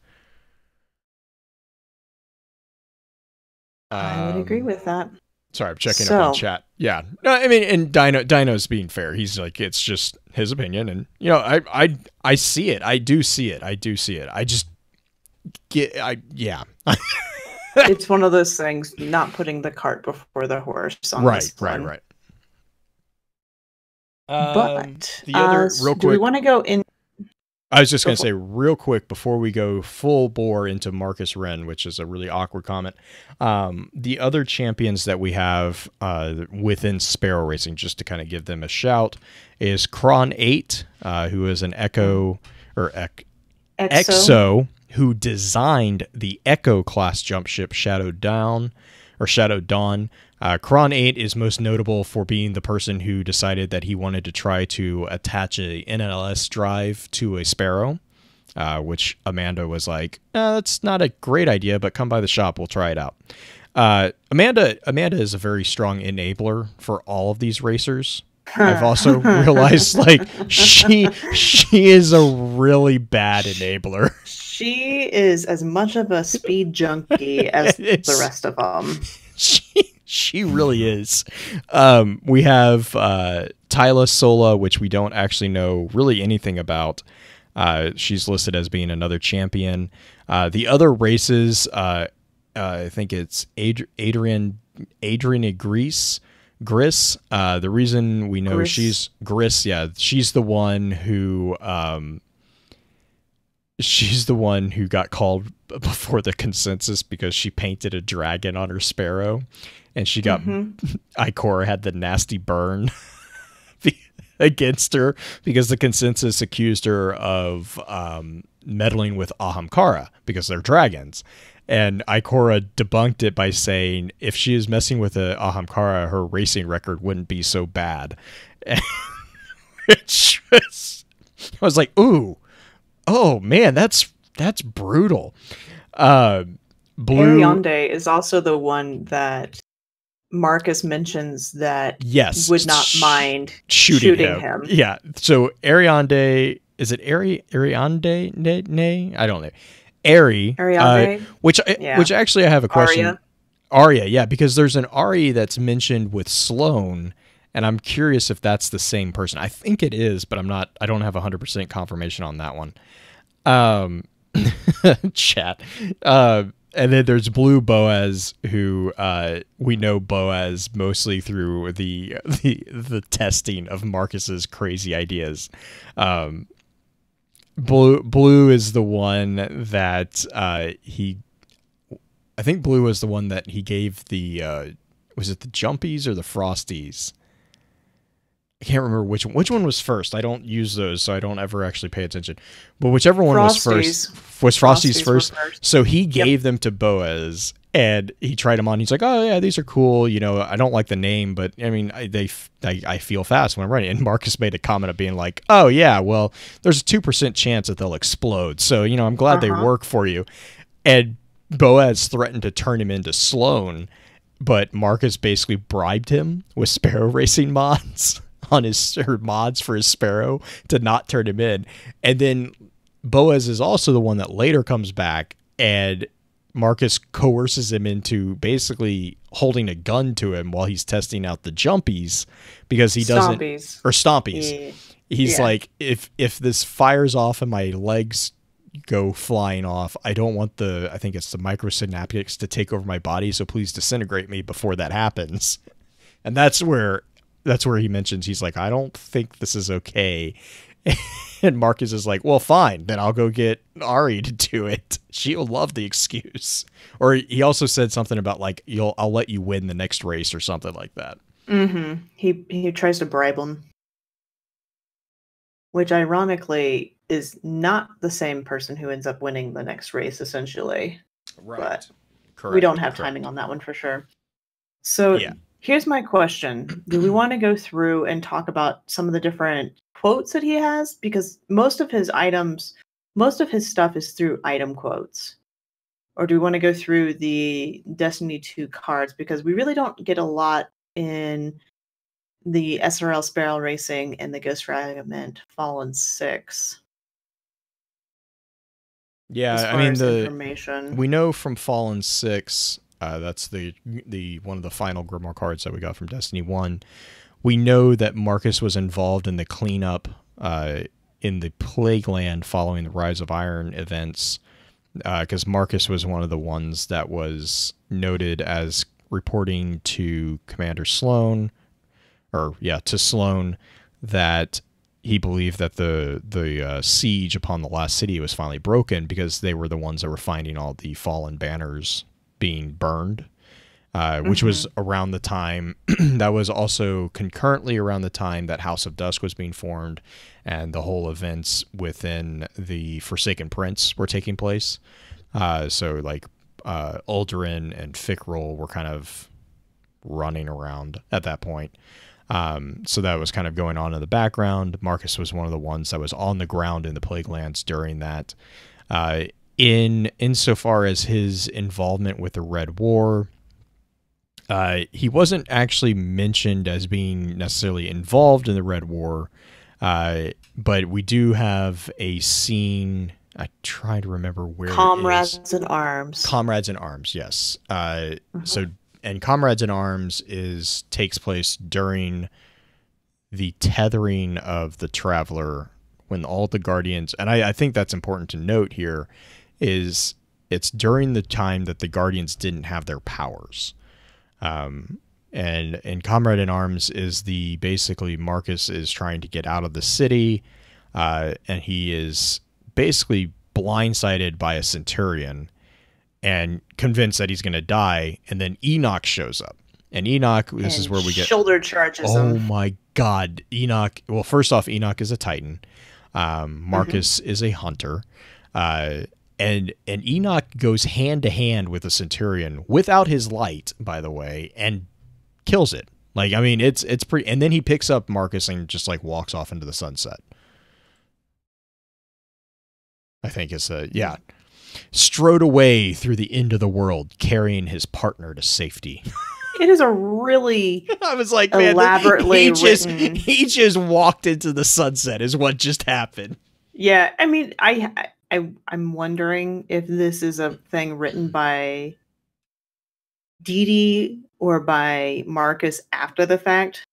[SPEAKER 3] I would agree with that.
[SPEAKER 2] Sorry, I'm checking up on chat. Yeah, no, I mean, and Dino's being fair. He's like, it's just his opinion, and you know, I see it. I do see it. I just yeah.
[SPEAKER 3] It's one of those things, not putting the cart before the horse. On
[SPEAKER 2] Right.
[SPEAKER 3] But
[SPEAKER 2] the other real quick.
[SPEAKER 3] Do we want to go in?
[SPEAKER 2] I was just going to say real quick before we go full bore into Marcus Wren, which is a really awkward comment. The other champions that we have within Sparrow Racing, just to kind of give them a shout, is Kron 8, who is an Exo, who designed the Echo class jump ship Shadow Dawn. Kron 8 is most notable for being the person who decided that he wanted to try to attach a NLS drive to a Sparrow, which Amanda was like, that's not a great idea, but come by the shop, we'll try it out. Amanda is a very strong enabler for all of these racers. I've also realized, like, she is a really bad enabler.
[SPEAKER 3] She is as much of a speed junkie as the rest of them.
[SPEAKER 2] She really is. We have Tyla Sola, which we don't actually know really anything about. She's listed as being another champion. The other races, I think it's Adrian Gris. The reason we know she's Gris, yeah, she's the one who got called before the consensus because she painted a dragon on her Sparrow, and she got Ikora had the nasty burn against her because the consensus accused her of meddling with Ahamkara because they're dragons. And Ikora debunked it by saying if she is messing with a Ahamkara, her racing record wouldn't be so bad. Which was, I was like, ooh, oh man, that's brutal. Blue
[SPEAKER 3] Ariande is also the one that Marcus mentions that would not mind shooting him.
[SPEAKER 2] Yeah. So Ariande, is it Ariande? Nay, I don't know. Ariande, which actually I have a question. Arya, yeah, because there's an Ari that's mentioned with Sloane, and I'm curious if that's the same person. I think it is, but I don't have 100% confirmation on that one. Chat. And then there's Blue Boaz, who we know Boaz mostly through the testing of Marcus's crazy ideas. Blue is the one that I think Blue was the one that he gave the was it the Jumpies or the Frosties? I can't remember which one was first. I don't use those, so I don't ever actually pay attention. But whichever one was first, was Frosties first. So he gave them to Boaz, and he tried them on. He's like, "Oh yeah, these are cool. You know, I don't like the name, but I mean, I feel fast when I'm running." And Marcus made a comment of being like, "Oh yeah, well, there's a 2% chance that they'll explode. So you know, I'm glad they work for you." And Boaz threatened to turn him into Sloane, but Marcus basically bribed him with Sparrow Racing mods on her mods for his Sparrow to not turn him in. And then Boaz is also the one that later comes back, and Marcus coerces him into basically holding a gun to him while he's testing out the Jumpies because he doesn't Stompies. Yeah. He's like, if this fires off and my legs go flying off, I don't want I think it's the microsynaptics to take over my body, so please disintegrate me before that happens. And that's where he mentions, he's like, I don't think this is okay. And Marcus is like, well, fine, then I'll go get Ari to do it. She'll love the excuse. Or he also said something about like, I'll let you win the next race or something like that.
[SPEAKER 3] He tries to bribe him, which ironically is not the same person who ends up winning the next race, essentially.
[SPEAKER 2] Right.
[SPEAKER 3] But
[SPEAKER 2] correct.
[SPEAKER 3] We don't have timing on that one for sure. So here's my question. Do we want to go through and talk about some of the different quotes that he has? Because most of his stuff is through item quotes. Or do we want to go through the Destiny 2 cards? Because we really don't get a lot in
[SPEAKER 1] the SRL Sparrow Racing, and the Ghost Fragment Fallen 6.
[SPEAKER 2] Yeah, I mean
[SPEAKER 1] information.
[SPEAKER 2] we know from Fallen 6, that's the one of the final Grimoire cards that we got from Destiny 1. We know that Marcus was involved in the cleanup in the Plague Land following the Rise of Iron events, because Marcus was one of the ones that was noted as reporting to Commander Sloan, to Sloan, that he believed that the siege upon the last city was finally broken because they were the ones that were finding all the fallen banners being burned, which was around the time, that was also concurrently around the time that House of Dusk was being formed and the whole events within the Forsaken Prince were taking place. So like Uldurin and Fickrol were kind of running around at that point. So that was kind of going on in the background. Marcus was one of the ones that was on the ground in the Plague Lands during that. Insofar as his involvement with the Red War, he wasn't actually mentioned as being necessarily involved in the Red War, but we do have a scene. I try to remember where
[SPEAKER 1] Comrades in Arms.
[SPEAKER 2] Comrades in Arms, yes. And Comrades in Arms takes place during the tethering of the Traveler, when all the Guardians, and I think that's important to note here, is it's during the time that the Guardians didn't have their powers. And Comrade in Arms is basically Marcus is trying to get out of the city, and he is basically blindsided by a Centurion and convinced that he's going to die, and then Enoch shows up. And Enoch, this is where we get
[SPEAKER 1] shoulder charges him.
[SPEAKER 2] Oh my god, Enoch. Well, first off, Enoch is a Titan. Marcus is a hunter. And Enoch goes hand to hand with a Centurion without his light, by the way, and kills it. Like, I mean, it's pretty. And then he picks up Marcus and just like walks off into the sunset. I think it's strode away through the end of the world, carrying his partner to safety.
[SPEAKER 1] It is a really
[SPEAKER 2] I was like,
[SPEAKER 1] elaborately
[SPEAKER 2] man, he just walked into the sunset is what just happened.
[SPEAKER 1] Yeah, I mean, I'm wondering if this is a thing written by Dee or by Marcus after the fact,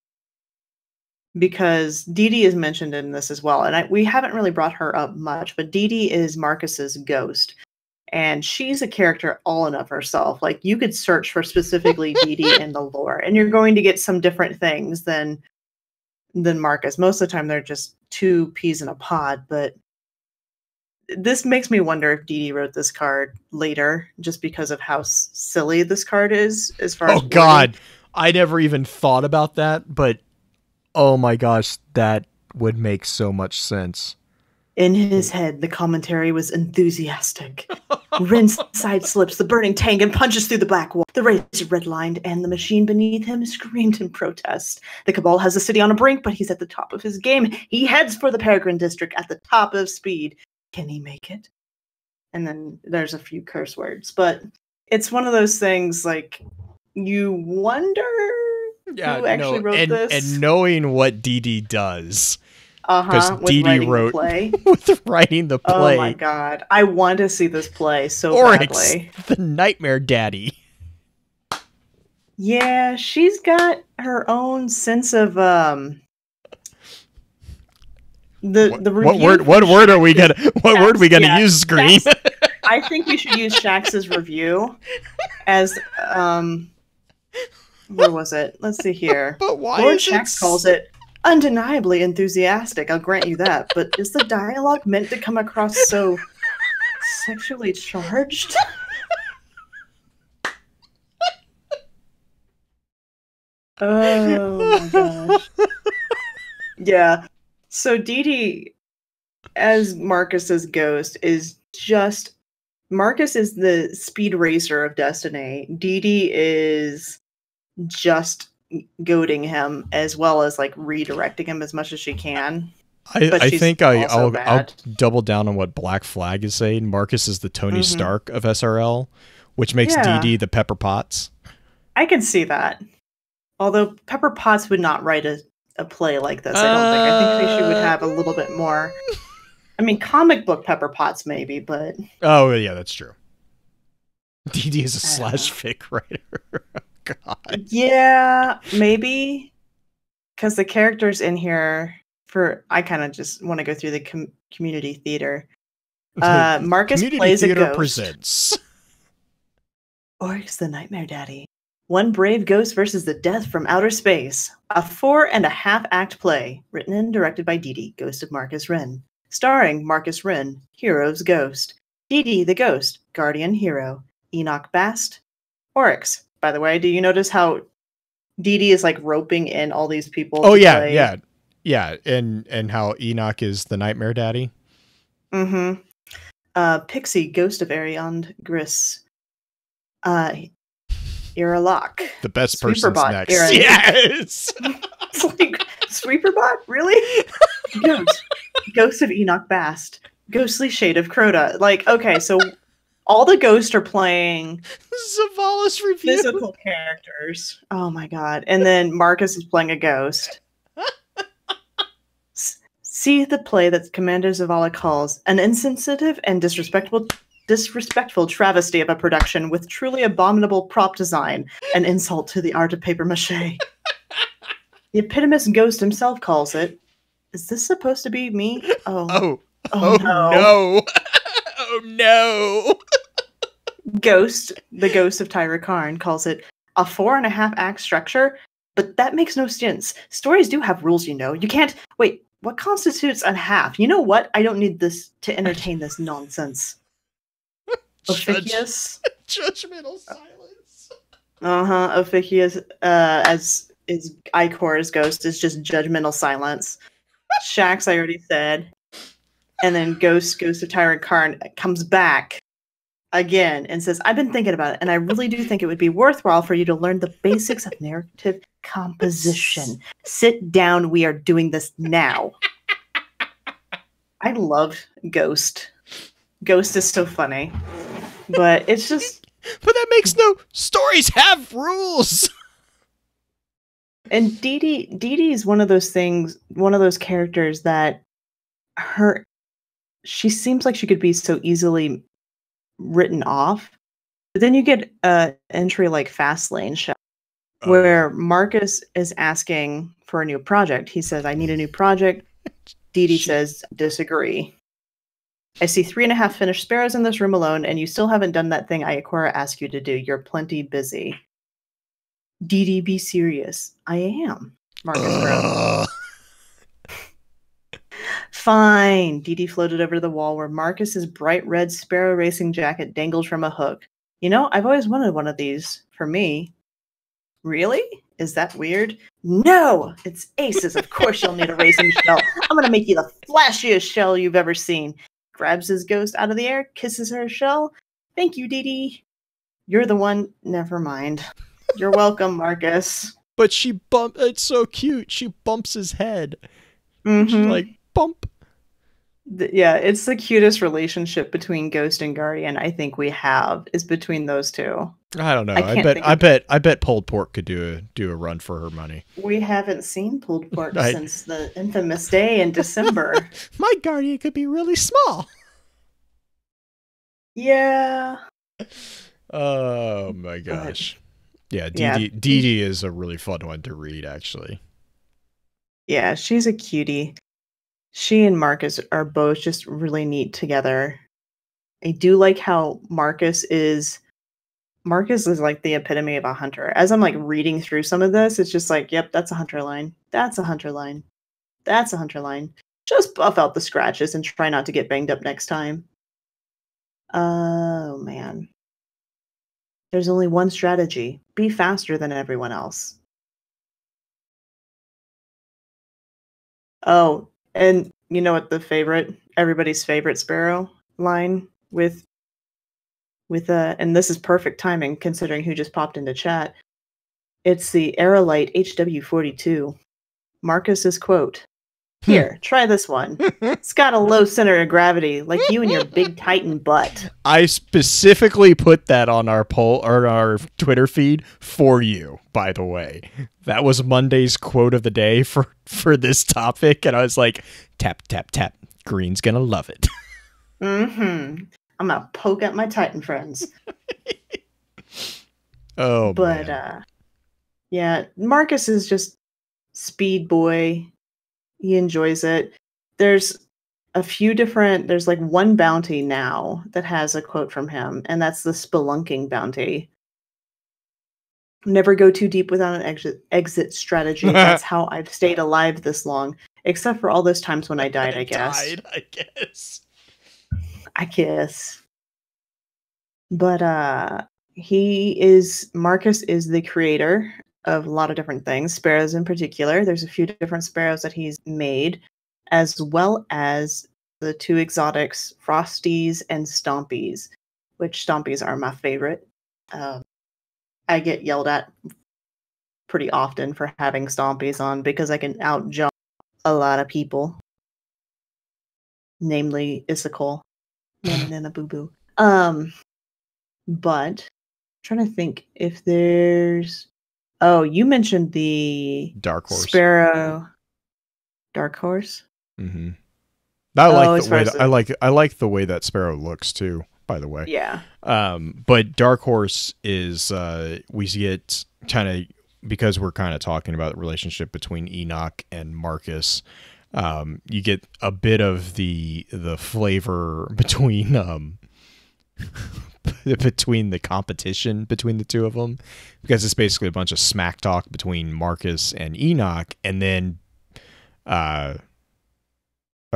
[SPEAKER 1] because Dee is mentioned in this as well, and we haven't really brought her up much, but Dee is Marcus's ghost. And she's a character all in of herself. Like, you could search for specifically Dee in the lore, and you're going to get some different things than Marcus. Most of the time, they're just two peas in a pod. But this makes me wonder if Dee wrote this card later, just because of how silly this card is. As far as
[SPEAKER 2] God, I never even thought about that. But oh my gosh, that would make so much sense.
[SPEAKER 1] In his head, the commentary was enthusiastic. Rin side slips the burning tank and punches through the black wall. The race is redlined, and the machine beneath him screamed in protest. The Cabal has the city on a brink, but he's at the top of his game. He heads for the Peregrine District at the top of speed. Can he make it? And then there's a few curse words. But it's one of those things, like, you wonder who actually wrote this.
[SPEAKER 2] And knowing what Dee does...
[SPEAKER 1] Because
[SPEAKER 2] Dee wrote with writing the play.
[SPEAKER 1] Oh my god, I want to see this play so
[SPEAKER 2] Oryx,
[SPEAKER 1] badly.
[SPEAKER 2] The Nightmare Daddy.
[SPEAKER 1] Yeah, she's got her own sense of the
[SPEAKER 2] what word are we gonna use, Scream?
[SPEAKER 1] I think we should use Shax's review as where was it? Let's see here.
[SPEAKER 2] But why
[SPEAKER 1] Lord Shax calls it undeniably enthusiastic, I'll grant you that, but is the dialogue meant to come across so sexually charged? Oh my gosh. Yeah. So Dee, as Marcus's ghost, is just... Marcus is the speed racer of Destiny. Dee is just goading him, as well as like redirecting him as much as she can.
[SPEAKER 2] I think I'll double down on what Black Flag is saying. Marcus is the Tony Stark of SRL, which makes Dee the Pepper Potts.
[SPEAKER 1] I can see that. Although Pepper Potts would not write a
[SPEAKER 3] a play like this. I don't think. I think she would have a little bit more. I mean, comic book Pepper Potts maybe, but
[SPEAKER 2] oh yeah, that's true. Dee Dee is a slash fic writer. God.
[SPEAKER 3] Yeah, maybe because the characters in here I kind of just want to go through the community theater. Marcus
[SPEAKER 2] Community
[SPEAKER 3] plays
[SPEAKER 2] Theater
[SPEAKER 3] a ghost.
[SPEAKER 2] presents
[SPEAKER 3] Oryx the Nightmare Daddy. One brave ghost versus the death from outer space. A 4.5-act play, written and directed by Dee Dee, Ghost of Marcus Wren. Starring Marcus Wren, Hero's Ghost. Dee Dee the Ghost, Guardian Hero. Enoch Bast, Oryx. By the way, do you notice how Dee Dee is like roping in all these people?
[SPEAKER 2] Oh yeah, play? Yeah, and how Enoch is the Nightmare Daddy.
[SPEAKER 3] Mm-hmm. Pixie, Ghost of Ariond Gris. Iralock.
[SPEAKER 2] The best person's next.
[SPEAKER 3] Aaron.
[SPEAKER 2] Yes!
[SPEAKER 3] It's like, Sweeperbot? Really? Ghost of Enoch Bast. Ghostly Shade of Crota. Like, okay, so all the ghosts are playing
[SPEAKER 2] Zavala's review.
[SPEAKER 3] Physical characters. Oh my god. And then Marcus is playing a ghost. See the play that Commander Zavala calls an insensitive and disrespectful travesty of a production with truly abominable prop design, an insult to the art of papier-mâché. The epitomous ghost himself calls it. Is this supposed to be me?
[SPEAKER 2] Oh
[SPEAKER 3] no.
[SPEAKER 2] No. Oh no.
[SPEAKER 3] Ghost, the ghost of Tyra Karn, calls it a 4.5-act structure, but that makes no sense. Stories do have rules, you know. You can't... Wait, what constitutes a half? You know what? I don't need this to entertain this nonsense. Officious?
[SPEAKER 2] Judgmental silence.
[SPEAKER 3] Officious, as is Icor's ghost, is just judgmental silence. Shax, I already said. And then Ghost of Tyra Karn comes back again and says, I've been thinking about it, and I really do think it would be worthwhile for you to learn the basics of narrative composition. Sit down, we are doing this now. I love Ghost. Ghost is so funny. But it's just...
[SPEAKER 2] But that makes no... Stories have rules!
[SPEAKER 3] And Dee Dee is one of those things, one of those characters that she seems like she could be so easily written off. But then you get an entry like Fastlane Show, where Marcus is asking for a new project. He says, I need a new project. Dee Dee says, disagree. I see 3.5 finished sparrows in this room alone, and you still haven't done that thing Iacora asked you to do. You're plenty busy. Dee Dee, be serious. I am. Marcus wrote. Fine. Dee Dee floated over to the wall where Marcus's bright red sparrow racing jacket dangled from a hook. You know, I've always wanted one of these. For me. Really? Is that weird? No! It's aces. Of course you'll need a racing shell. I'm gonna make you the flashiest shell you've ever seen. Grabs his ghost out of the air, kisses her shell. Thank you, Dee Dee. You're the one. Never mind. You're welcome, Marcus.
[SPEAKER 2] But it's so cute. She bumps his head.
[SPEAKER 3] Mm-hmm.
[SPEAKER 2] She's like, bump.
[SPEAKER 3] Yeah, it's the cutest relationship between Ghost and Guardian I think we have is between those two.
[SPEAKER 2] I don't know. I bet pulled pork could do a run for her money.
[SPEAKER 3] We haven't seen pulled pork since the infamous day in December.
[SPEAKER 2] My Guardian could be really small.
[SPEAKER 3] Yeah.
[SPEAKER 2] Oh my gosh. Yeah, Dee Dee is a really fun one to read, actually.
[SPEAKER 3] Yeah, she's a cutie. She and Marcus are both just really neat together. I do like how Marcus is like the epitome of a hunter. As I'm like reading through some of this, it's just like, yep, that's a hunter line. That's a hunter line. That's a hunter line. Just buff out the scratches and try not to get banged up next time. Oh, man. There's only one strategy. Be faster than everyone else. Oh, and you know what everybody's favorite sparrow line with and this is perfect timing considering who just popped into chat. It's the Aerolite HW42. Marcus's quote, Here, try this one. It's got a low center of gravity, like you and your big Titan butt.
[SPEAKER 2] I specifically put that on our poll or our Twitter feed for you, by the way. That was Monday's quote of the day for this topic, and I was like, tap, tap, tap. Green's gonna love it.
[SPEAKER 3] Mm-hmm. I'm gonna poke at my Titan friends.
[SPEAKER 2] Oh,
[SPEAKER 3] but
[SPEAKER 2] man.
[SPEAKER 3] Yeah, Marcus is just speed boy. He enjoys it. There's there's like one bounty now that has a quote from him, and that's the spelunking bounty. Never go too deep without an exit strategy. That's how I've stayed alive this long, except for all those times when I died, I guess. I guess. But Marcus is the creator of a lot of different things, sparrows in particular. There's a few different sparrows that he's made, as well as the two exotics, Frosties and Stompies, which Stompies are my favorite. I get yelled at pretty often for having Stompies on because I can outjump a lot of people, namely Issachar, Nana Boo Boo. But I'm trying to think if there's. Oh, you mentioned the
[SPEAKER 2] Dark Horse.
[SPEAKER 3] Sparrow. Dark Horse.
[SPEAKER 2] Mm-hmm. I like the way that Sparrow looks too. By the way,
[SPEAKER 3] yeah.
[SPEAKER 2] But Dark Horse is we get kind of, because we're kind of talking about the relationship between Enoch and Marcus. You get a bit of the flavor between between the competition between the two of them, because it's basically a bunch of smack talk between Marcus and Enoch, and then a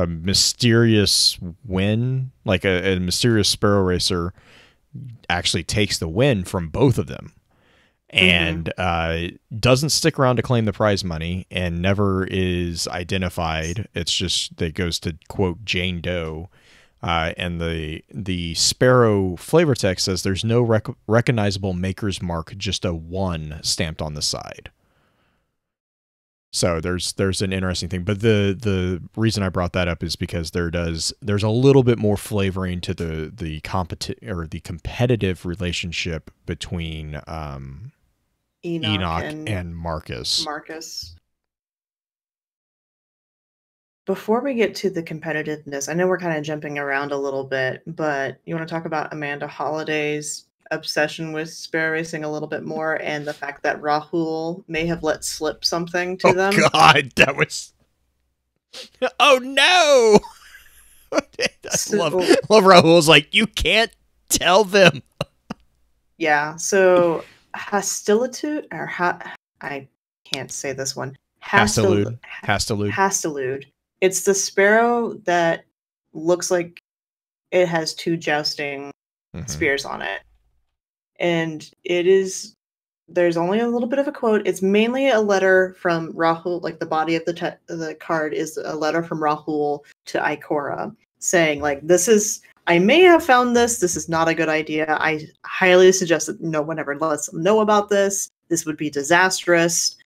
[SPEAKER 2] mysterious win, like a mysterious sparrow racer actually takes the win from both of them, and doesn't stick around to claim the prize money and never is identified. It's just that goes to quote Jane Doe. And the Sparrow flavor text says there's no recognizable maker's mark, just a 1 stamped on the side. So there's an interesting thing, but the reason I brought that up is because there's a little bit more flavoring to the competitive relationship between Enoch and Marcus.
[SPEAKER 3] Before we get to the competitiveness, I know we're kind of jumping around a little bit, but you want to talk about Amanda Holliday's obsession with sparrow racing a little bit more, and the fact that Rahul may have let slip something to them?
[SPEAKER 2] Oh God, that was... Oh no! love Rahul's like, you can't tell them.
[SPEAKER 3] Yeah, so Hostilitude, or I can't say this one.
[SPEAKER 2] Hastalude.
[SPEAKER 3] It's the sparrow that looks like it has 2 jousting spears on it. And there's only a little bit of a quote. It's mainly a letter from Rahul, like the body of the card is a letter from Rahul to Ikora saying, like, I may have found this is not a good idea. I highly suggest that no one ever lets them know about this. This would be disastrous.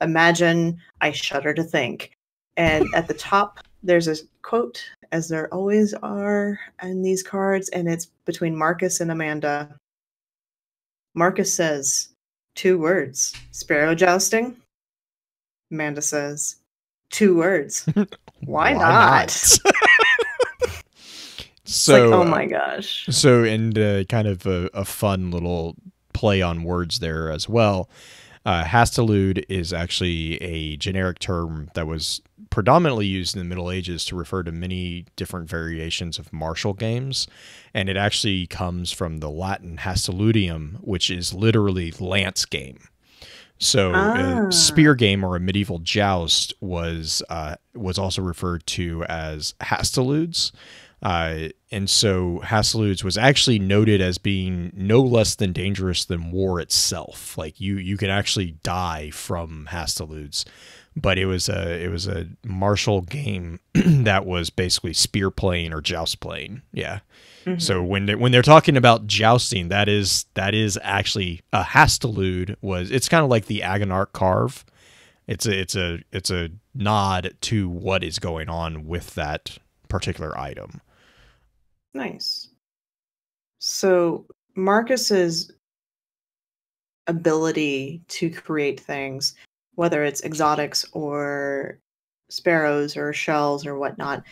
[SPEAKER 3] Imagine, I shudder to think. And at the top, there's a quote, as there always are in these cards, and it's between Marcus and Amanda. Marcus says, 2 words, sparrow jousting. Amanda says, 2 words. Why not?
[SPEAKER 2] So,
[SPEAKER 3] like, oh my gosh.
[SPEAKER 2] So, and kind of a fun little play on words there as well. Hastalude is actually a generic term that was predominantly used in the Middle Ages to refer to many different variations of martial games, and it actually comes from the Latin hastaludium, which is literally lance game. So a spear game or a medieval joust was also referred to as hastaludes. And so hastaludes was actually noted as being no less than dangerous than war itself. Like you could actually die from hastaludes, but it was a martial game that was basically spear playing or joust playing. Yeah. Mm-hmm. So when they're talking about jousting, that is actually a hastalude it's kind of like the Agonarch carve. It's a nod to what is going on with that particular item.
[SPEAKER 1] Nice. So Marcus's ability to create things, whether it's exotics or sparrows or shells or whatnot,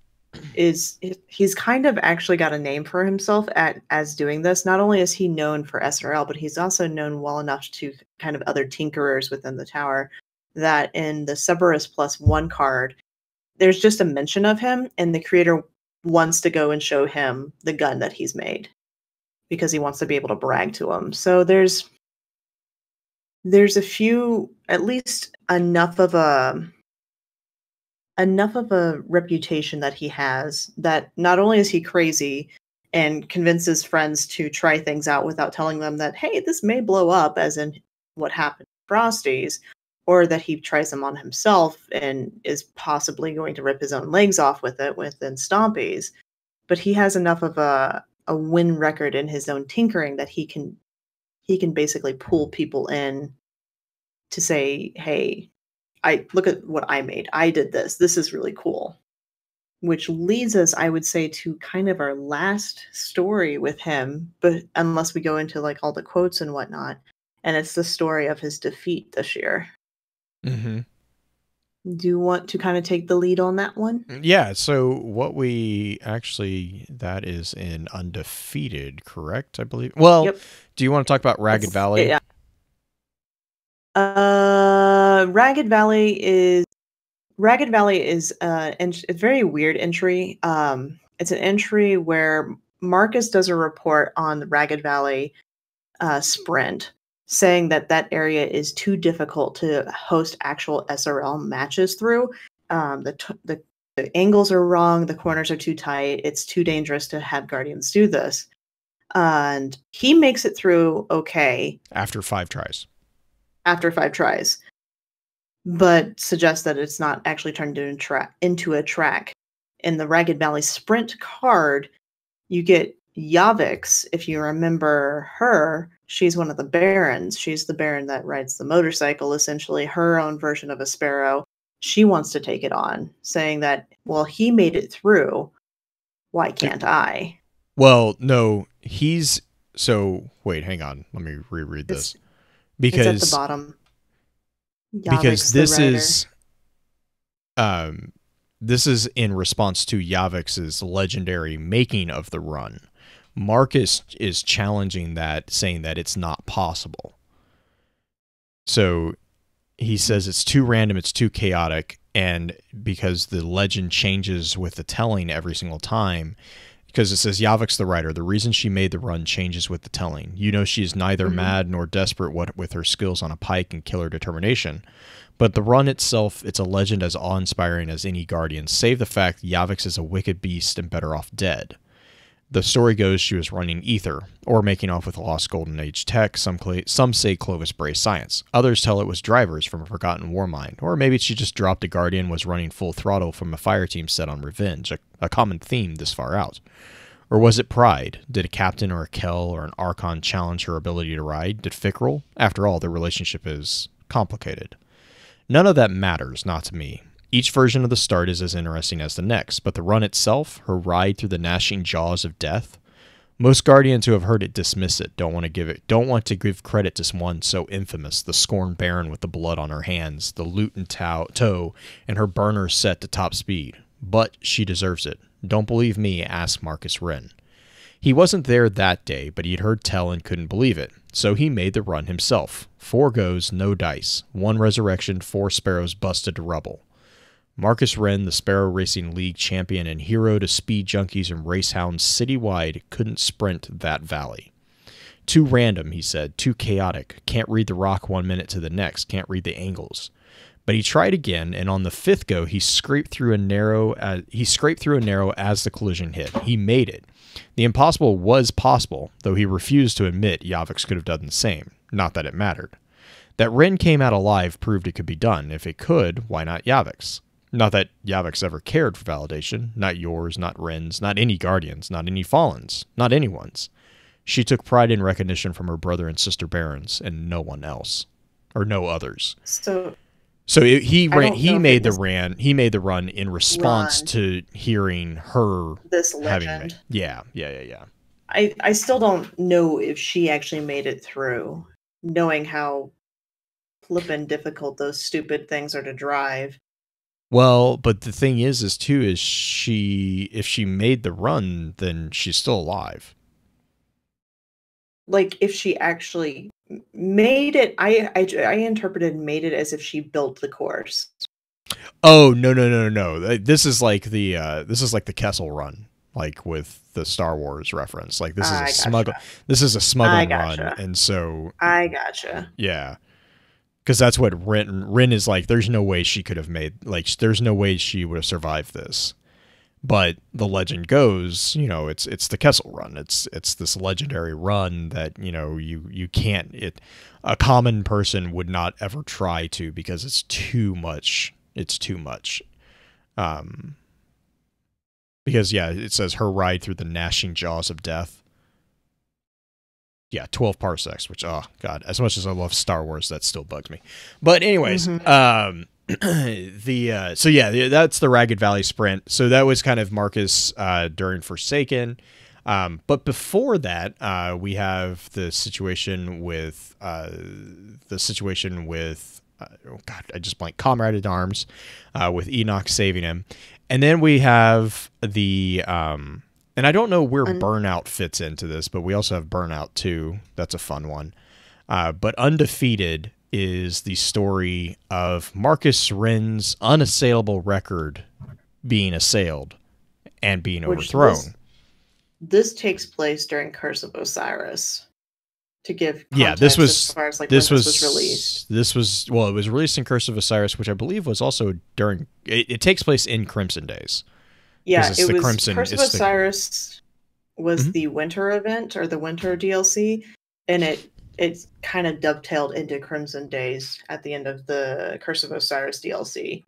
[SPEAKER 1] he's kind of actually got a name for himself as doing this. Not only is he known for SRL, but he's also known well enough to kind of other tinkerers within the tower that in the Cerberus +1 card, there's just a mention of him, and the creator wants to go and show him the gun that he's made because he wants to be able to brag to him. So there's a few, at least enough of a reputation that he has that not only is he crazy and convinces friends to try things out without telling them that, hey, this may blow up, as in what happened to Frosties, or that he tries them on himself and is possibly going to rip his own legs off with it within Stompies. But he has enough of a win record in his own tinkering that he can basically pull people in to say, hey, I look at what I made. I did this. This is really cool. Which leads us, I would say, to kind of our last story with him, but unless we go into like all the quotes and whatnot, and it's the story of his defeat this year.
[SPEAKER 2] Mm-hmm.
[SPEAKER 1] Do you want to kind of take the lead on that one?
[SPEAKER 2] Yeah, so that is in Undefeated, correct, I believe? Well, yep. Do you want to talk about Ragged Valley?
[SPEAKER 1] Yeah. Ragged Valley is a very weird entry. It's an entry where Marcus does a report on the Ragged Valley sprint, saying that area is too difficult to host actual SRL matches through. The angles are wrong, the corners are too tight, it's too dangerous to have Guardians do this. And he makes it through okay.
[SPEAKER 2] After 5 tries.
[SPEAKER 1] But suggests that it's not actually turned into a track. In the Ragged Valley Sprint card, you get Yavix. If you remember her, she's one of the Barons. She's the Baron that rides the motorcycle, essentially her own version of a Sparrow. She wants to take it on, saying that, well, he made it through. Why can't I?
[SPEAKER 2] Well, no, wait, hang on. Let me reread this. Because
[SPEAKER 1] it's at the bottom.
[SPEAKER 2] Because this is in response to Yavix's legendary making of the run. Marcus is challenging that, saying that it's not possible. So he says it's too random, it's too chaotic, and because the legend changes with the telling every single time, because it says Yavix the writer, the reason she made the run changes with the telling. You know she is neither mad nor desperate with her skills on a pike and killer determination. But the run itself, it's a legend as awe-inspiring as any Guardian, save the fact Yavix is a wicked beast and better off dead. The story goes she was running ether, or making off with lost golden age tech. Some say Clovis Bray science. Others tell it was drivers from a forgotten war mine, or maybe she just dropped a Guardian, was running full throttle from a fire team set on revenge, a common theme this far out. Or was it pride? Did a captain or a Kel or an Archon challenge her ability to ride? Did Fickrel? After all, their relationship is complicated. None of that matters, not to me. Each version of the start is as interesting as the next, but the run itself, her ride through the gnashing jaws of death, most Guardians who have heard it dismiss it, don't want to give credit to one so infamous, the scorned Baron with the blood on her hands, the Luton toe, and her burner set to top speed. But she deserves it. Don't believe me, ask Marcus Wren. He wasn't there that day, but he'd heard tell and couldn't believe it. So he made the run himself. 4 goes, no dice. 1 resurrection, 4 sparrows busted to rubble. Marcus Wren, the Sparrow Racing League champion and hero to speed junkies and racehounds citywide, couldn't sprint that valley. Too random, he said, too chaotic. Can't read the rock 1 minute to the next, can't read the angles. But he tried again, and on the 5th go, he scraped through a narrow as the collision hit. He made it. The impossible was possible, though he refused to admit Yavix could have done the same. Not that it mattered. That Wren came out alive proved it could be done. If it could, why not Yavix? Not that Yavix ever cared for validation. Not yours, not Wren's, not any Guardians, not any Fallen's, not anyone's. She took pride in recognition from her brother and sister Barons, and no one else. Or no others.
[SPEAKER 1] So
[SPEAKER 2] So he made the run in response to hearing her
[SPEAKER 1] this legend.
[SPEAKER 2] Yeah.
[SPEAKER 1] I still don't know if she actually made it through, knowing how flippin' difficult those stupid things are to drive.
[SPEAKER 2] Well, but the thing is if she made the run, then she's still alive.
[SPEAKER 1] Like, if she actually made it, I interpreted made it as if she built the course.
[SPEAKER 2] Oh, no. This is like the Kessel run, like with the Star Wars reference. Like this is a smuggling run, and so
[SPEAKER 1] I gotcha.
[SPEAKER 2] Yeah. Because that's what Rin is like. There's no way she could have there's no way she would have survived this. But the legend goes, it's the Kessel run. It's this legendary run that, you can't, a common person would not ever try to, because it's too much. It's too much. Because it says her ride through the gnashing jaws of death. Yeah, 12 parsecs, which, oh god, as much as I love Star Wars, that still bugs me. But anyways, that's the Ragged Valley Sprint. So that was kind of Marcus during Forsaken. But before that, we have the situation with oh god, I just blanked, Comrade at Arms, with Enoch saving him. And then we have the and I don't know where Burnout fits into this, but we also have Burnout 2. That's a fun one. But Undefeated is the story of Marcus Rin's unassailable record being assailed and being overthrown.
[SPEAKER 1] This takes place during Curse of Osiris. To give context,
[SPEAKER 2] this was
[SPEAKER 1] as far as this was released.
[SPEAKER 2] It was released in Curse of Osiris, which I believe was also during. It takes place in Crimson Days.
[SPEAKER 1] Yeah, it was Curse of Osiris was the winter event, or the winter DLC, and it kind of dovetailed into Crimson Days at the end of the Curse of Osiris DLC.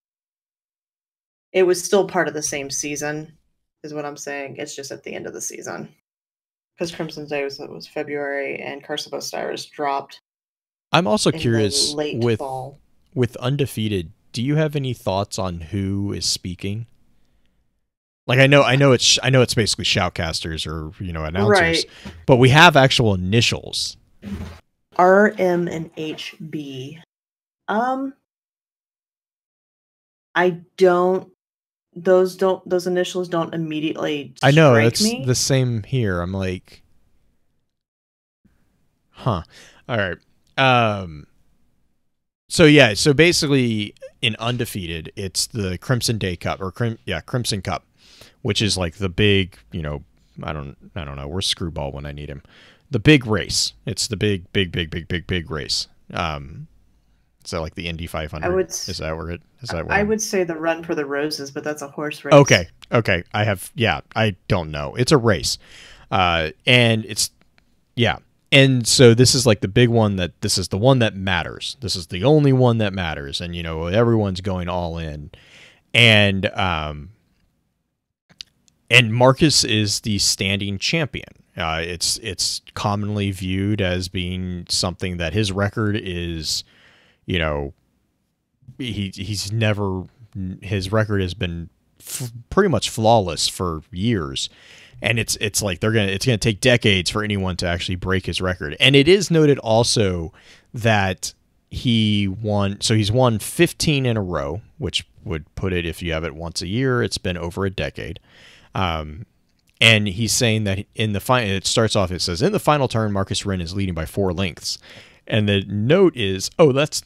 [SPEAKER 1] It was still part of the same season, is what I'm saying. It's just at the end of the season. Because Crimson Days was February, and Curse of Osiris dropped.
[SPEAKER 2] I'm also curious,
[SPEAKER 1] late fall.
[SPEAKER 2] With Undefeated, do you have any thoughts on who is speaking? Like, I know it's basically shoutcasters or announcers, right. But we have actual initials.
[SPEAKER 1] RM and HB. Those initials don't immediately strike me.
[SPEAKER 2] I know, it's the same here. I'm like, huh. All right. So basically in Undefeated, it's the Crimson Day Cup, or Crimson Cup, which is like the big, I don't know, where's Screwball when I need him? The big race. It's the big race. So like the Indy 500. Is that where it?
[SPEAKER 1] I would say the Run for the Roses, but that's a horse race.
[SPEAKER 2] Okay. I don't know. It's a race, and it's And so this is like the big one, this is the one that matters. This is the only one that matters, and everyone's going all in, and Marcus is the standing champion. It's commonly viewed as being something that his record is. His record has been pretty much flawless for years, and it's like it's gonna take decades for anyone to actually break his record. And it is noted also that he's won 15 in a row, which would put it, if you have it once a year, it's been over a decade. And he's saying that in the final, it starts off, it says, in the final turn, Marcus Rin is leading by 4 lengths. And the note is,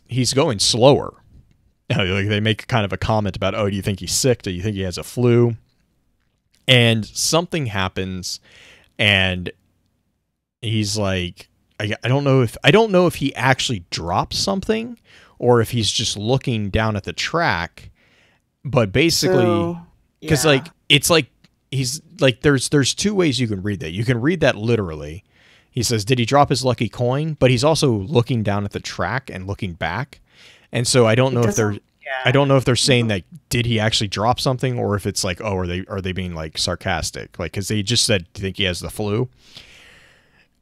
[SPEAKER 2] he's going slower. Like they make kind of a comment about, do you think he's sick? Do you think he has a flu? And something happens, and he's like, I don't know if he actually drops something or if he's just looking down at the track. But basically, because it's like he's like, there's 2 ways you can read that. You can read that literally. He says, did he drop his lucky coin? But he's also looking down at the track and looking back. And so I don't know if they're saying that, did he actually drop something, or if it's like, are they being like sarcastic? Like, cause they just said, do you think he has the flu?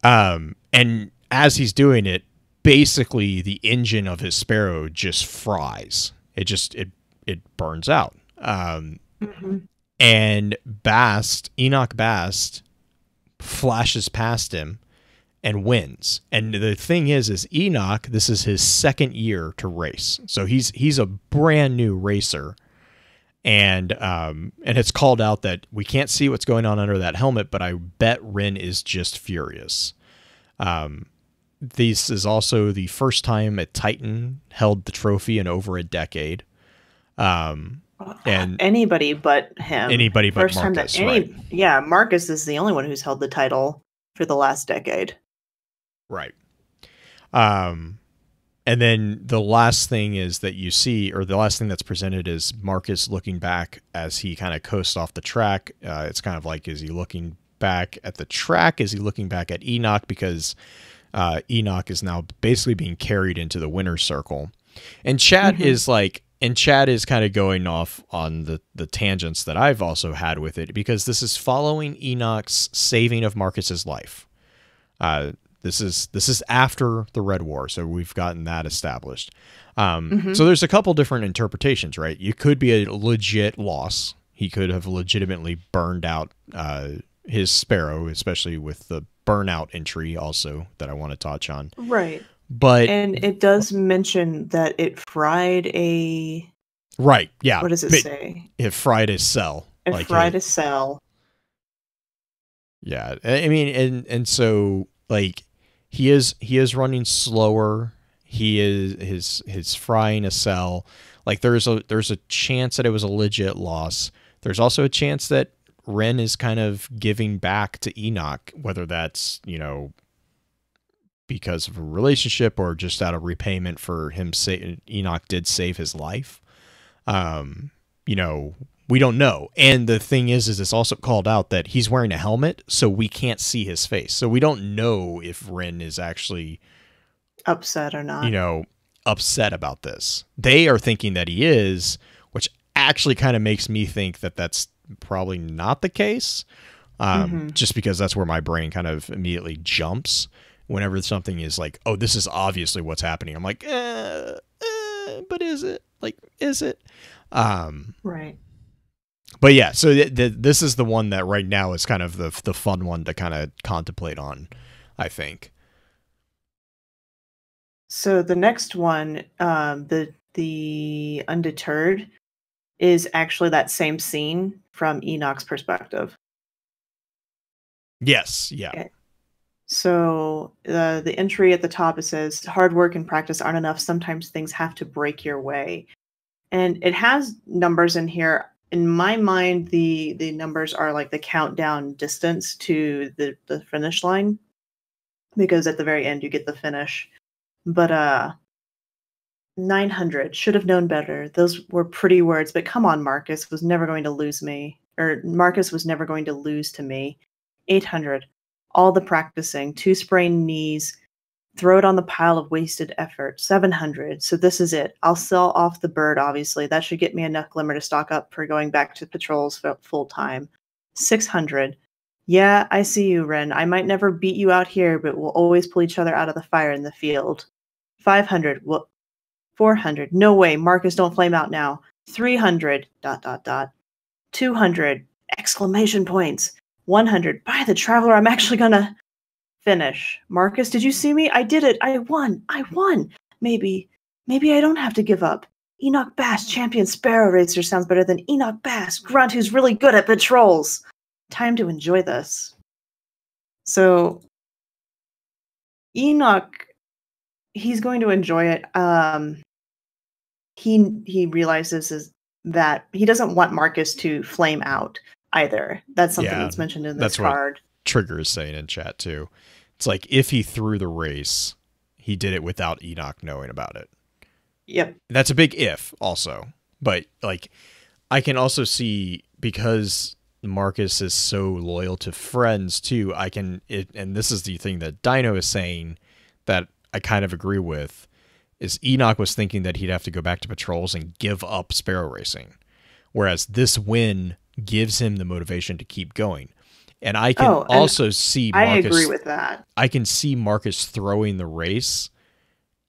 [SPEAKER 2] And as he's doing it, basically the engine of his Sparrow just fries. It burns out.
[SPEAKER 1] Mm-hmm.
[SPEAKER 2] And Enoch Bast flashes past him and wins. And the thing is Enoch, this is his second year to race. So he's a brand new racer. And it's called out that we can't see what's going on under that helmet, but I bet Ren is just furious. This is also the first time a Titan held the trophy in over a decade. And
[SPEAKER 1] anybody but him.
[SPEAKER 2] Anybody but Marcus, right?
[SPEAKER 1] Yeah, Marcus is the only one who's held the title for the last decade.
[SPEAKER 2] Right. And then the last thing is that you see, or the last thing that's presented is Marcus looking back as he kind of coasts off the track. It's kind of like, is he looking back at the track? Is he looking back at Enoch? Because Enoch is now basically being carried into the winner's circle. And Chad is like, Chad is kind of going off on the tangents that I've also had with it, because this is following Enoch's saving of Marcus's life. This is after the Red War, so we've gotten that established. So there's a couple different interpretations, right? You could be a legit loss. He could have legitimately burned out his Sparrow, especially with the burnout entry also that I want to touch on.
[SPEAKER 1] Right.
[SPEAKER 2] And
[SPEAKER 1] it does mention that it fried a...
[SPEAKER 2] Right, yeah.
[SPEAKER 1] What does it say?
[SPEAKER 2] It fried his cell.
[SPEAKER 1] It fried his cell.
[SPEAKER 2] Yeah, I mean, and so, like... He is running slower. He is his frying a cell. Like there's a chance that it was a legit loss. There's also a chance that Ren is kind of giving back to Enoch, whether that's, because of a relationship or just out of repayment for him. Enoch did save his life. We don't know. And the thing is it's also called out that he's wearing a helmet, so we can't see his face. So we don't know if Ren is actually
[SPEAKER 1] upset or not.
[SPEAKER 2] Upset about this. They are thinking that he is, which actually kind of makes me think that that's probably not the case. Just because that's where my brain kind of immediately jumps whenever something is like, oh, this is obviously what's happening. I'm like, but is it? Like, is it?
[SPEAKER 1] Right.
[SPEAKER 2] But yeah, so this is the one that right now is kind of the fun one to kind of contemplate on, I think.
[SPEAKER 1] So the next one, the Undeterred, is actually that same scene from Enoch's perspective.
[SPEAKER 2] Yes, yeah.
[SPEAKER 1] Okay. So the entry at the top, it says, hard work and practice aren't enough. Sometimes things have to break your way. And it has numbers in here. In my mind, the numbers are like the countdown distance to the finish line, because at the very end you get the finish. But 900, should have known better. Those were pretty words, but come on, Marcus was never going to lose me. Or Marcus was never going to lose to me. 800, all the practicing, 2 sprained knees, throw it on the pile of wasted effort. 700, so this is it. I'll sell off the bird, obviously. That should get me enough glimmer to stock up for going back to patrols full time. 600, yeah, I see you, Ren. I might never beat you out here, but we'll always pull each other out of the fire in the field. 500, well, 400, no way, Marcus, don't flame out now. 300, ... 200, exclamation points. 100, by the Traveler, I'm actually gonna... Finish. Marcus, did you see me? I did it. I won. Maybe I don't have to give up. Enoch Bass, champion Sparrow Racer, sounds better than Enoch Bass, grunt who's really good at patrols. Time to enjoy this. So, Enoch, he's going to enjoy it. He realizes that he doesn't want Marcus to flame out either. That's something that's mentioned in this card.
[SPEAKER 2] Trigger is saying in chat too. It's like, if he threw the race, he did it without Enoch knowing about it.
[SPEAKER 1] Yep.
[SPEAKER 2] That's a big if also. But like, I can also see, because Marcus is so loyal to friends too, and this is the thing that Dino is saying that I kind of agree with, is Enoch was thinking that he'd have to go back to patrols and give up Sparrow Racing. Whereas this win gives him the motivation to keep going. And I can also see Marcus...
[SPEAKER 1] I agree with that.
[SPEAKER 2] I can see Marcus throwing the race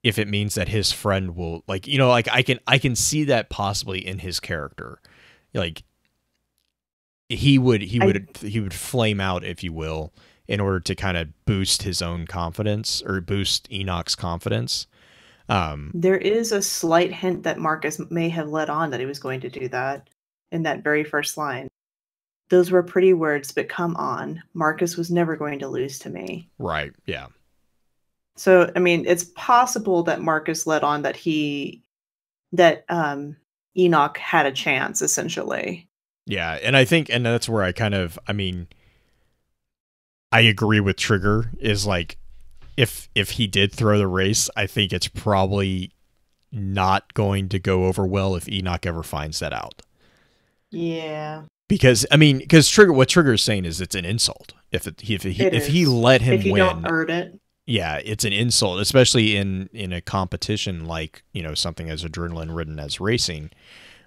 [SPEAKER 2] if it means that his friend will, like, you know, like I can see that possibly in his character. Like he would flame out, if you will, in order to kind of boost his own confidence or boost Enoch's confidence.
[SPEAKER 1] There is a slight hint that Marcus may have let on that he was going to do that in that very first line. Those were pretty words, but come on. Marcus was never going to lose to me.
[SPEAKER 2] Right, yeah.
[SPEAKER 1] So, I mean, it's possible that Marcus let on that Enoch had a chance, essentially.
[SPEAKER 2] Yeah, and I think, and that's where I mean, I agree with Trigger, is like, if he did throw the race, I think it's probably not going to go over well if Enoch ever finds that out.
[SPEAKER 1] Yeah.
[SPEAKER 2] Because, I mean, what Trigger's saying is it's an insult. If he let him win. If you don't earn it. Yeah, it's an insult, especially in a competition like, you know, something as adrenaline ridden as racing,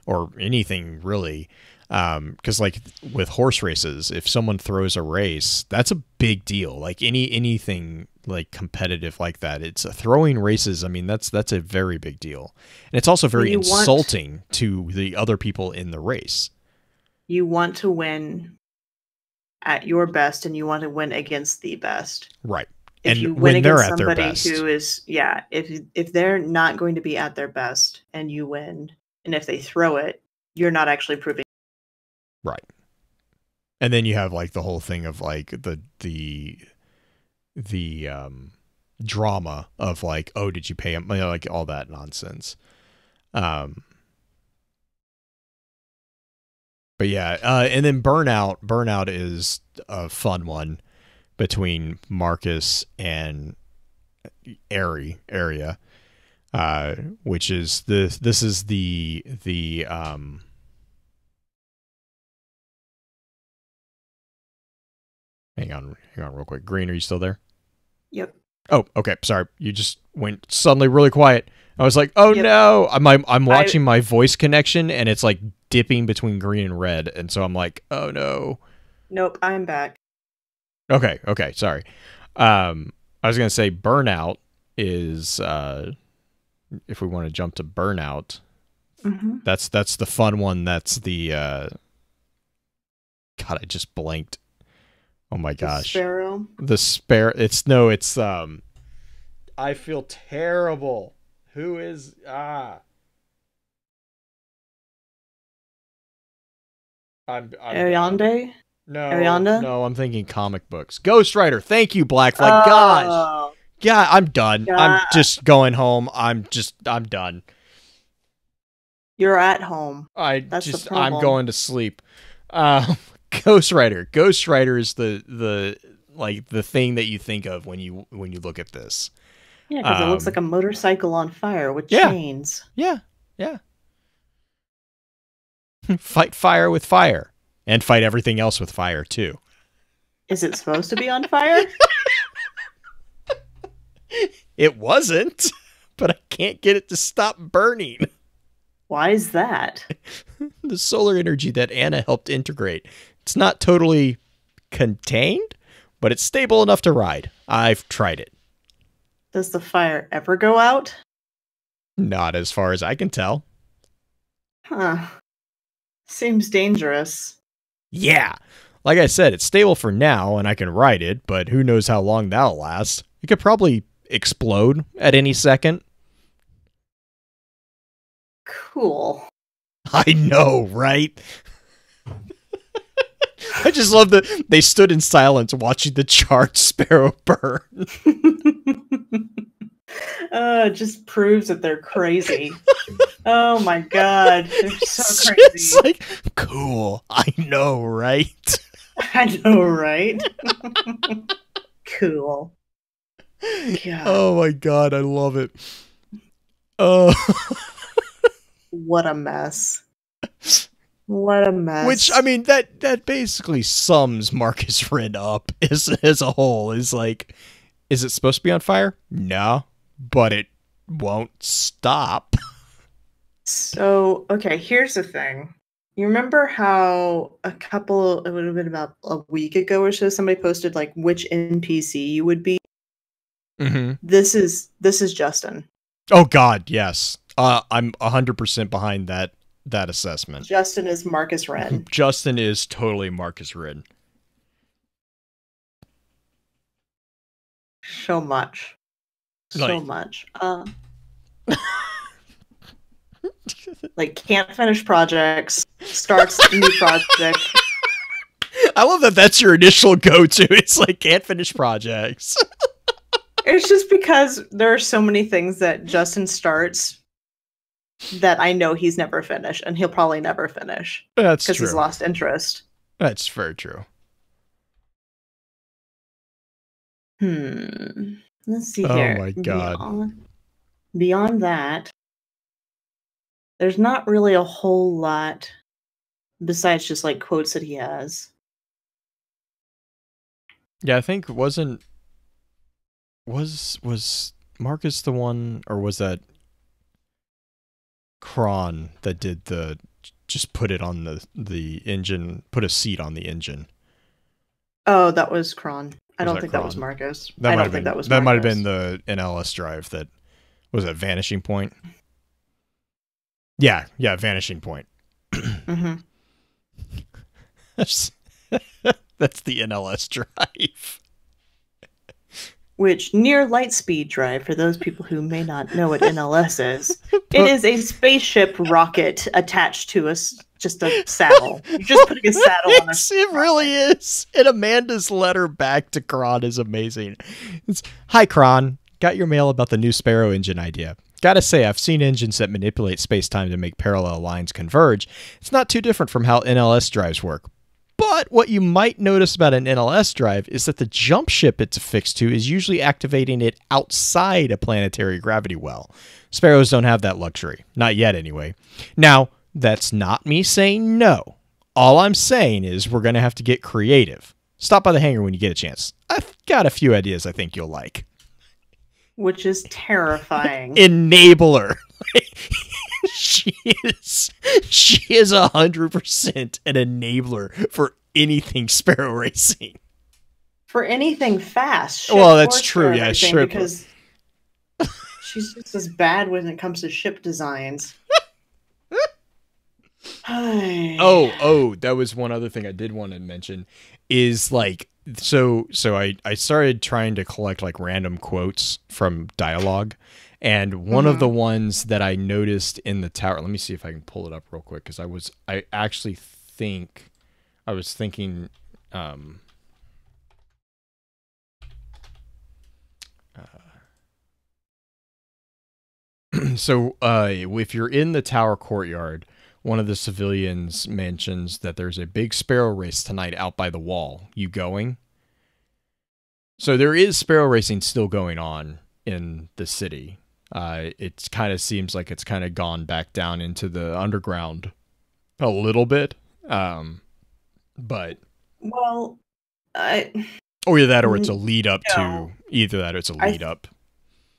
[SPEAKER 2] or anything really. Because like with horse races, if someone throws a race, that's a big deal. Like anything like competitive like that, it's throwing races. I mean, that's a very big deal, and it's also very insulting to the other people in the race.
[SPEAKER 1] You want to win at your best, and you want to win against the best.
[SPEAKER 2] Right.
[SPEAKER 1] If
[SPEAKER 2] and
[SPEAKER 1] you win against somebody who is, if they're not going to be at their best and you win, and if they throw it, you're not actually proving.
[SPEAKER 2] Right. And then you have like the whole thing of like the drama of like, oh, did you pay him? You know, like all that nonsense. But yeah, and then Burnout is a fun one between Marcus and Area, which is this is the hang on real quick. Green, are you still there?
[SPEAKER 1] Yep.
[SPEAKER 2] Oh, okay. Sorry. You just went suddenly really quiet. I was like, oh no. I'm watching my voice connection and it's like dipping between green and red, and so I'm like, oh no.
[SPEAKER 1] Nope, I'm back.
[SPEAKER 2] Okay, sorry. I was gonna say Burnout is if we want to jump to Burnout, that's the fun one. That's the God, I just blanked. Oh my gosh. The Sparrow. It's I feel terrible. Who is
[SPEAKER 1] Ariande?
[SPEAKER 2] No, I'm thinking comic books. Ghost Rider. Thank you, Black Flag. Gosh. Yeah, I'm done. I'm just going home. I'm done.
[SPEAKER 1] You're at home.
[SPEAKER 2] I'm going to sleep. Ghost Rider. Ghost Rider is the thing that you think of when you look at this.
[SPEAKER 1] Yeah, because it looks like a motorcycle on fire with chains.
[SPEAKER 2] Yeah. Fight fire with fire. And fight everything else with fire, too.
[SPEAKER 1] Is it supposed to be on fire?
[SPEAKER 2] It wasn't, but I can't get it to stop burning.
[SPEAKER 1] Why is that?
[SPEAKER 2] The solar energy that Anna helped integrate. It's not totally contained, but it's stable enough to ride. I've tried it.
[SPEAKER 1] Does the fire ever go out?
[SPEAKER 2] Not as far as I can tell.
[SPEAKER 1] Huh. Seems dangerous.
[SPEAKER 2] Yeah. Like I said, it's stable for now, and I can ride it, but who knows how long that'll last. It could probably explode at any second.
[SPEAKER 1] Cool.
[SPEAKER 2] I know, right? I just love that they stood in silence watching the charred sparrow burn.
[SPEAKER 1] It just proves that they're crazy. Oh my god. They're so crazy.
[SPEAKER 2] It's like, cool. I know, right?
[SPEAKER 1] I know, right? Cool. God.
[SPEAKER 2] Oh my god, I love it. Oh.
[SPEAKER 1] What a mess. What a mess.
[SPEAKER 2] Which, I mean, that basically sums Marcus Red up as a whole. Is like, is it supposed to be on fire? No, but it won't stop.
[SPEAKER 1] So, okay, here's the thing. You remember how it would have been about a week ago or so, somebody posted like which NPC you would be?
[SPEAKER 2] Mm-hmm.
[SPEAKER 1] This is Justin.
[SPEAKER 2] Oh God, yes. I'm 100% behind that assessment.
[SPEAKER 1] Justin is Marcus Wren.
[SPEAKER 2] Justin is totally Marcus Wren.
[SPEAKER 1] So much. So much. Like, can't finish projects, starts new project.
[SPEAKER 2] I love that that's your initial go-to. It's like, can't finish projects.
[SPEAKER 1] It's just because there are so many things that Justin starts that I know he's never finished, and he'll probably never finish.
[SPEAKER 2] That's true.
[SPEAKER 1] Because he's lost interest.
[SPEAKER 2] That's very true.
[SPEAKER 1] Let's see here.
[SPEAKER 2] Oh my God.
[SPEAKER 1] Beyond that, there's not really a whole lot besides just like quotes that he has.
[SPEAKER 2] Yeah, I think was Marcus the one, or was that Kron that did the just put it on the engine, put a seat on the engine?
[SPEAKER 1] Oh, that was Kron. I don't think
[SPEAKER 2] Kron?
[SPEAKER 1] that was Marcus.
[SPEAKER 2] That
[SPEAKER 1] I
[SPEAKER 2] might
[SPEAKER 1] don't think that was
[SPEAKER 2] that
[SPEAKER 1] Marcus.
[SPEAKER 2] might have been the NLS drive that was a Vanishing Point. Yeah, Vanishing Point.
[SPEAKER 1] Mm-hmm.
[SPEAKER 2] That's the NLS drive.
[SPEAKER 1] Which, near light speed drive, for those people who may not know what NLS is, it is a spaceship rocket attached to just a saddle. You're just putting a saddle on a
[SPEAKER 2] It really is. And Amanda's letter back to Kron is amazing. Hi, Kron. Got your mail about the new Sparrow engine idea. Gotta say, I've seen engines that manipulate space-time to make parallel lines converge. It's not too different from how NLS drives work. But what you might notice about an NLS drive is that the jump ship it's affixed to is usually activating it outside a planetary gravity well. Sparrows don't have that luxury. Not yet, anyway. Now, that's not me saying no. All I'm saying is we're going to have to get creative. Stop by the hangar when you get a chance. I've got a few ideas I think you'll like.
[SPEAKER 1] Which is terrifying.
[SPEAKER 2] Enabler. She is 100% an enabler for anything Sparrow racing.
[SPEAKER 1] For anything fast.
[SPEAKER 2] Well, that's true. Yeah, sure.
[SPEAKER 1] Because she's just as bad when it comes to ship designs.
[SPEAKER 2] Oh, that was one other thing I did want to mention is like, so I started trying to collect like random quotes from dialogue. And one of the ones that I noticed in the tower, let me see if I can pull it up real quick, because I was thinking, so if you're in the tower courtyard, one of the civilians mentions that there's a big Sparrow race tonight out by the wall. You going? So there is Sparrow racing still going on in the city. It kind of seems like it's kind of gone back down into the underground a little bit. But
[SPEAKER 1] well,
[SPEAKER 2] or that, or it's a lead up to either that, or it's a lead up.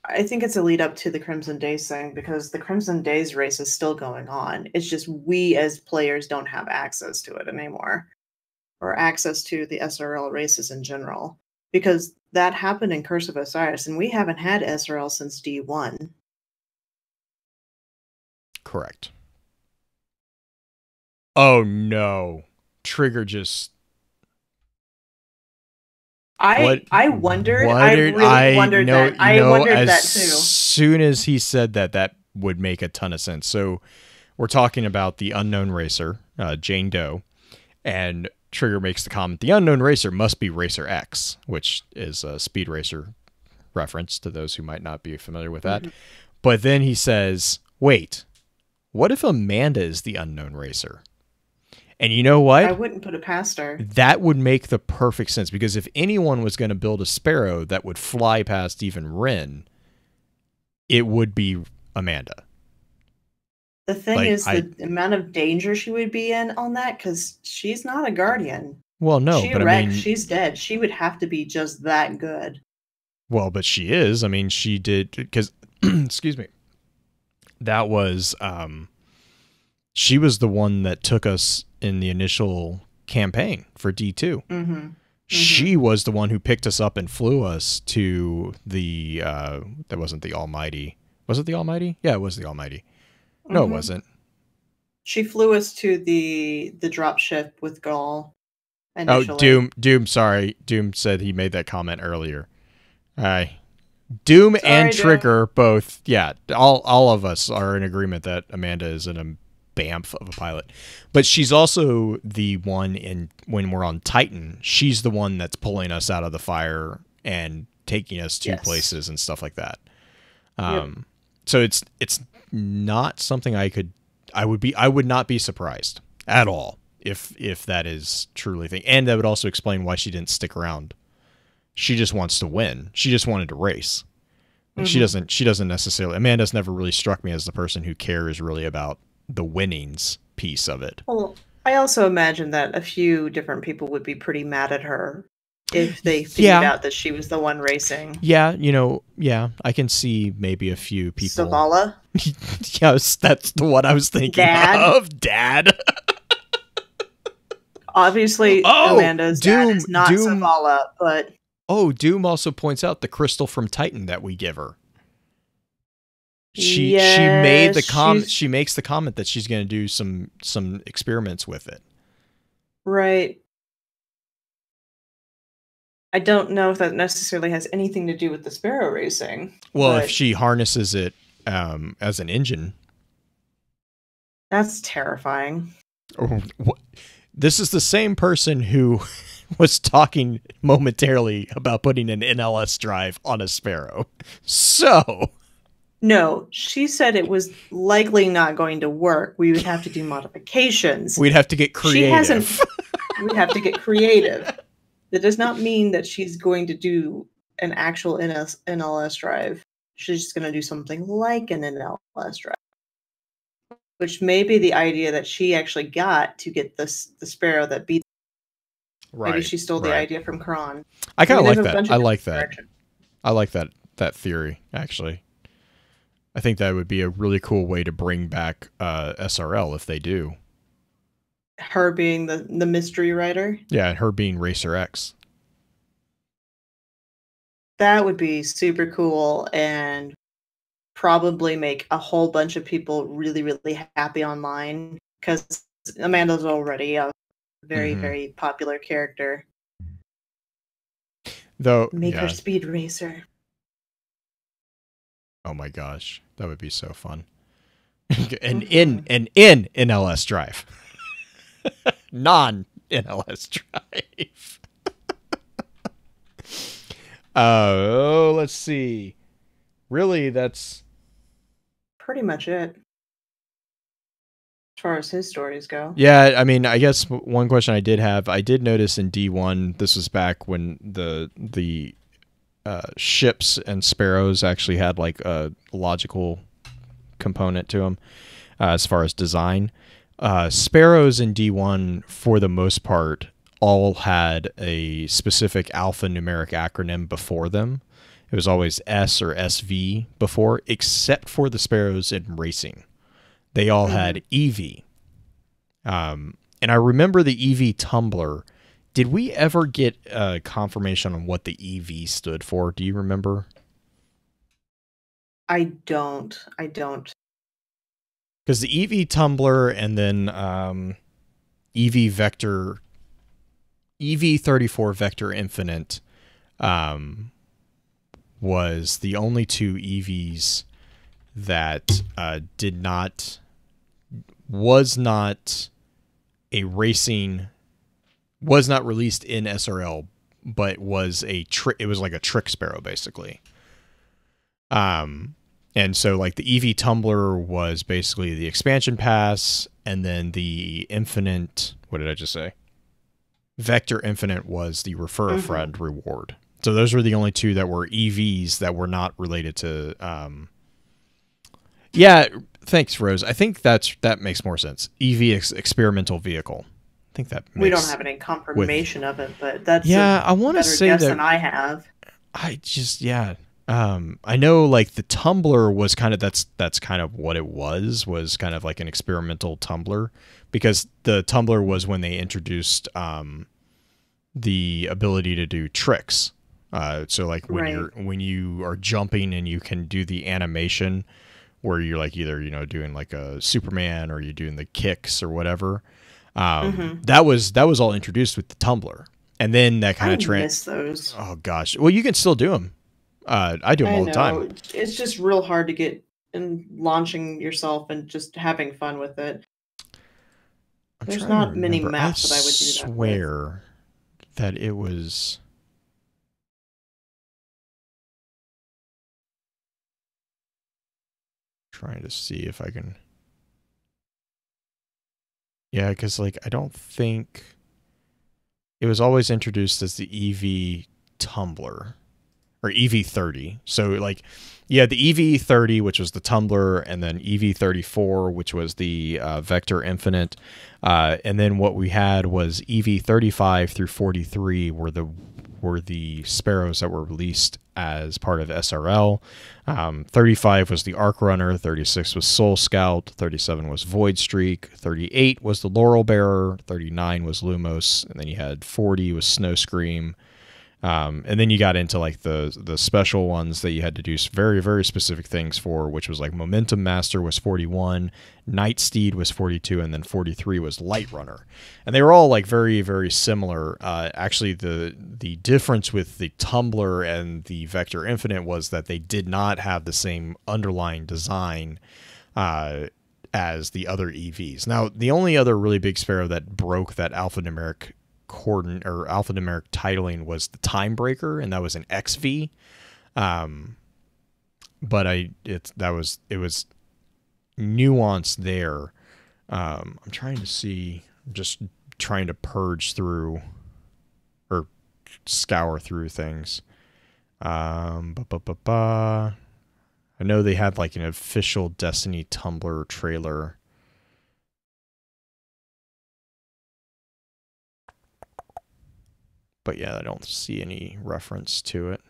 [SPEAKER 1] I think it's a lead up to the Crimson Days thing, because the Crimson Days race is still going on. It's just we as players don't have access to it anymore, or access to the SRL races in general, because that happened in Curse of Osiris, and we haven't had SRL since D1.
[SPEAKER 2] Correct. Oh no. Trigger just...
[SPEAKER 1] I wondered. I really wondered that. I wondered that too.
[SPEAKER 2] As soon as he said that, that would make a ton of sense. So we're talking about the unknown racer, Jane Doe, and Trigger makes the comment, the unknown racer must be Racer X, which is a Speed Racer reference to those who might not be familiar with that. But then he says, wait, what if Amanda is the unknown racer? And you know what?
[SPEAKER 1] I wouldn't put it past her.
[SPEAKER 2] That would make the perfect sense, because if anyone was going to build a Sparrow that would fly past even Ren, it would be Amanda.
[SPEAKER 1] The thing is the amount of danger she would be in on that, because she's not a Guardian.
[SPEAKER 2] Well, no,
[SPEAKER 1] she
[SPEAKER 2] but
[SPEAKER 1] wrecked,
[SPEAKER 2] I mean,
[SPEAKER 1] she's dead. She would have to be just that good.
[SPEAKER 2] Well, but she is. I mean, she did, because, excuse me, that was, she was the one that took us in the initial campaign for D2. She was the one who picked us up and flew us to the, that wasn't the Almighty, Was it the Almighty? Yeah, it was the Almighty. No, it wasn't.
[SPEAKER 1] She flew us to the drop ship with Gaul initially.
[SPEAKER 2] Oh, Doom, sorry. Doom said he made that comment earlier. Doom and Trigger both, yeah, all of us are in agreement that Amanda is a bamf of a pilot. But she's also the one when we're on Titan, she's the one that's pulling us out of the fire and taking us to places and stuff like that. So it's not something I would not be surprised at all if that is truly thing. And that would also explain why she didn't stick around. She just wants to win. She just wanted to race. Like she doesn't necessarily, Amanda's never really struck me as the person who cares really about the winnings piece of it.
[SPEAKER 1] Well, I also imagine that a few different people would be pretty mad at her if they figured out that she was the one racing.
[SPEAKER 2] Yeah, I can see maybe a few people.
[SPEAKER 1] Zavala?
[SPEAKER 2] Yes, that's the one I was thinking of. Dad.
[SPEAKER 1] Obviously, Amanda's dad is not Zavala, but...
[SPEAKER 2] Oh, Doom also points out the crystal from Titan that we give her. She made the comment. She makes the comment that she's going to do some experiments with it.
[SPEAKER 1] Right. I don't know if that necessarily has anything to do with the Sparrow racing.
[SPEAKER 2] Well, if she harnesses it as an engine,
[SPEAKER 1] that's terrifying.
[SPEAKER 2] This is the same person who was talking momentarily about putting an NLS drive on a Sparrow. So...
[SPEAKER 1] No, she said it was likely not going to work. We would have to do modifications.
[SPEAKER 2] We'd have to get creative.
[SPEAKER 1] We'd have to get creative. That does not mean that she's going to do an actual NLS drive. She's just going to do something like an NLS drive. Which may be the idea that she actually got to get the Sparrow that beat. Right. Maybe she stole the idea from Kron.
[SPEAKER 2] I kind of like that. I like that. I like that theory, actually. I think that would be a really cool way to bring back SRL if they do.
[SPEAKER 1] Her being the mystery writer?
[SPEAKER 2] Yeah, and her being Racer X.
[SPEAKER 1] That would be super cool and probably make a whole bunch of people really, really happy online because Amanda's already a very, very popular character.
[SPEAKER 2] Though
[SPEAKER 1] make her Speed Racer.
[SPEAKER 2] Oh my gosh, that would be so fun. an NLS drive. Non-NLS drive. Let's see. Really, that's
[SPEAKER 1] pretty much it. As far as his stories go.
[SPEAKER 2] Yeah, I mean, I guess one question I did notice in D1, this was back when the ships and Sparrows actually had like a logical component to them as far as design. Sparrows in D1, for the most part, all had a specific alphanumeric acronym before them. It was always S or SV before, except for the Sparrows in racing. They all had EV. And I remember the EV tumbler. Did we ever get confirmation on what the EV stood for? Do you remember?
[SPEAKER 1] I don't.
[SPEAKER 2] Because the EV tumbler and then EV vector, EV34 vector infinite was the only two EVs that was not released in SRL, but was it was like a trick Sparrow basically. And so like the EV Tumbler was basically the expansion pass, and then the infinite, what did I just say? Vector infinite was the refer a friend reward. So those were the only two that were EVs that were not related to yeah, thanks Rose. I think that makes more sense. EV experimental vehicle. I think that makes,
[SPEAKER 1] we don't have any confirmation of it, but that's
[SPEAKER 2] I want to say
[SPEAKER 1] guess
[SPEAKER 2] that
[SPEAKER 1] than I have.
[SPEAKER 2] I just I know like the tumbler was kind of that's kind of what it was kind of like an experimental tumbler, because the tumbler was when they introduced the ability to do tricks So like when you are jumping and you can do the animation where you're like either doing like a Superman or you're doing the kicks or whatever. That was all introduced with the tumbler, and then that kind of
[SPEAKER 1] miss those.
[SPEAKER 2] Oh gosh, well you can still do them. I do them all the time.
[SPEAKER 1] It's just real hard to get in launching yourself and just having fun with it. There's not many maps that I would do that with. I swear
[SPEAKER 2] that it was. Trying to see if I can. Yeah, because like I don't think it was always introduced as the EV tumbler or EV30. So like, yeah, the EV30, which was the tumbler, and then EV34, which was the Vector Infinite, and then what we had was EV35 through 43 were the Sparrows that were released as part of SRL. 35 was the Arc Runner, 36 was Soul Scout, 37 was Void Streak, 38 was the Laurel Bearer, 39 was Lumos, and then you had 40 was Snow Scream. And then you got into like the special ones that you had to do very, very specific things for, which was like Momentum Master was 41, Night Steed was 42, and then 43 was Light Runner. And they were all like very, very similar. Actually, the difference with the Tumbler and the Vector Infinite was that they did not have the same underlying design as the other EVs. Now, the only other really big Sparrow that broke that alphanumeric alphanumeric titling was the Time Breaker, and that was an XV. But it was nuanced there. I'm trying to see, just trying to purge through or scour through things. I know they had like an official Destiny Tumblr trailer. But yeah, I don't see any reference to it.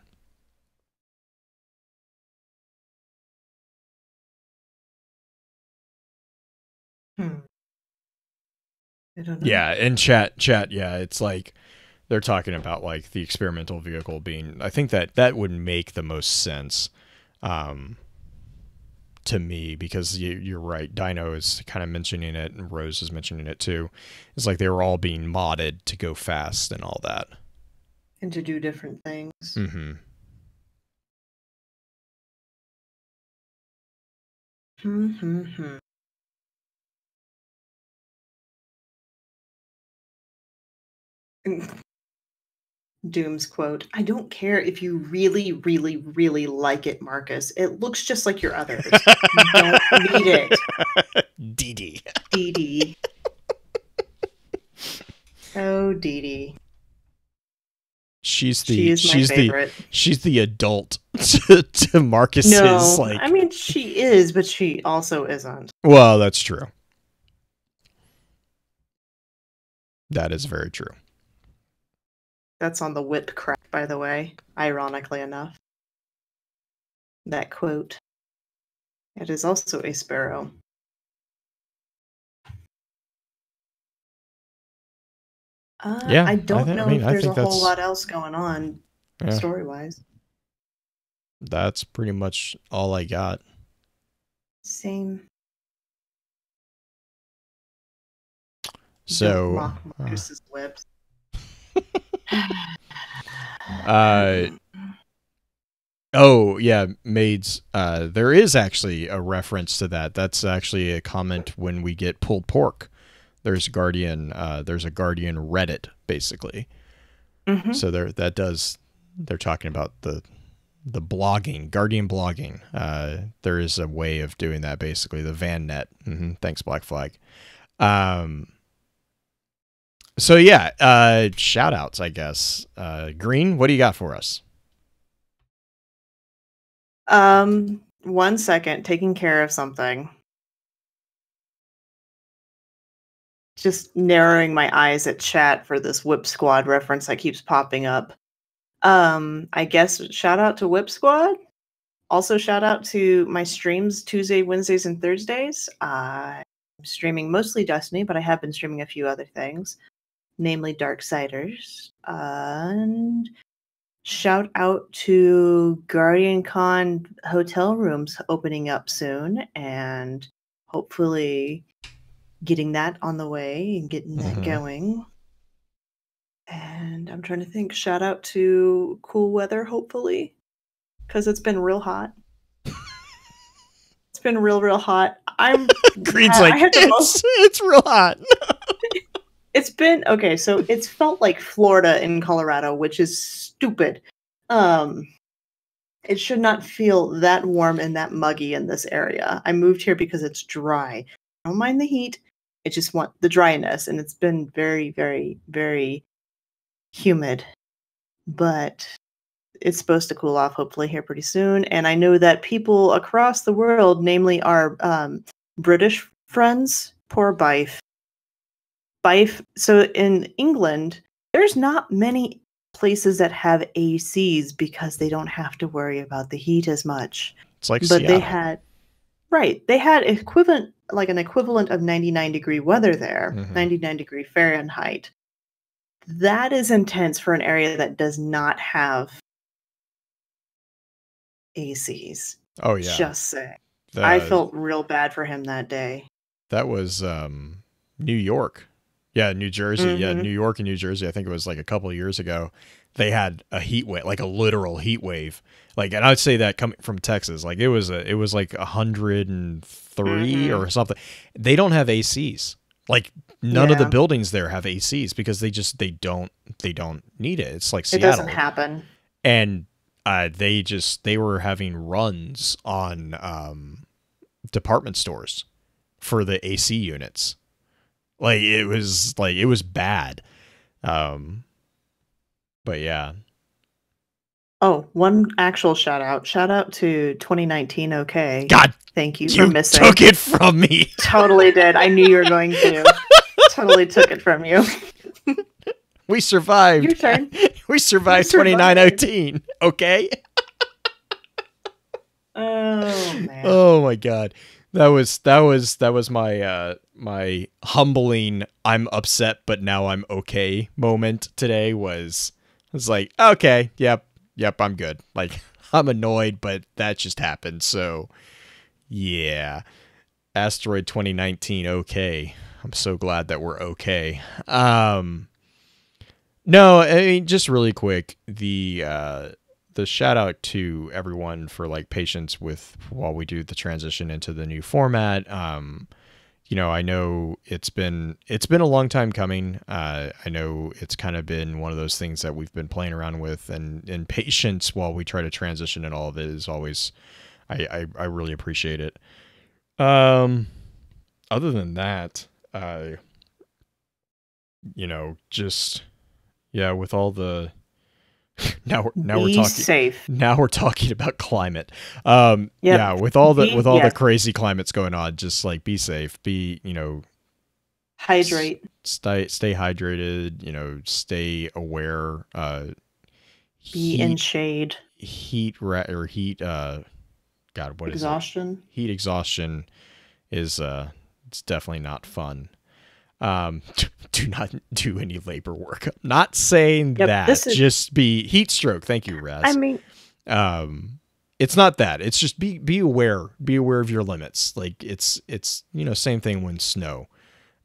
[SPEAKER 1] I don't know.
[SPEAKER 2] Yeah, in chat, yeah, it's like they're talking about like the experimental vehicle being. I think that would make the most sense to me, because you're right. Dino is kind of mentioning it, and Rose is mentioning it too. It's like they were all being modded to go fast and all that.
[SPEAKER 1] And to do different things.
[SPEAKER 2] Mm-hmm.
[SPEAKER 1] Doom's quote, "I don't care if you really, really, really like it, Marcus. It looks just like your others. You don't need it."
[SPEAKER 2] Dee
[SPEAKER 1] Dee. Oh, Dee. She's my favorite.
[SPEAKER 2] She's the adult to Marcus's.
[SPEAKER 1] No,
[SPEAKER 2] like,
[SPEAKER 1] I mean she is, but she also isn't.
[SPEAKER 2] Well, that's true. That is very true.
[SPEAKER 1] That's on the whip crack, by the way, ironically enough. That quote. It is also a Sparrow.
[SPEAKER 2] Yeah,
[SPEAKER 1] I don't know if there's a whole lot else going on story-wise.
[SPEAKER 2] That's pretty much all I got.
[SPEAKER 1] Same.
[SPEAKER 2] So,
[SPEAKER 1] Marcus's whips.
[SPEAKER 2] Oh yeah, Maids. There is actually a reference to that. That's actually a comment when we get pulled pork. There's a Guardian Reddit basically.
[SPEAKER 1] Mm-hmm.
[SPEAKER 2] So they're talking about the blogging, Guardian blogging. There is a way of doing that basically. The VanNet. Mm-hmm. Thanks, Black Flag. So yeah, shout outs, I guess. Green, what do you got for us?
[SPEAKER 1] 1 second, taking care of something. Just narrowing my eyes at chat for this Whip Squad reference that keeps popping up. I guess shout out to Whip Squad. Also shout out to my streams Tuesday, Wednesdays, and Thursdays. I'm streaming mostly Destiny, but I have been streaming a few other things, namely Darksiders. And shout out to Guardian Con hotel rooms opening up soon, and hopefully getting that on the way and getting that going. And I'm trying to think, shout out to cool weather, hopefully, because it's been real hot. It's been real hot.
[SPEAKER 2] Green's like, it's real hot.
[SPEAKER 1] It's been okay, so it's felt like Florida in Colorado, which is stupid. It should not feel that warm and that muggy in this area. I moved here because it's dry. I don't mind the heat. I just want the dryness, and it's been very, very, very humid. But it's supposed to cool off hopefully here pretty soon. And I know that people across the world, namely our British friends, poor Bife. So in England, there's not many places that have ACs because they don't have to worry about the heat as much.
[SPEAKER 2] It's like
[SPEAKER 1] but
[SPEAKER 2] Seattle.
[SPEAKER 1] they had an equivalent of 99-degree weather there, 99-degree Fahrenheit. That is intense for an area that does not have ACs.
[SPEAKER 2] Oh yeah.
[SPEAKER 1] Just saying. I felt real bad for him that day. That
[SPEAKER 2] was New York. Yeah, New Jersey. Yeah, New York and New Jersey. I think it was like a couple of years ago. They had a heat wave, like a literal heat wave. Like, and I'd say that coming from Texas, like it was like 103 or something. They don't have ACs. Like none of the buildings there have ACs because they don't need it. It's like Seattle.
[SPEAKER 1] It doesn't happen.
[SPEAKER 2] And they were having runs on department stores for the AC units. Like it was bad. But yeah.
[SPEAKER 1] Oh, one actual shout out. Shout out to 2019 OK.
[SPEAKER 2] God,
[SPEAKER 1] thank you for missing.
[SPEAKER 2] You took it from me.
[SPEAKER 1] Totally did. I knew you were going to. Totally took it from you.
[SPEAKER 2] We survived.
[SPEAKER 1] Your turn.
[SPEAKER 2] We survived 2019. Okay.
[SPEAKER 1] Oh man.
[SPEAKER 2] Oh my God. That was my my humbling I'm upset but now I'm okay moment today was like, okay, yep, I'm good. Like I'm annoyed, but that just happened. So yeah. Asteroid 2019 okay. I'm so glad that we're okay. No, I mean just really quick, the shout out to everyone for like patience with while we do the transition into the new format. You know, I know it's been a long time coming. I know it's kind of been one of those things that we've been playing around with, and patience while we try to transition and all of it is always, I really appreciate it. Other than that, you know, just yeah, with all the now we're talking
[SPEAKER 1] safe.
[SPEAKER 2] Now we're talking about climate. Yeah, with all the crazy climates going on, just like be safe, be, you know,
[SPEAKER 1] hydrate.
[SPEAKER 2] Stay hydrated, you know, stay aware,
[SPEAKER 1] be in shade.
[SPEAKER 2] Heat God, what
[SPEAKER 1] exhaustion?
[SPEAKER 2] Is it? Heat exhaustion is it's definitely not fun. Do not do any labor work. I'm not saying that. Just be heat stroke. Thank you, Raz.
[SPEAKER 1] I mean,
[SPEAKER 2] it's not that. It's just be aware. Be aware of your limits. Like it's you know, same thing when snow.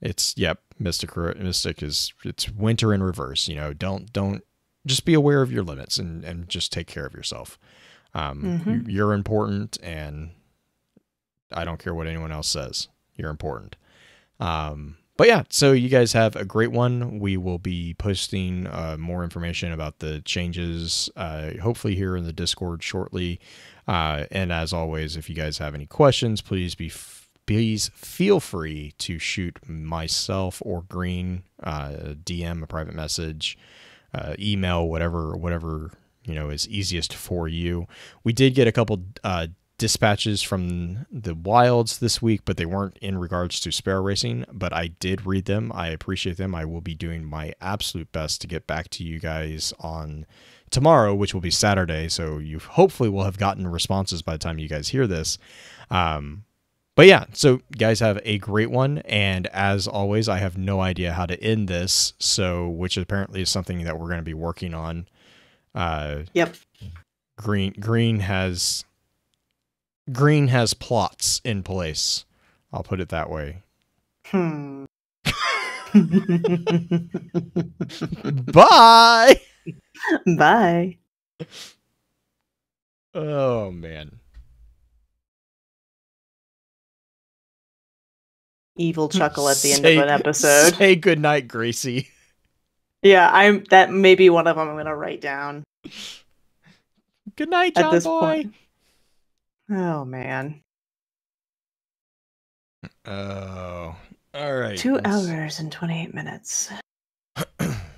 [SPEAKER 2] It's Mystic is it's winter in reverse. You know, don't just be aware of your limits and just take care of yourself. You're important, and I don't care what anyone else says. You're important. But yeah, so you guys have a great one. We will be posting more information about the changes, hopefully here in the Discord shortly. And as always, if you guys have any questions, please feel free to shoot myself or Green DM, a private message, email, whatever you know is easiest for you. We did get a couple dispatches from the wilds this week, but they weren't in regards to sparrow racing, but I did read them. I appreciate them. I will be doing my absolute best to get back to you guys on tomorrow, which will be Saturday, so you hopefully will have gotten responses by the time you guys hear this. But yeah, so guys have a great one, and as always, I have no idea how to end this, so which apparently is something that we're going to be working on
[SPEAKER 3] Yep.
[SPEAKER 2] Green has plots in place. I'll put it that way. Bye.
[SPEAKER 3] Bye.
[SPEAKER 2] Oh man.
[SPEAKER 3] Evil chuckle at the end of an episode.
[SPEAKER 2] Say goodnight, Gracie.
[SPEAKER 3] Yeah, that may be one of them I'm gonna write down.
[SPEAKER 2] Good night, John
[SPEAKER 3] at this
[SPEAKER 2] boy.
[SPEAKER 3] point. Oh man.
[SPEAKER 2] Oh. All right.
[SPEAKER 3] 2 hours and 28 minutes.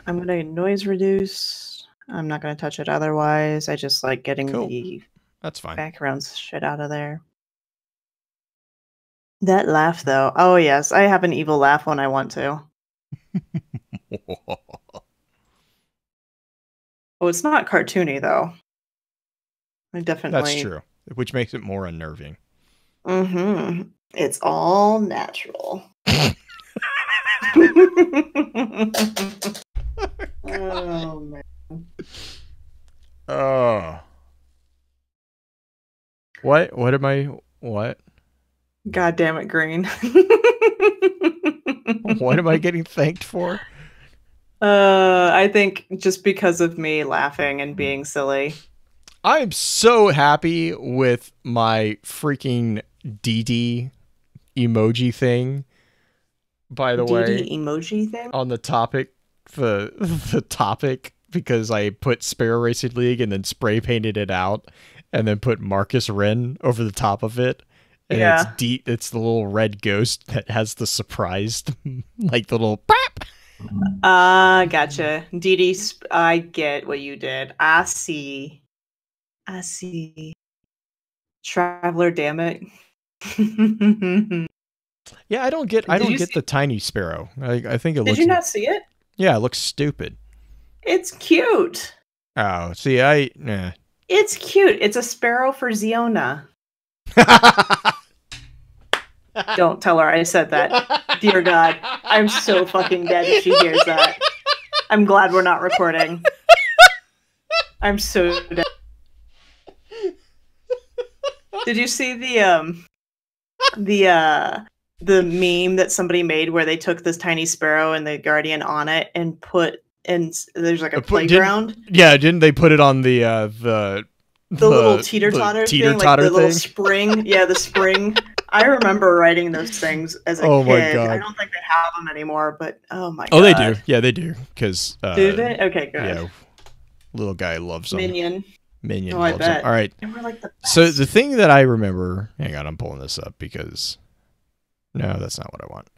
[SPEAKER 3] I'm gonna noise reduce. I'm not gonna touch it otherwise. I just like getting the
[SPEAKER 2] That's fine.
[SPEAKER 3] Background shit out of there. That laugh though. Oh yes, I have an evil laugh when I want to. Oh, it's not cartoony though. I definitely.
[SPEAKER 2] That's true, which makes it more unnerving.
[SPEAKER 3] Mm-hmm. It's all natural. Oh man.
[SPEAKER 2] Oh. What am I? What?
[SPEAKER 3] God damn it, Green.
[SPEAKER 2] What am I getting thanked for?
[SPEAKER 3] I think just because of me laughing and being silly.
[SPEAKER 2] I'm so happy with my freaking DD emoji thing. By the way,
[SPEAKER 3] emoji thing
[SPEAKER 2] on the topic, the topic, because I put Sparrow Racing League and then spray painted it out, and then put Marcus Wren over the top of it. And
[SPEAKER 3] yeah,
[SPEAKER 2] it's the little red ghost that has the surprised, like the little. Pop!
[SPEAKER 3] Gotcha. DD, I get what you did. I see. Traveler, damn it.
[SPEAKER 2] Yeah, I don't get the tiny sparrow. I think it looks.
[SPEAKER 3] Did you not see it?
[SPEAKER 2] Yeah, it looks stupid.
[SPEAKER 3] It's cute.
[SPEAKER 2] Oh, see,
[SPEAKER 3] It's cute. It's a sparrow for Ziona. Don't tell her I said that. Dear God, I'm so fucking dead if she hears that. I'm glad we're not recording. I'm so dead. Did you see the meme that somebody made where they took this tiny sparrow and the guardian on it and there's like a playground?
[SPEAKER 2] Didn't they put it on the
[SPEAKER 3] little teeter-totter thing, like the little spring? Yeah, the spring. I remember writing those things as a kid. My God. I don't think they have them anymore, but oh my God.
[SPEAKER 2] Oh, they do. Yeah, they do. Because
[SPEAKER 3] do they? Okay, good.
[SPEAKER 2] Yeah, little guy loves them.
[SPEAKER 3] Minion.
[SPEAKER 2] Oh, I bet. All right.
[SPEAKER 3] And we're like the best.
[SPEAKER 2] So the thing that I remember, hang on, I'm pulling this up because no, that's not what I want.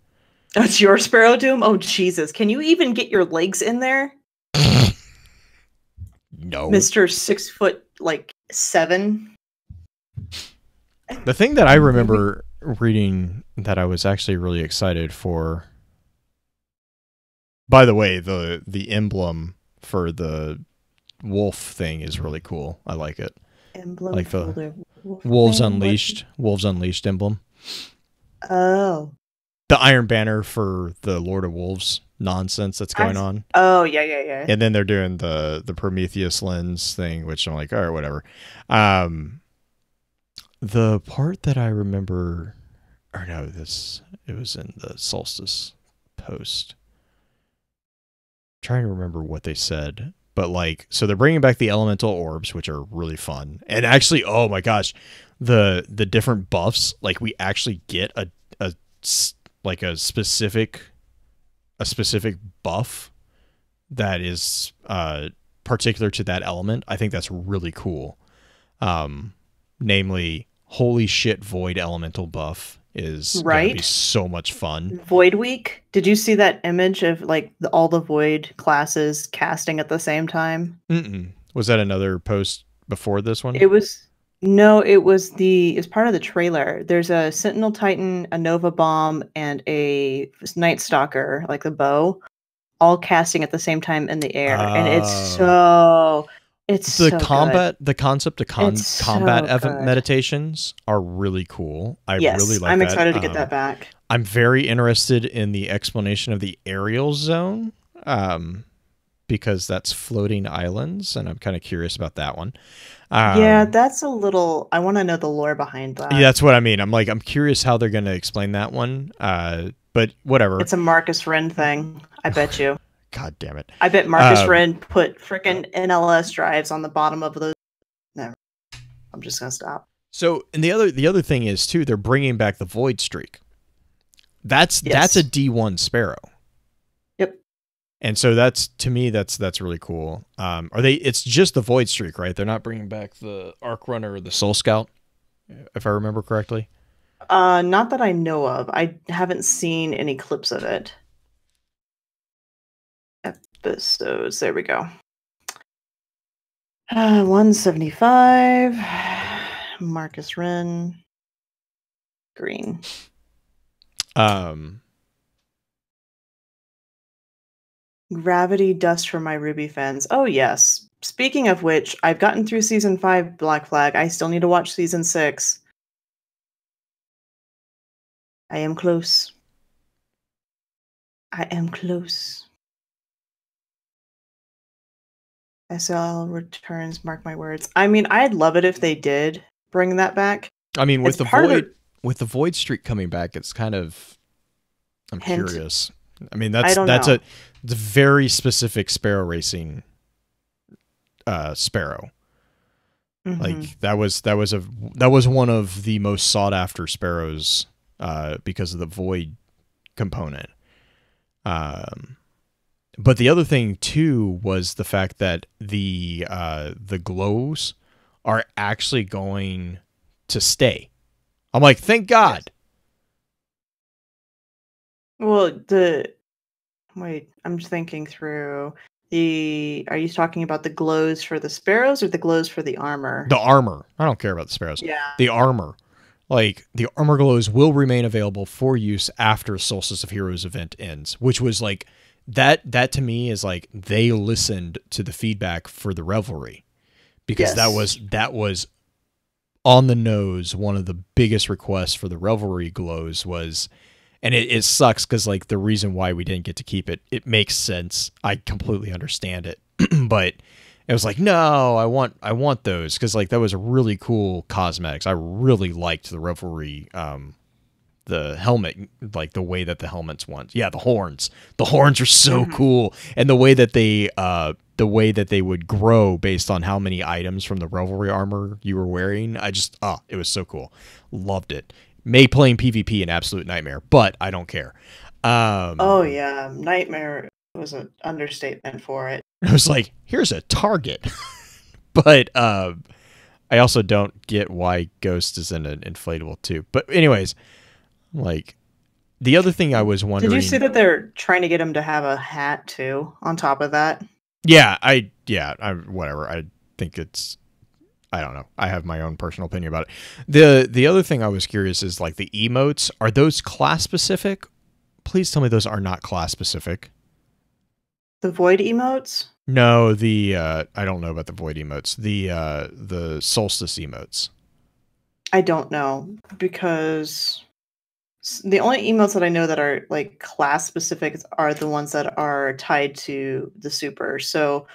[SPEAKER 3] That's your Sparrow Doom? Oh Jesus! Can you even get your legs in there?
[SPEAKER 2] No,
[SPEAKER 3] Mr. 6'7".
[SPEAKER 2] The thing that I remember reading that I was actually really excited for. By the way, the emblem for the wolf thing is really cool. I like it.
[SPEAKER 3] Emblem,
[SPEAKER 2] like the Wolves Unleashed emblem.
[SPEAKER 3] Oh.
[SPEAKER 2] The Iron Banner for the Lord of Wolves nonsense that's going on.
[SPEAKER 3] Oh, yeah.
[SPEAKER 2] And then they're doing the Prometheus lens thing, which I'm like, all right, whatever. The part that I remember, or no, it was in the Solstice post. I'm trying to remember what they said, but like, so they're bringing back the elemental orbs, which are really fun. And actually, oh my gosh, the different buffs, like we actually get a specific buff that is particular to that element. I think that's really cool. Namely, holy shit, Void elemental buff is going to be so much fun.
[SPEAKER 3] Void Week. Did you see that image of like all the Void classes casting at the same time?
[SPEAKER 2] Was that another post before this one?
[SPEAKER 3] It was. No, it was part of the trailer. There's a Sentinel Titan, a Nova Bomb, and a Night Stalker, like the bow, all casting at the same time in the air, and it's the
[SPEAKER 2] combat.
[SPEAKER 3] Good.
[SPEAKER 2] The concept of combat meditations are really cool. I really like.
[SPEAKER 3] I'm
[SPEAKER 2] that.
[SPEAKER 3] excited to get that back.
[SPEAKER 2] I'm very interested in the explanation of the aerial zone. because that's floating islands, and I'm kind of curious about that one.
[SPEAKER 3] Yeah, that's a little. I want to know the lore behind that.
[SPEAKER 2] Yeah, that's what I mean. I'm curious how they're going to explain that one. But whatever.
[SPEAKER 3] It's a Marcus Wren thing. I bet you.
[SPEAKER 2] God damn it.
[SPEAKER 3] I bet Marcus Wren put frickin' NLS drives on the bottom of those. No, I'm just gonna stop.
[SPEAKER 2] So, and the other thing is too, they're bringing back the Void Streak. That's a D1 Sparrow.
[SPEAKER 3] Yep.
[SPEAKER 2] And so that's, to me, that's really cool. It's just the Void Streak, right? They're not bringing back the Arc Runner or the Soul Scout, if I remember correctly.
[SPEAKER 3] Not that I know of. I haven't seen any clips of it. Episodes. There we go. 175. Marcus Wren. Green. Gravity dust for my Ruby fans. Oh, yes. Speaking of which, I've gotten through Season 5 Black Flag. I still need to watch Season 6. I am close. I am close. SL returns, mark my words. I mean, I'd love it if they did bring that back.
[SPEAKER 2] I mean, with the Void Streak coming back, it's kind of... I'm curious. I mean, that's a very specific Sparrow Racing Sparrow.
[SPEAKER 3] Mm-hmm.
[SPEAKER 2] Like that was one of the most sought after Sparrows because of the Void component. But the other thing too was the fact that the glows are actually going to stay. I'm like, thank God.
[SPEAKER 3] Well, wait, I'm just thinking through are you talking about the glows for the Sparrows or the glows for the armor?
[SPEAKER 2] The armor. I don't care about the Sparrows.
[SPEAKER 3] Yeah.
[SPEAKER 2] The armor. Like, the armor glows will remain available for use after Solstice of Heroes event ends, which was like, that to me is like, they listened to the feedback for the Revelry. Because that was on the nose, one of the biggest requests for the Revelry glows was... And it sucks because, like, the reason why we didn't get to keep it, it makes sense. I completely understand it. But it was like, no, I want those. Because, like, that was a really cool cosmetics. I really liked the Revelry, the helmet, like, the way that the helmets went. Yeah, the horns. The horns are so cool. And the way that they would grow based on how many items from the Revelry armor you were wearing. It was so cool. Loved it. Made playing PvP an absolute nightmare, but I don't care.
[SPEAKER 3] Oh yeah, nightmare was an understatement for it.
[SPEAKER 2] I was like, here's a target. But I also don't get why Ghost is in an inflatable too. But anyways, like, the other thing I was wondering...
[SPEAKER 3] Did you see that they're trying to get him to have a hat too on top of that?
[SPEAKER 2] Yeah, whatever. I think it's... I don't know. I have my own personal opinion about it. The other thing I was curious is, like, the emotes. Are those class specific? Please tell me those are not class specific.
[SPEAKER 3] The Void emotes?
[SPEAKER 2] No, I don't know about the Void emotes. The Solstice emotes.
[SPEAKER 3] I don't know, because the only emotes that I know that are, like, class specific are the ones that are tied to the super. So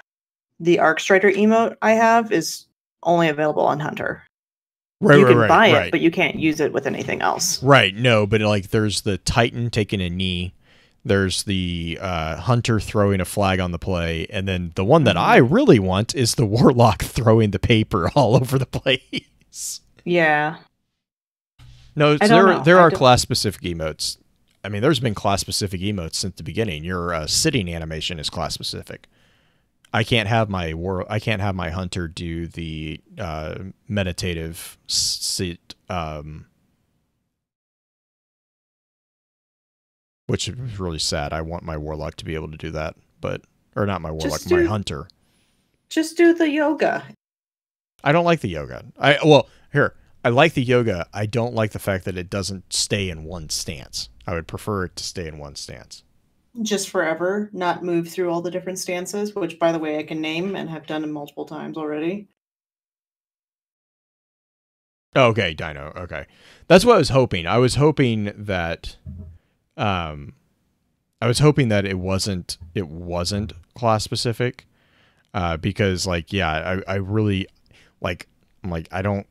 [SPEAKER 3] the Arc Strider emote I have is only available on Hunter. You can buy it, but you can't use it with anything else.
[SPEAKER 2] Right, no, but, like, there's the Titan taking a knee, there's the Hunter throwing a flag on the play, and then the one that I really want is the Warlock throwing the paper all over the place.
[SPEAKER 3] Yeah.
[SPEAKER 2] No, there are class-specific emotes. I mean, there's been class-specific emotes since the beginning. Your sitting animation is class-specific. I can't have my Hunter do the meditative sit, which is really sad. I want my Warlock to be able to do that, or not my Warlock, my Hunter.
[SPEAKER 3] Just do the yoga.
[SPEAKER 2] I don't like the yoga. I like the yoga. I don't like the fact that it doesn't stay in one stance. I would prefer it to stay in one stance.
[SPEAKER 3] Just forever, not move through all the different stances, which, by the way, I can name and have done multiple times already.
[SPEAKER 2] Okay, Dino. Okay. That's what I was hoping. I was hoping that I was hoping that it wasn't class specific, because like I really like I'm like I don't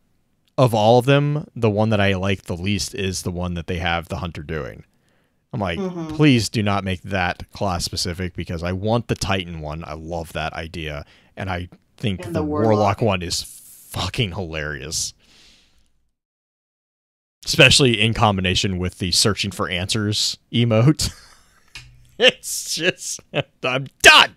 [SPEAKER 2] of all of them, the one that I like the least is the one that they have the hunter doing. I'm like, please do not make that class specific because I want the Titan one. I love that idea, and I think the Warlock one is fucking hilarious. Especially in combination with the searching for answers emote. It's just, I'm done!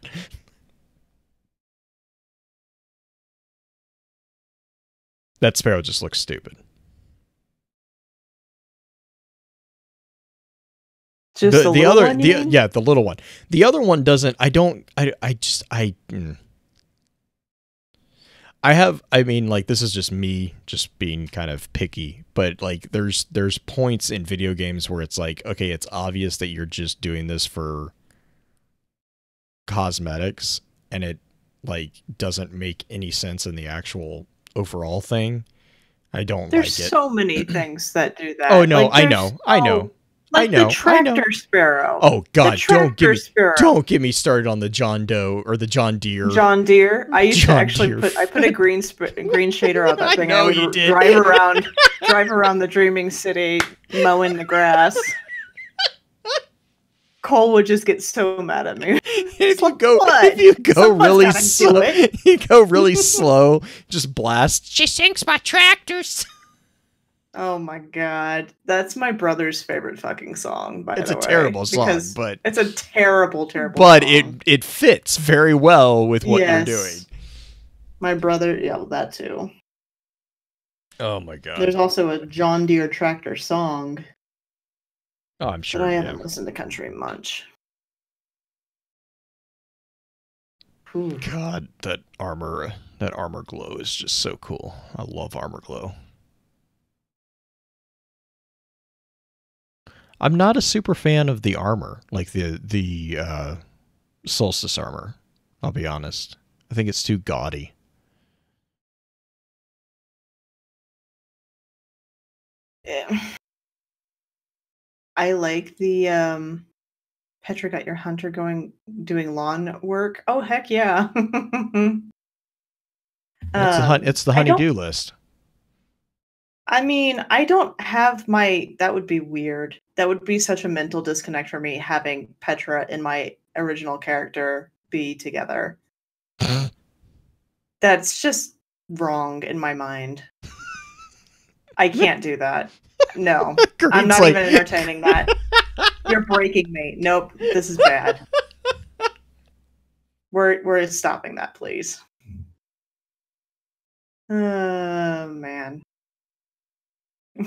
[SPEAKER 2] That sparrow just looks stupid.
[SPEAKER 1] Just the
[SPEAKER 2] other
[SPEAKER 1] one,
[SPEAKER 2] yeah, the little one. The other one doesn't. I mean, like, this is just me just being kind of picky, but like there's points in video games where it's like, okay, it's obvious that you're just doing this for cosmetics and it like doesn't make any sense in the actual overall thing. I don't like it.
[SPEAKER 1] There's so many things that do that.
[SPEAKER 2] Oh no,
[SPEAKER 1] like,
[SPEAKER 2] I know.
[SPEAKER 1] Like the tractor sparrow.
[SPEAKER 2] Oh God! Don't get me started on the John Doe or the John Deere.
[SPEAKER 1] John Deere. I used to actually put a green shader on that thing. I would drive around the dreaming city, mowing the grass. Cole would just get so mad at me.
[SPEAKER 2] If you go really slow, just blast. She sinks my tractors.
[SPEAKER 1] Oh my God, that's my brother's favorite fucking song. By the way,
[SPEAKER 2] it's a terrible song, but
[SPEAKER 1] it's a terrible.
[SPEAKER 2] But
[SPEAKER 1] song.
[SPEAKER 2] it fits very well with what you're doing.
[SPEAKER 1] My brother, yeah, that too.
[SPEAKER 2] Oh my God.
[SPEAKER 1] There's also a John Deere tractor song.
[SPEAKER 2] Oh, I'm sure.
[SPEAKER 1] But I haven't listened to country much.
[SPEAKER 2] Ooh. God, that armor glow is just so cool. I love armor glow. I'm not a super fan of the armor, like the solstice armor. I'll be honest. I think it's too gaudy.
[SPEAKER 1] Yeah. I like the Petra got your hunter doing lawn work. Oh heck yeah.
[SPEAKER 2] It's the honey-do list.
[SPEAKER 1] I mean, I don't have that would be weird. That would be such a mental disconnect for me having Petra and my original character be together. That's just wrong in my mind. I can't do that. No, I'm not even entertaining that. You're breaking me. Nope, this is bad. We're stopping that, please. Oh, man.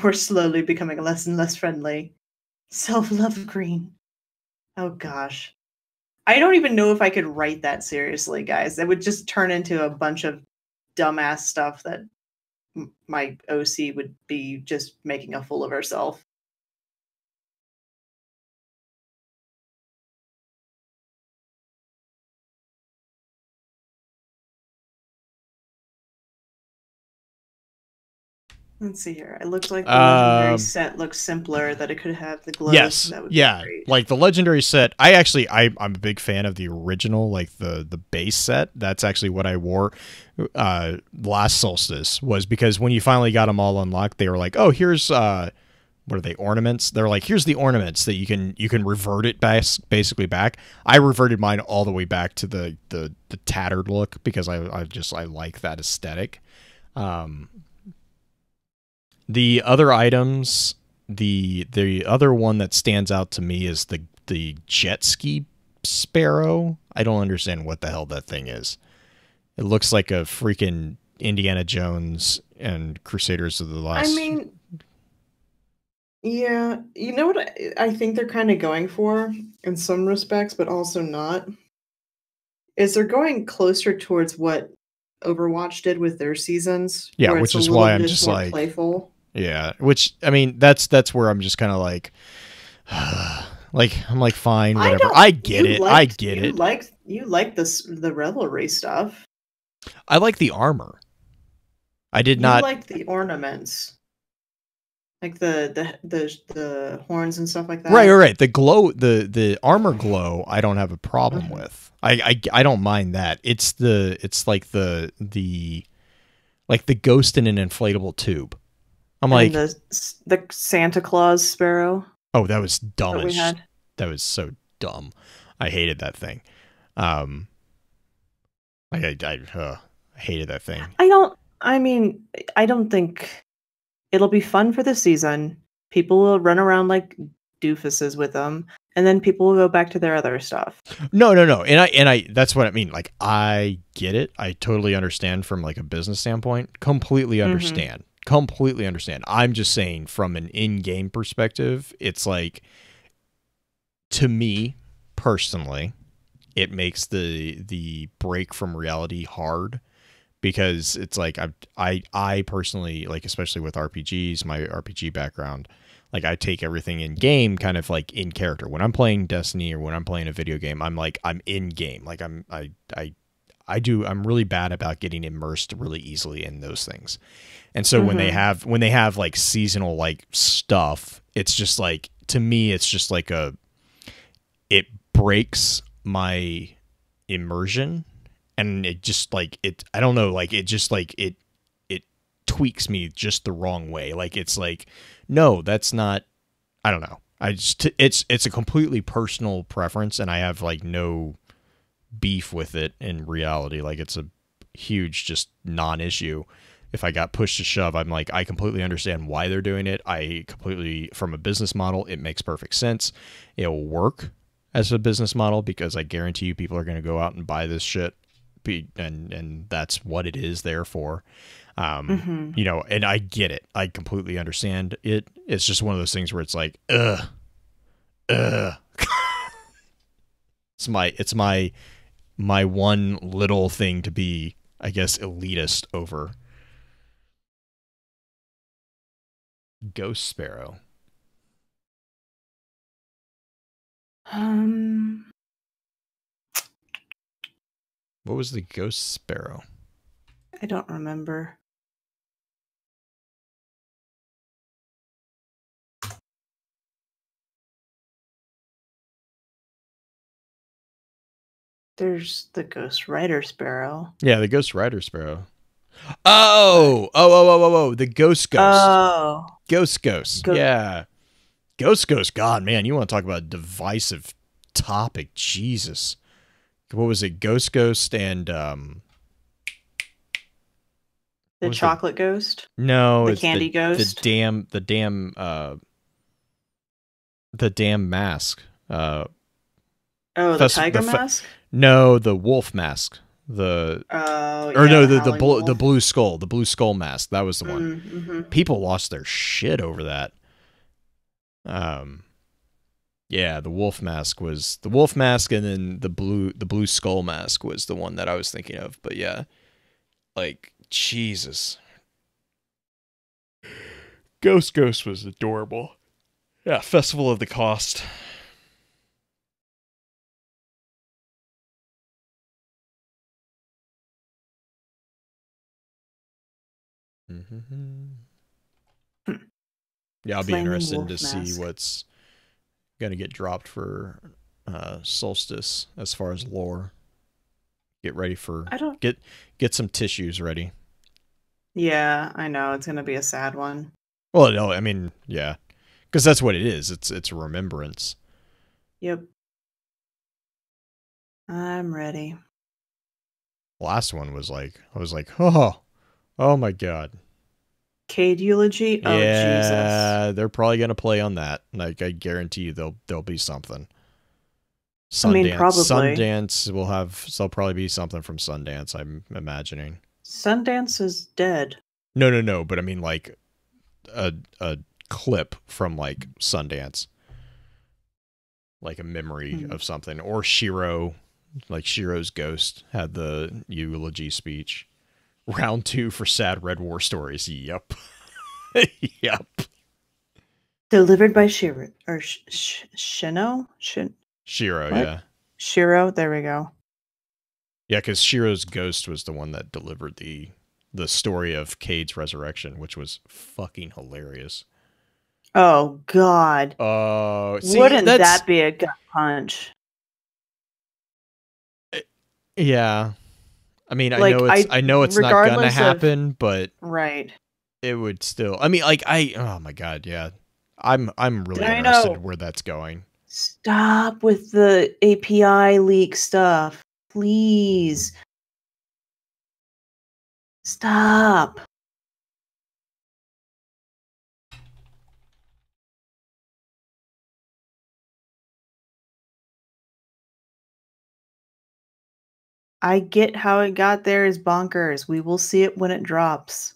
[SPEAKER 1] We're slowly becoming less and less friendly. Self-love green. Oh, gosh. I don't even know if I could write that seriously, guys. It would just turn into a bunch of dumbass stuff that my OC would be just making a fool of herself. Let's see here. It looks like the legendary set looks simpler, that it could have the glows.
[SPEAKER 2] Yes.
[SPEAKER 1] That would be great.
[SPEAKER 2] Like the legendary set. I'm a big fan of the original, like the base set. That's actually what I wore last solstice, was because when you finally got them all unlocked, they were like, oh, here's what are they, ornaments? They're like, here's the ornaments that you can revert it basically back. I reverted mine all the way back to the tattered look because I like that aesthetic. The other items, the other one that stands out to me is the jet ski sparrow. I don't understand what the hell that thing is. It looks like a freaking Indiana Jones and Crusaders of the Last.
[SPEAKER 1] I mean, yeah, you know what I think they're kind of going for in some respects, but also not, is they're going closer towards what Overwatch did with their seasons.
[SPEAKER 2] Yeah, which is why I'm just
[SPEAKER 1] more
[SPEAKER 2] like
[SPEAKER 1] playful.
[SPEAKER 2] Yeah, which I mean, that's where I'm just kind of like, I'm like, fine, whatever. I get it.
[SPEAKER 1] You like the revelry stuff.
[SPEAKER 2] I like the armor. I did not
[SPEAKER 1] like the ornaments. Like the horns and stuff like that.
[SPEAKER 2] Right. The glow, the armor glow, I don't have a problem with. I don't mind that. It's like the ghost in an inflatable tube. I'm like,
[SPEAKER 1] the Santa Claus sparrow.
[SPEAKER 2] oh, that was dumb.
[SPEAKER 1] That we had.
[SPEAKER 2] That was so dumb. I hated that thing. I hated that thing.
[SPEAKER 1] I don't think it'll be fun for the season. People will run around like doofuses with them, and then people will go back to their other stuff.
[SPEAKER 2] No. And I that's what I mean. Like, I get it. I totally understand from like a business standpoint. Completely understand. Completely understand. I'm just saying from an in-game perspective, it's like, to me personally, it makes the break from reality hard, because it's like I personally, like, especially with RPGs, my RPG background, like, I take everything in game kind of like in character. When I'm playing Destiny or when I'm playing a video game, I'm in game. Like, I'm really bad about getting immersed really easily in those things. And so when they have like seasonal like stuff, it's just like, to me, it's just like it breaks my immersion, and it just like I don't know, like, it just like it tweaks me just the wrong way. Like, it's like, no, that's not, I don't know. It's a completely personal preference, and I have like no beef with it in reality. Like, it's a huge just non-issue. If I got pushed to shove, I'm like, I completely understand why they're doing it. From a business model, it makes perfect sense. It'll work as a business model, because I guarantee you people are going to go out and buy this shit, and that's what it is there for. And I get it. I completely understand it. It's just one of those things where it's like, it's my one little thing to be, I guess, elitist over. Ghost Sparrow. What was the Ghost Sparrow?
[SPEAKER 1] I don't remember. There's the Ghost Rider Sparrow.
[SPEAKER 2] Yeah, the Ghost Rider Sparrow. Oh, the Ghost.
[SPEAKER 1] Oh.
[SPEAKER 2] Ghost. Yeah. Ghost. God, man, you want to talk about a divisive topic. Jesus. What was it? Ghost and
[SPEAKER 1] the chocolate ghost?
[SPEAKER 2] No,
[SPEAKER 1] the candy ghost.
[SPEAKER 2] The damn mask.
[SPEAKER 1] The tiger mask?
[SPEAKER 2] No, the wolf mask. The blue skull. The blue skull mask. That was the one. People lost their shit over that. Yeah, the wolf mask, and then the blue skull mask was the one that I was thinking of. But yeah, like, Jesus, Ghost was adorable. Yeah, Festival of the Cost. Yeah, I'll be interested to see what's gonna get dropped for Solstice as far as lore. Get ready for get some tissues ready.
[SPEAKER 1] Yeah, I know it's gonna be a sad one.
[SPEAKER 2] Well, no, I mean, yeah, because that's what it is. It's a remembrance.
[SPEAKER 1] Yep. I'm ready.
[SPEAKER 2] Last one was like, I was like, oh my god.
[SPEAKER 1] Cade eulogy. Oh,
[SPEAKER 2] yeah,
[SPEAKER 1] Jesus.
[SPEAKER 2] They're probably gonna play on that. Like, I guarantee you, there'll be something.
[SPEAKER 1] Sundance. I mean, probably.
[SPEAKER 2] Sundance there'll probably be something from Sundance, I'm imagining.
[SPEAKER 1] Sundance is dead.
[SPEAKER 2] No, but I mean, like, a clip from like Sundance, like a memory of something, or Shiro, like Shiro's ghost had the eulogy speech. Round 2 for Sad Red War Stories. Yep. Yep.
[SPEAKER 1] Delivered by Shiro or Shino?
[SPEAKER 2] Shiro,
[SPEAKER 1] what?
[SPEAKER 2] Yeah.
[SPEAKER 1] Shiro, there we go.
[SPEAKER 2] Yeah, because Shiro's ghost was the one that delivered the story of Cade's resurrection, which was fucking hilarious.
[SPEAKER 3] Oh God!
[SPEAKER 2] See,
[SPEAKER 3] Wouldn't that be a gut punch?
[SPEAKER 2] Yeah. I mean,
[SPEAKER 3] Like,
[SPEAKER 2] I know it's not gonna
[SPEAKER 3] regardless of-
[SPEAKER 2] happen, but
[SPEAKER 3] Right.
[SPEAKER 2] it would still. I mean, like oh my God, yeah. I'm really
[SPEAKER 3] I
[SPEAKER 2] interested
[SPEAKER 3] know.
[SPEAKER 2] in where that's going.
[SPEAKER 3] Stop with the API leak stuff, please. Stop. I get how it got there is bonkers. We will see it when it drops.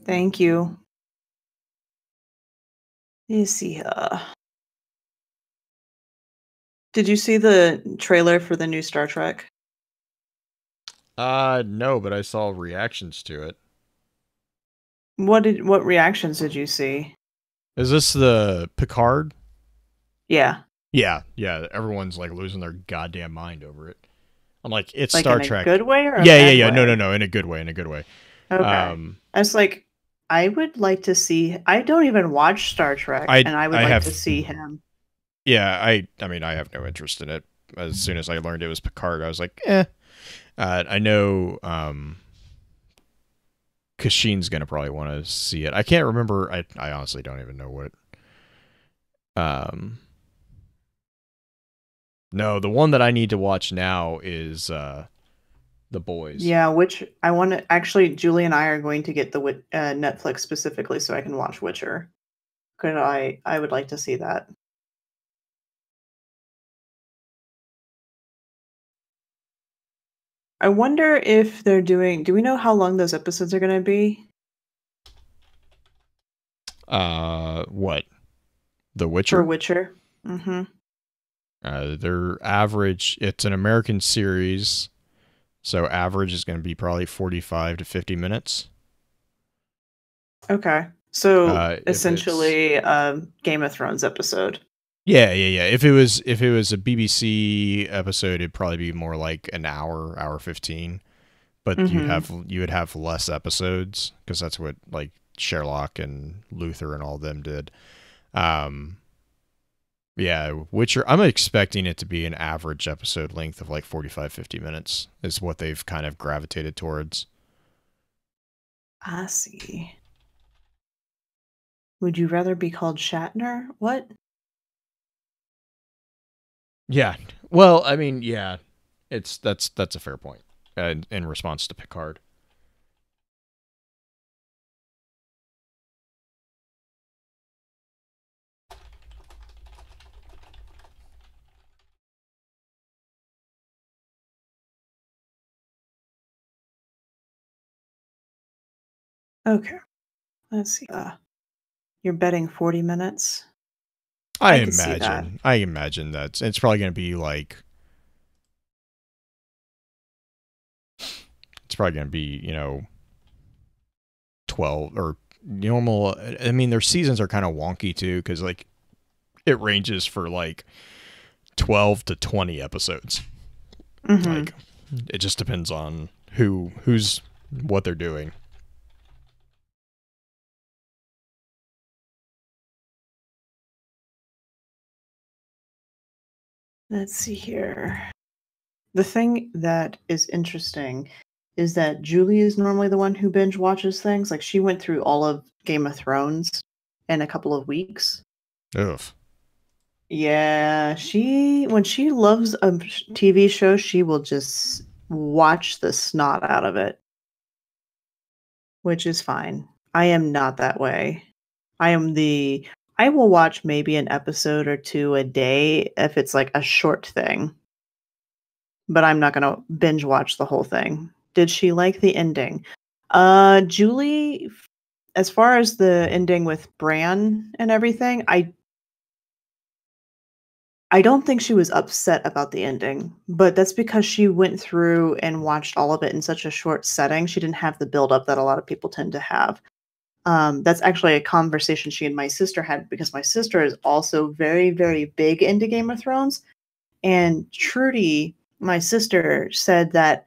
[SPEAKER 3] Thank you. Let's see. Did you see the trailer for the new Star Trek?
[SPEAKER 2] No, but I saw reactions to it.
[SPEAKER 3] What reactions did you see?
[SPEAKER 2] Is this the Picard?
[SPEAKER 3] Yeah.
[SPEAKER 2] Yeah. Everyone's like losing their goddamn mind over it. I'm like, it's
[SPEAKER 3] Like
[SPEAKER 2] Star
[SPEAKER 3] in
[SPEAKER 2] Trek.
[SPEAKER 3] a good way or a
[SPEAKER 2] Yeah,
[SPEAKER 3] bad
[SPEAKER 2] yeah.
[SPEAKER 3] way?
[SPEAKER 2] No, in a good way, in a good way.
[SPEAKER 3] Okay. I was like, I would like to see. I don't even watch Star Trek, and I would like to see him.
[SPEAKER 2] Yeah, I mean, I have no interest in it. As soon as I learned it was Picard, I was like, eh. I know Kashin's gonna probably want to see it. I can't remember. I honestly don't even know what. No, the one that I need to watch now is The Boys.
[SPEAKER 3] Yeah, which I want to actually. Julie and I are going to get the Netflix specifically so I can watch Witcher. Could I would like to see that. I wonder if they're doing. Do we know how long those episodes are going to be?
[SPEAKER 2] What? The Witcher?
[SPEAKER 3] For Witcher. Mm-hmm.
[SPEAKER 2] Their average. It's an American series, so average is going to be probably 45 to 50 minutes.
[SPEAKER 3] Okay. So essentially, Game of Thrones episode.
[SPEAKER 2] Yeah. If it was a BBC episode, it'd probably be more like an hour 15. But you would have less episodes because that's what like Sherlock and Luther and all them did. Yeah, Witcher, I'm expecting it to be an average episode length of like 45, 50 minutes is what they've kind of gravitated towards.
[SPEAKER 3] I see. Would you rather be called Shatner? What?
[SPEAKER 2] Yeah. Well, I mean, yeah. That's a fair point. In response to Picard.
[SPEAKER 3] Okay. Let's see. You're betting 40 minutes?
[SPEAKER 2] I imagine that it's probably going to be like it's probably going to be, 12 or normal. I mean, their seasons are kind of wonky too cuz like it ranges for like 12 to 20 episodes.
[SPEAKER 3] Mm-hmm.
[SPEAKER 2] Like it just depends on what they're doing.
[SPEAKER 3] Let's see here. The thing that is interesting is that Julie is normally the one who binge watches things. Like she went through all of Game of Thrones in a couple of weeks.
[SPEAKER 2] Ugh.
[SPEAKER 3] Yeah, when she loves a TV show, she will just watch the snot out of it, which is fine. I am not that way. I will watch maybe an episode or two a day if it's like a short thing. But I'm not going to binge watch the whole thing. Did she like the ending? Julie, as far as the ending with Bran and everything, I don't think she was upset about the ending, but that's because she went through and watched all of it in such a short setting. She didn't have the buildup that a lot of people tend to have. That's actually a conversation she and my sister had because my sister is also very, very big into Game of Thrones. And Trudy, my sister, said that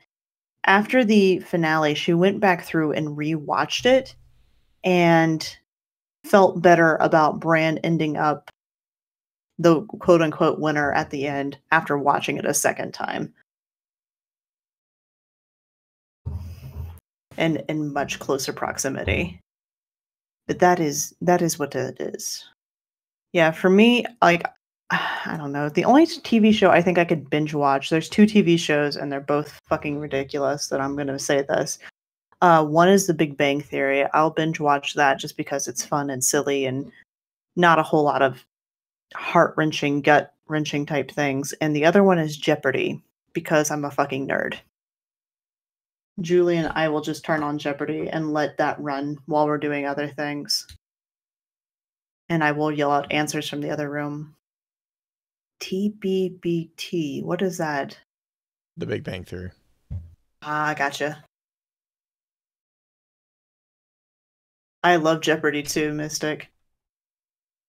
[SPEAKER 3] after the finale, she went back through and rewatched it and felt better about Bran ending up the quote unquote winner at the end after watching it a second time. And in much closer proximity. But that is what it is. Yeah, for me, like, I don't know. The only TV show I think I could binge watch, there's 2 TV shows and they're both fucking ridiculous that I'm going to say this. One is The Big Bang Theory. I'll binge watch that just because it's fun and silly and not a whole lot of heart-wrenching, gut-wrenching type things. And the other one is Jeopardy because I'm a fucking nerd. Julie and I will just turn on Jeopardy and let that run while we're doing other things. And I will yell out answers from the other room. TBBT. What is that?
[SPEAKER 2] The Big Bang Theory.
[SPEAKER 3] Ah, gotcha. I love Jeopardy too, Mystic.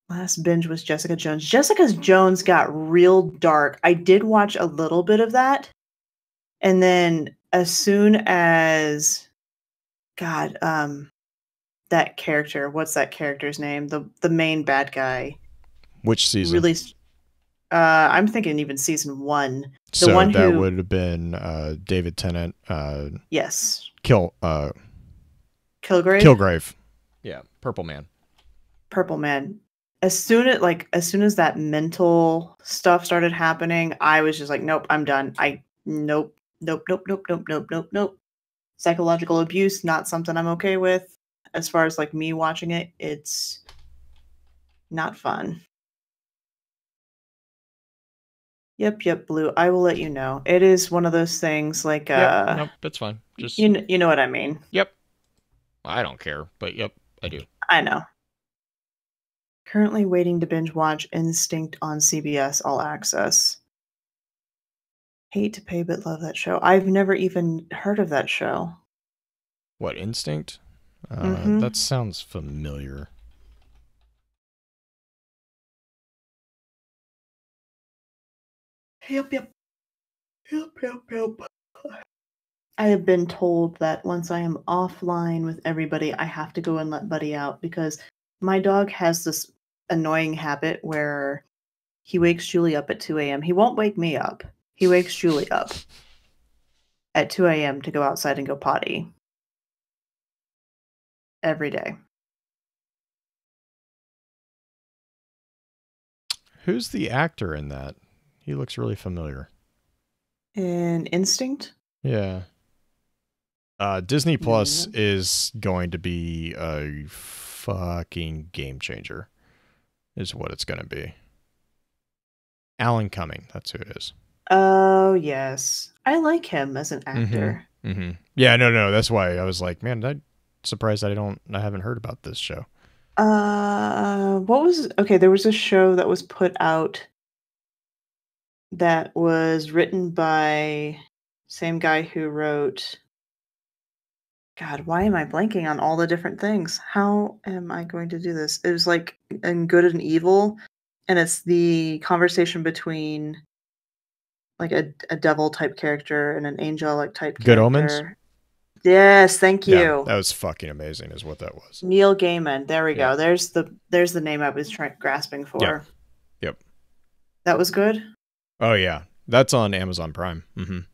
[SPEAKER 3] Last binge was Jessica Jones. Jessica Jones got real dark. I did watch a little bit of that. And then as soon as that character, what's that character's name? The main bad guy.
[SPEAKER 2] Which season?
[SPEAKER 3] Released I'm thinking even season 1.
[SPEAKER 2] So one that would have been David Tennant.
[SPEAKER 3] Yes.
[SPEAKER 2] Kilgrave. Yeah, Purple Man.
[SPEAKER 3] Purple Man. As soon as that mental stuff started happening, I was just like, nope, I'm done. Nope. Psychological abuse, not something I'm okay with. As far as like me watching it, it's not fun. Yep, Blue. I will let you know. It is one of those things like
[SPEAKER 2] nope, that's fine. Just
[SPEAKER 3] you know what I mean.
[SPEAKER 2] Yep. I don't care, but yep, I do.
[SPEAKER 3] I know. Currently waiting to binge watch Instinct on CBS All Access. Hate to pay, but love that show. I've never even heard of that show.
[SPEAKER 2] What, Instinct? That sounds familiar.
[SPEAKER 3] Yep. I have been told that once I am offline with everybody, I have to go and let Buddy out because my dog has this annoying habit where he wakes Julie up at 2 a.m. He won't wake me up. He wakes Julie up at 2 a.m. to go outside and go potty. Every day.
[SPEAKER 2] Who's the actor in that? He looks really familiar.
[SPEAKER 3] In Instinct?
[SPEAKER 2] Yeah. Disney Plus is going to be a fucking game changer, is what it's going to be. Alan Cumming, that's who it is.
[SPEAKER 3] Oh, yes. I like him as an actor.
[SPEAKER 2] Yeah, no, that's why I was like, man, I'm surprised I haven't heard about this show.
[SPEAKER 3] There was a show that was put out that was written by same guy who wrote, God, why am I blanking on all the different things? How am I going to do this? It was like in Good and Evil, and it's the conversation between like a devil type character and an angelic type character.
[SPEAKER 2] Good Omens?
[SPEAKER 3] Yes, thank you.
[SPEAKER 2] Yeah, that was fucking amazing is what that was.
[SPEAKER 3] Neil Gaiman. There we go. There's the name I was grasping for.
[SPEAKER 2] Yep.
[SPEAKER 3] That was good?
[SPEAKER 2] Oh yeah. That's on Amazon Prime. It's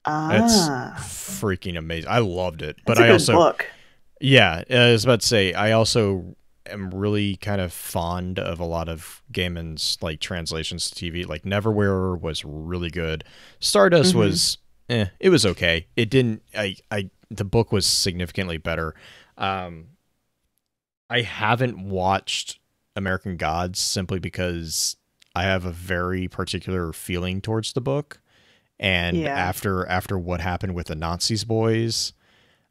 [SPEAKER 2] freaking amazing. I loved it. But
[SPEAKER 3] That's a good book.
[SPEAKER 2] Yeah, I was about to say, I also am really kind of fond of a lot of Gaiman's like translations to TV. Like Neverwhere was really good. Stardust was it was okay. It didn't the book was significantly better. I haven't watched American Gods simply because I have a very particular feeling towards the book. And after what happened with the Nazis boys,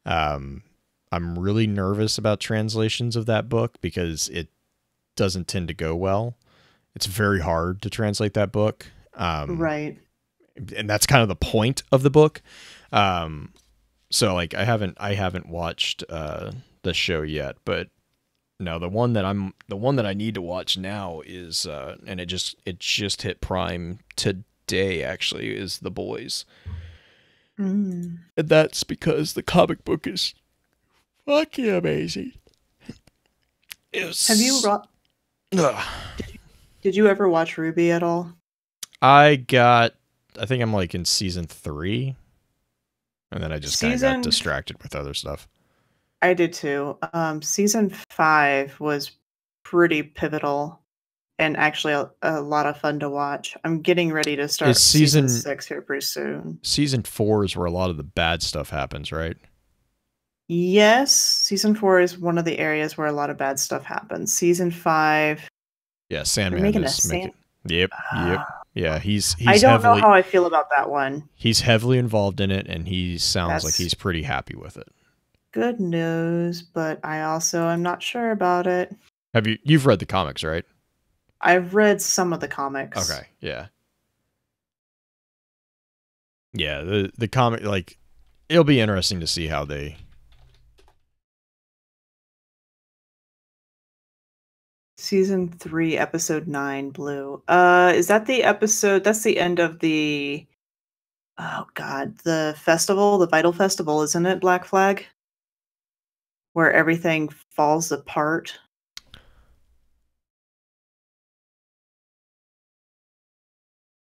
[SPEAKER 2] I'm really nervous about translations of that book because it doesn't tend to go well. It's very hard to translate that book.
[SPEAKER 3] Right.
[SPEAKER 2] And that's kind of the point of the book. So like I haven't watched the show yet, but no, the one that I need to watch now is and it just hit Prime day, actually, is The Boys.
[SPEAKER 3] Mm.
[SPEAKER 2] And that's because the comic book is fucking amazing.
[SPEAKER 3] Have you did you ever watch Ruby at all?
[SPEAKER 2] I think I'm like in season 3, and then I just kind of got distracted with other stuff.
[SPEAKER 3] I did too. Season 5 was pretty pivotal and actually a lot of fun to watch. I'm getting ready to start season 6 here pretty soon.
[SPEAKER 2] Season 4 is where a lot of the bad stuff happens, right?
[SPEAKER 3] Yes, season 4 is one of the areas where a lot of bad stuff happens. Season 5,
[SPEAKER 2] yeah, Sandman is making. Yep. Yeah, he's
[SPEAKER 3] I don't know how I feel about that one.
[SPEAKER 2] He's heavily involved in it, and he sounds like he's pretty happy with it.
[SPEAKER 3] Good news, but I also am not sure about it.
[SPEAKER 2] You've read the comics, right?
[SPEAKER 3] I've read some of the comics.
[SPEAKER 2] Okay, yeah. Yeah, the comic, like, it'll be interesting to see how they...
[SPEAKER 3] Season 3, episode 9, Blue. Is that the episode? That's the end of the... Oh, God. The festival, the Vital Festival, isn't it, Black Flag? Where everything falls apart.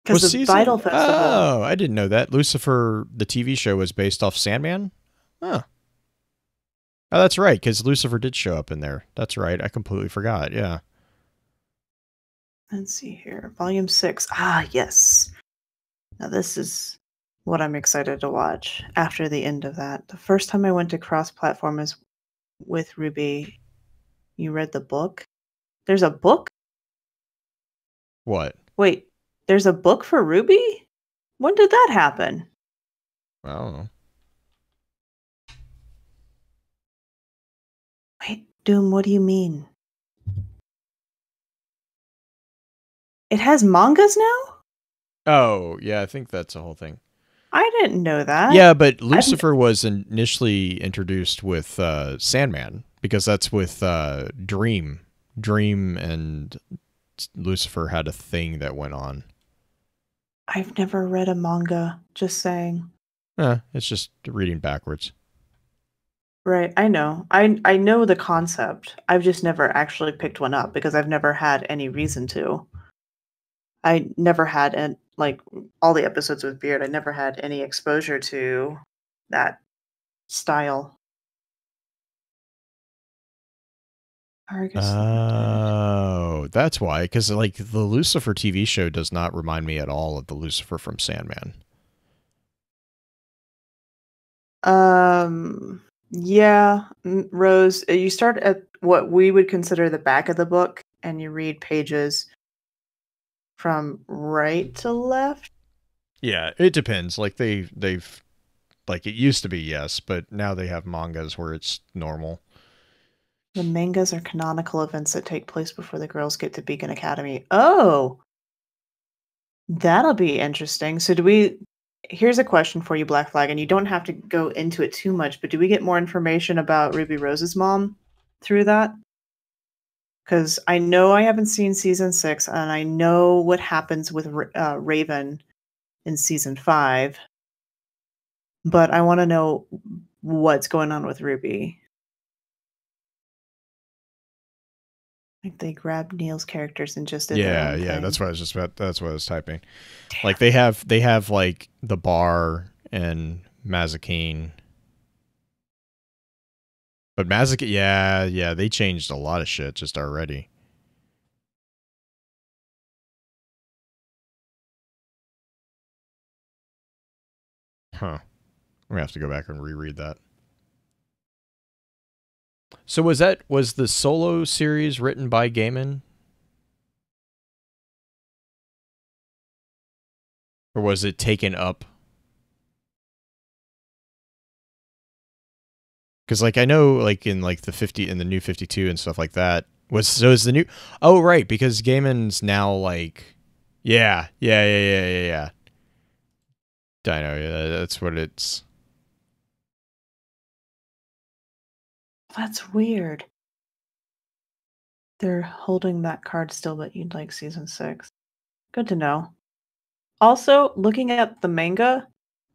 [SPEAKER 3] Because the Vital Festival...
[SPEAKER 2] Oh, I didn't know that. Lucifer, the TV show, was based off Sandman? Huh. Oh, that's right, because Lucifer did show up in there. That's right. I completely forgot. Yeah.
[SPEAKER 3] Let's see here. Volume 6. Ah, yes. Now this is what I'm excited to watch after the end of that. The first time I went to cross-platform is with Ruby. You read the book? There's a book?
[SPEAKER 2] What?
[SPEAKER 3] Wait, there's a book for Ruby? When did that happen?
[SPEAKER 2] I don't know.
[SPEAKER 3] Wait, Doom, what do you mean? It has mangas now?
[SPEAKER 2] Oh, yeah, I think that's the whole thing.
[SPEAKER 3] I didn't know that.
[SPEAKER 2] Yeah, but Lucifer was initially introduced with Sandman, because that's with Dream. Dream and Lucifer had a thing that went on.
[SPEAKER 3] I've never read a manga, just saying.
[SPEAKER 2] It's just reading backwards.
[SPEAKER 3] Right, I know. I know the concept. I've just never actually picked one up because I've never had any reason to. I never had, like, all the episodes with Beard, I never had any exposure to that style.
[SPEAKER 2] Oh, that's why. Because, like, the Lucifer TV show does not remind me at all of the Lucifer from Sandman.
[SPEAKER 3] Yeah, Rose, you start at what we would consider the back of the book, and you read pages from right to left.
[SPEAKER 2] Yeah, it depends. Like, they've like, it used to be, yes, but now they have mangas where it's normal.
[SPEAKER 3] The mangas are canonical events that take place before the girls get to Beacon Academy. Oh! That'll be interesting. So here's a question for you, Black Flag, and you don't have to go into it too much, but do we get more information about Ruby Rose's mom through that? Because I know I haven't seen season 6, and I know what happens with Raven in season 5, but I want to know what's going on with Ruby. Like, they grabbed Neil's characters and just did their own thing.
[SPEAKER 2] That's what I was that's what I was typing. Damn. Like, they have like the bar and Mazikeen. But Mazikeen, yeah, they changed a lot of shit just already. Huh. I'm gonna have to go back and reread that. So was the solo series written by Gaiman? Or was it taken up? Because, like, I know, like, in, like, in the new 52 and stuff like that, is the new... Oh, right, because Gaiman's now, like... Yeah. I know, yeah, that's what it's...
[SPEAKER 3] That's weird. They're holding that card still, but you'd like season 6. Good to know.
[SPEAKER 1] Also, looking at the manga,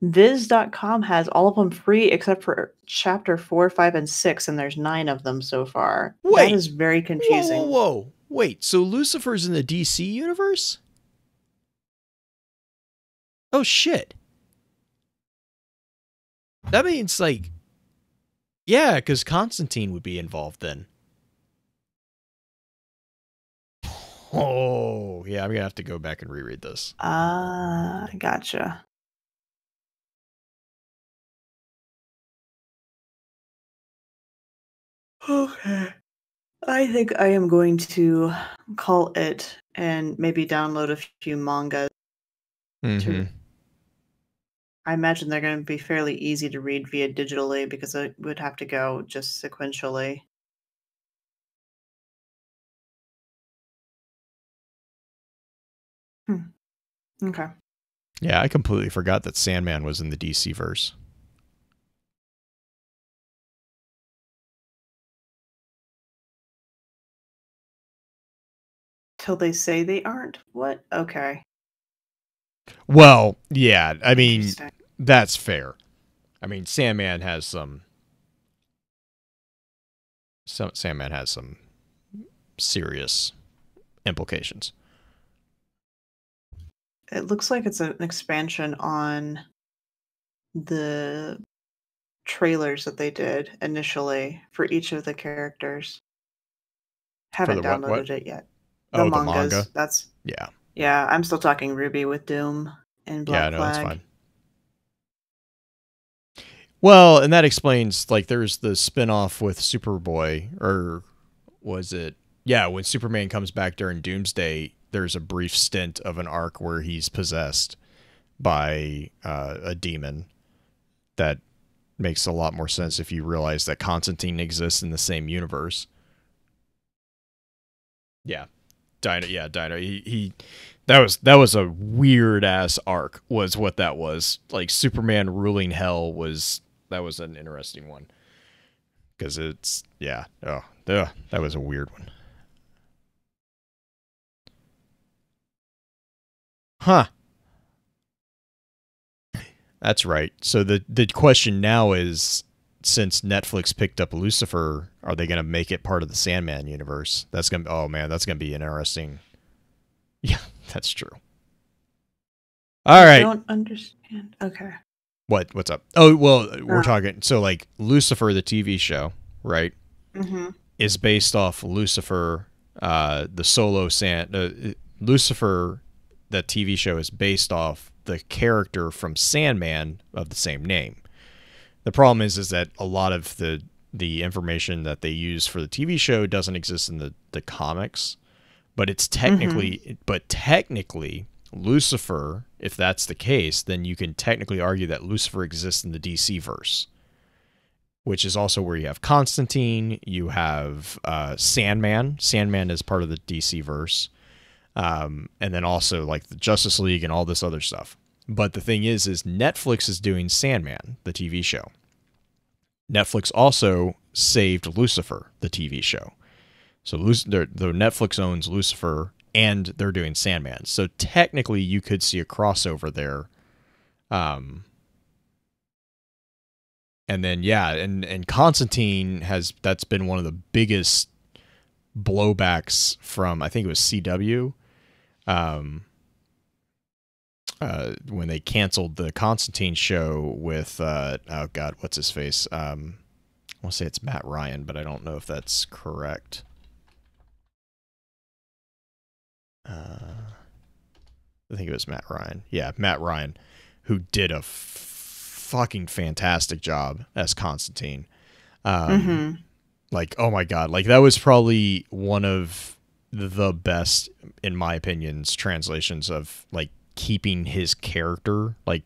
[SPEAKER 1] Viz.com has all of them free except for chapter 4, 5, and 6, and there's 9 of them so far. That
[SPEAKER 2] Wait.
[SPEAKER 1] is very confusing.
[SPEAKER 2] Whoa. Wait, so Lucifer's in the DC universe? Oh, shit. That means, like... Yeah, because Constantine would be involved then. Oh, yeah, I'm going to have to go back and reread this.
[SPEAKER 1] Gotcha. Okay. I think I am going to call it and maybe download a few mangas.
[SPEAKER 2] Mm-hmm.
[SPEAKER 1] I imagine they're going to be fairly easy to read via digitally because it would have to go just sequentially. Okay.
[SPEAKER 2] Yeah, I completely forgot that Sandman was in the DC verse.
[SPEAKER 1] Till they say they aren't? What? Okay.
[SPEAKER 2] Well, yeah, I mean,
[SPEAKER 1] Interesting.
[SPEAKER 2] that's fair. I mean, Sandman has some serious implications.
[SPEAKER 1] It looks like it's an expansion on the trailers that they did initially for each of the characters. Haven't
[SPEAKER 2] the
[SPEAKER 1] downloaded
[SPEAKER 2] what?
[SPEAKER 1] it yet.
[SPEAKER 2] The
[SPEAKER 1] mangas.
[SPEAKER 2] manga?
[SPEAKER 1] That's
[SPEAKER 2] Yeah.
[SPEAKER 1] Yeah, I'm still talking Ruby with Doom and Black
[SPEAKER 2] Flag. That's fine. Well, and that explains, like, there's the spin-off with Superboy, or was it? Yeah, when Superman comes back during Doomsday, there's a brief stint of an arc where he's possessed by a demon. That makes a lot more sense if you realize that Constantine exists in the same universe. Yeah. Dino. He that was a weird ass arc, was what that was. Like, Superman ruling hell that was an interesting one. Because it's, yeah. Oh, that was a weird one. Huh. That's right. So the question now is, since Netflix picked up Lucifer, are they going to make it part of the Sandman universe? That's going to, oh man, that's going to be interesting. Yeah, that's true. All right.
[SPEAKER 1] I don't understand. Okay.
[SPEAKER 2] What's up? Oh, well, we're talking, so like Lucifer, the TV show, right?
[SPEAKER 1] Mm-hmm.
[SPEAKER 2] Is based off Lucifer, the solo Lucifer, that TV show is based off the character from Sandman of the same name. The problem is that a lot of the information that they use for the TV show doesn't exist in the comics, but it's technically, Lucifer, if that's the case, then you can technically argue that Lucifer exists in the DC verse, which is also where you have Constantine, you have Sandman. Sandman is part of the DC verse, and then also like the Justice League and all this other stuff. But the thing is Netflix is doing Sandman, the TV show. Netflix also saved Lucifer, the TV show. So Netflix owns Lucifer, and they're doing Sandman. So technically, you could see a crossover there. And then, yeah, and Constantine that's been one of the biggest blowbacks from, I think it was CW. When they canceled the Constantine show with, oh God, what's his face? I want to say it's Matt Ryan, but I don't know if that's correct. I think it was Matt Ryan. Yeah, Matt Ryan, who did a fucking fantastic job as Constantine. Like, oh my God, like that was probably one of the best, in my opinions, translations of like keeping his character, like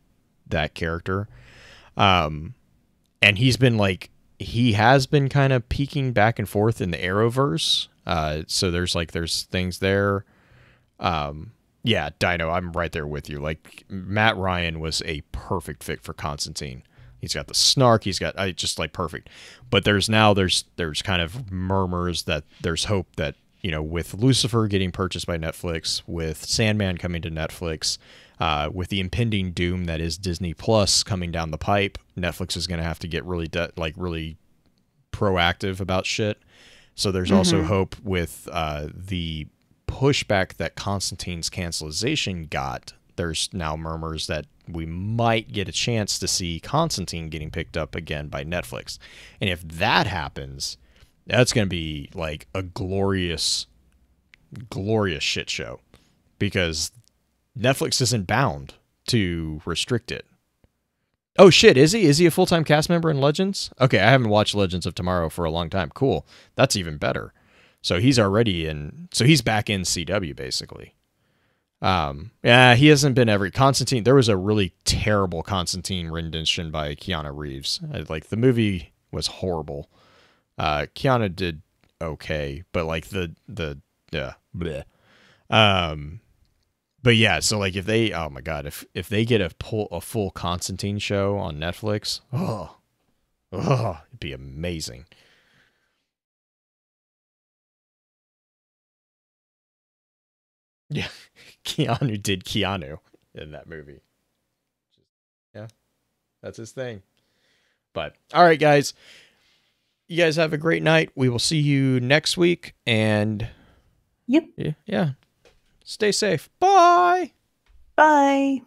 [SPEAKER 2] that character. And he has been kind of peeking back and forth in the Arrowverse. So there's things there. Yeah, Dino, I'm right there with you. Like, Matt Ryan was a perfect fit for Constantine. He's got the snark. He's got just like perfect. But there's kind of murmurs that there's hope that, you know, with Lucifer getting purchased by Netflix, with Sandman coming to Netflix, With the impending doom that is Disney Plus coming down the pipe, Netflix is going to have to get really really proactive about shit. So there's also hope with the pushback that Constantine's cancellation got. There's now murmurs that we might get a chance to see Constantine getting picked up again by Netflix. And if that happens, that's going to be like a glorious shit show, because Netflix isn't bound to restrict it. Oh shit, is he? Is he a full-time cast member in Legends? Okay, I haven't watched Legends of Tomorrow for a long time. Cool. That's even better. So he's already in, so he's back in CW basically. Yeah, he hasn't been every Constantine. There was a really terrible Constantine rendition by Keanu Reeves. Like, the movie was horrible. Keanu did okay, but like yeah, bleh. But yeah, so like if they, oh my god, if they get a full Constantine show on Netflix, it'd be amazing. Yeah, Keanu did Keanu in that movie. Yeah, that's his thing. But all right, guys, you guys have a great night. We will see you next week, and
[SPEAKER 3] yep,
[SPEAKER 2] yeah. Stay safe. Bye.
[SPEAKER 3] Bye.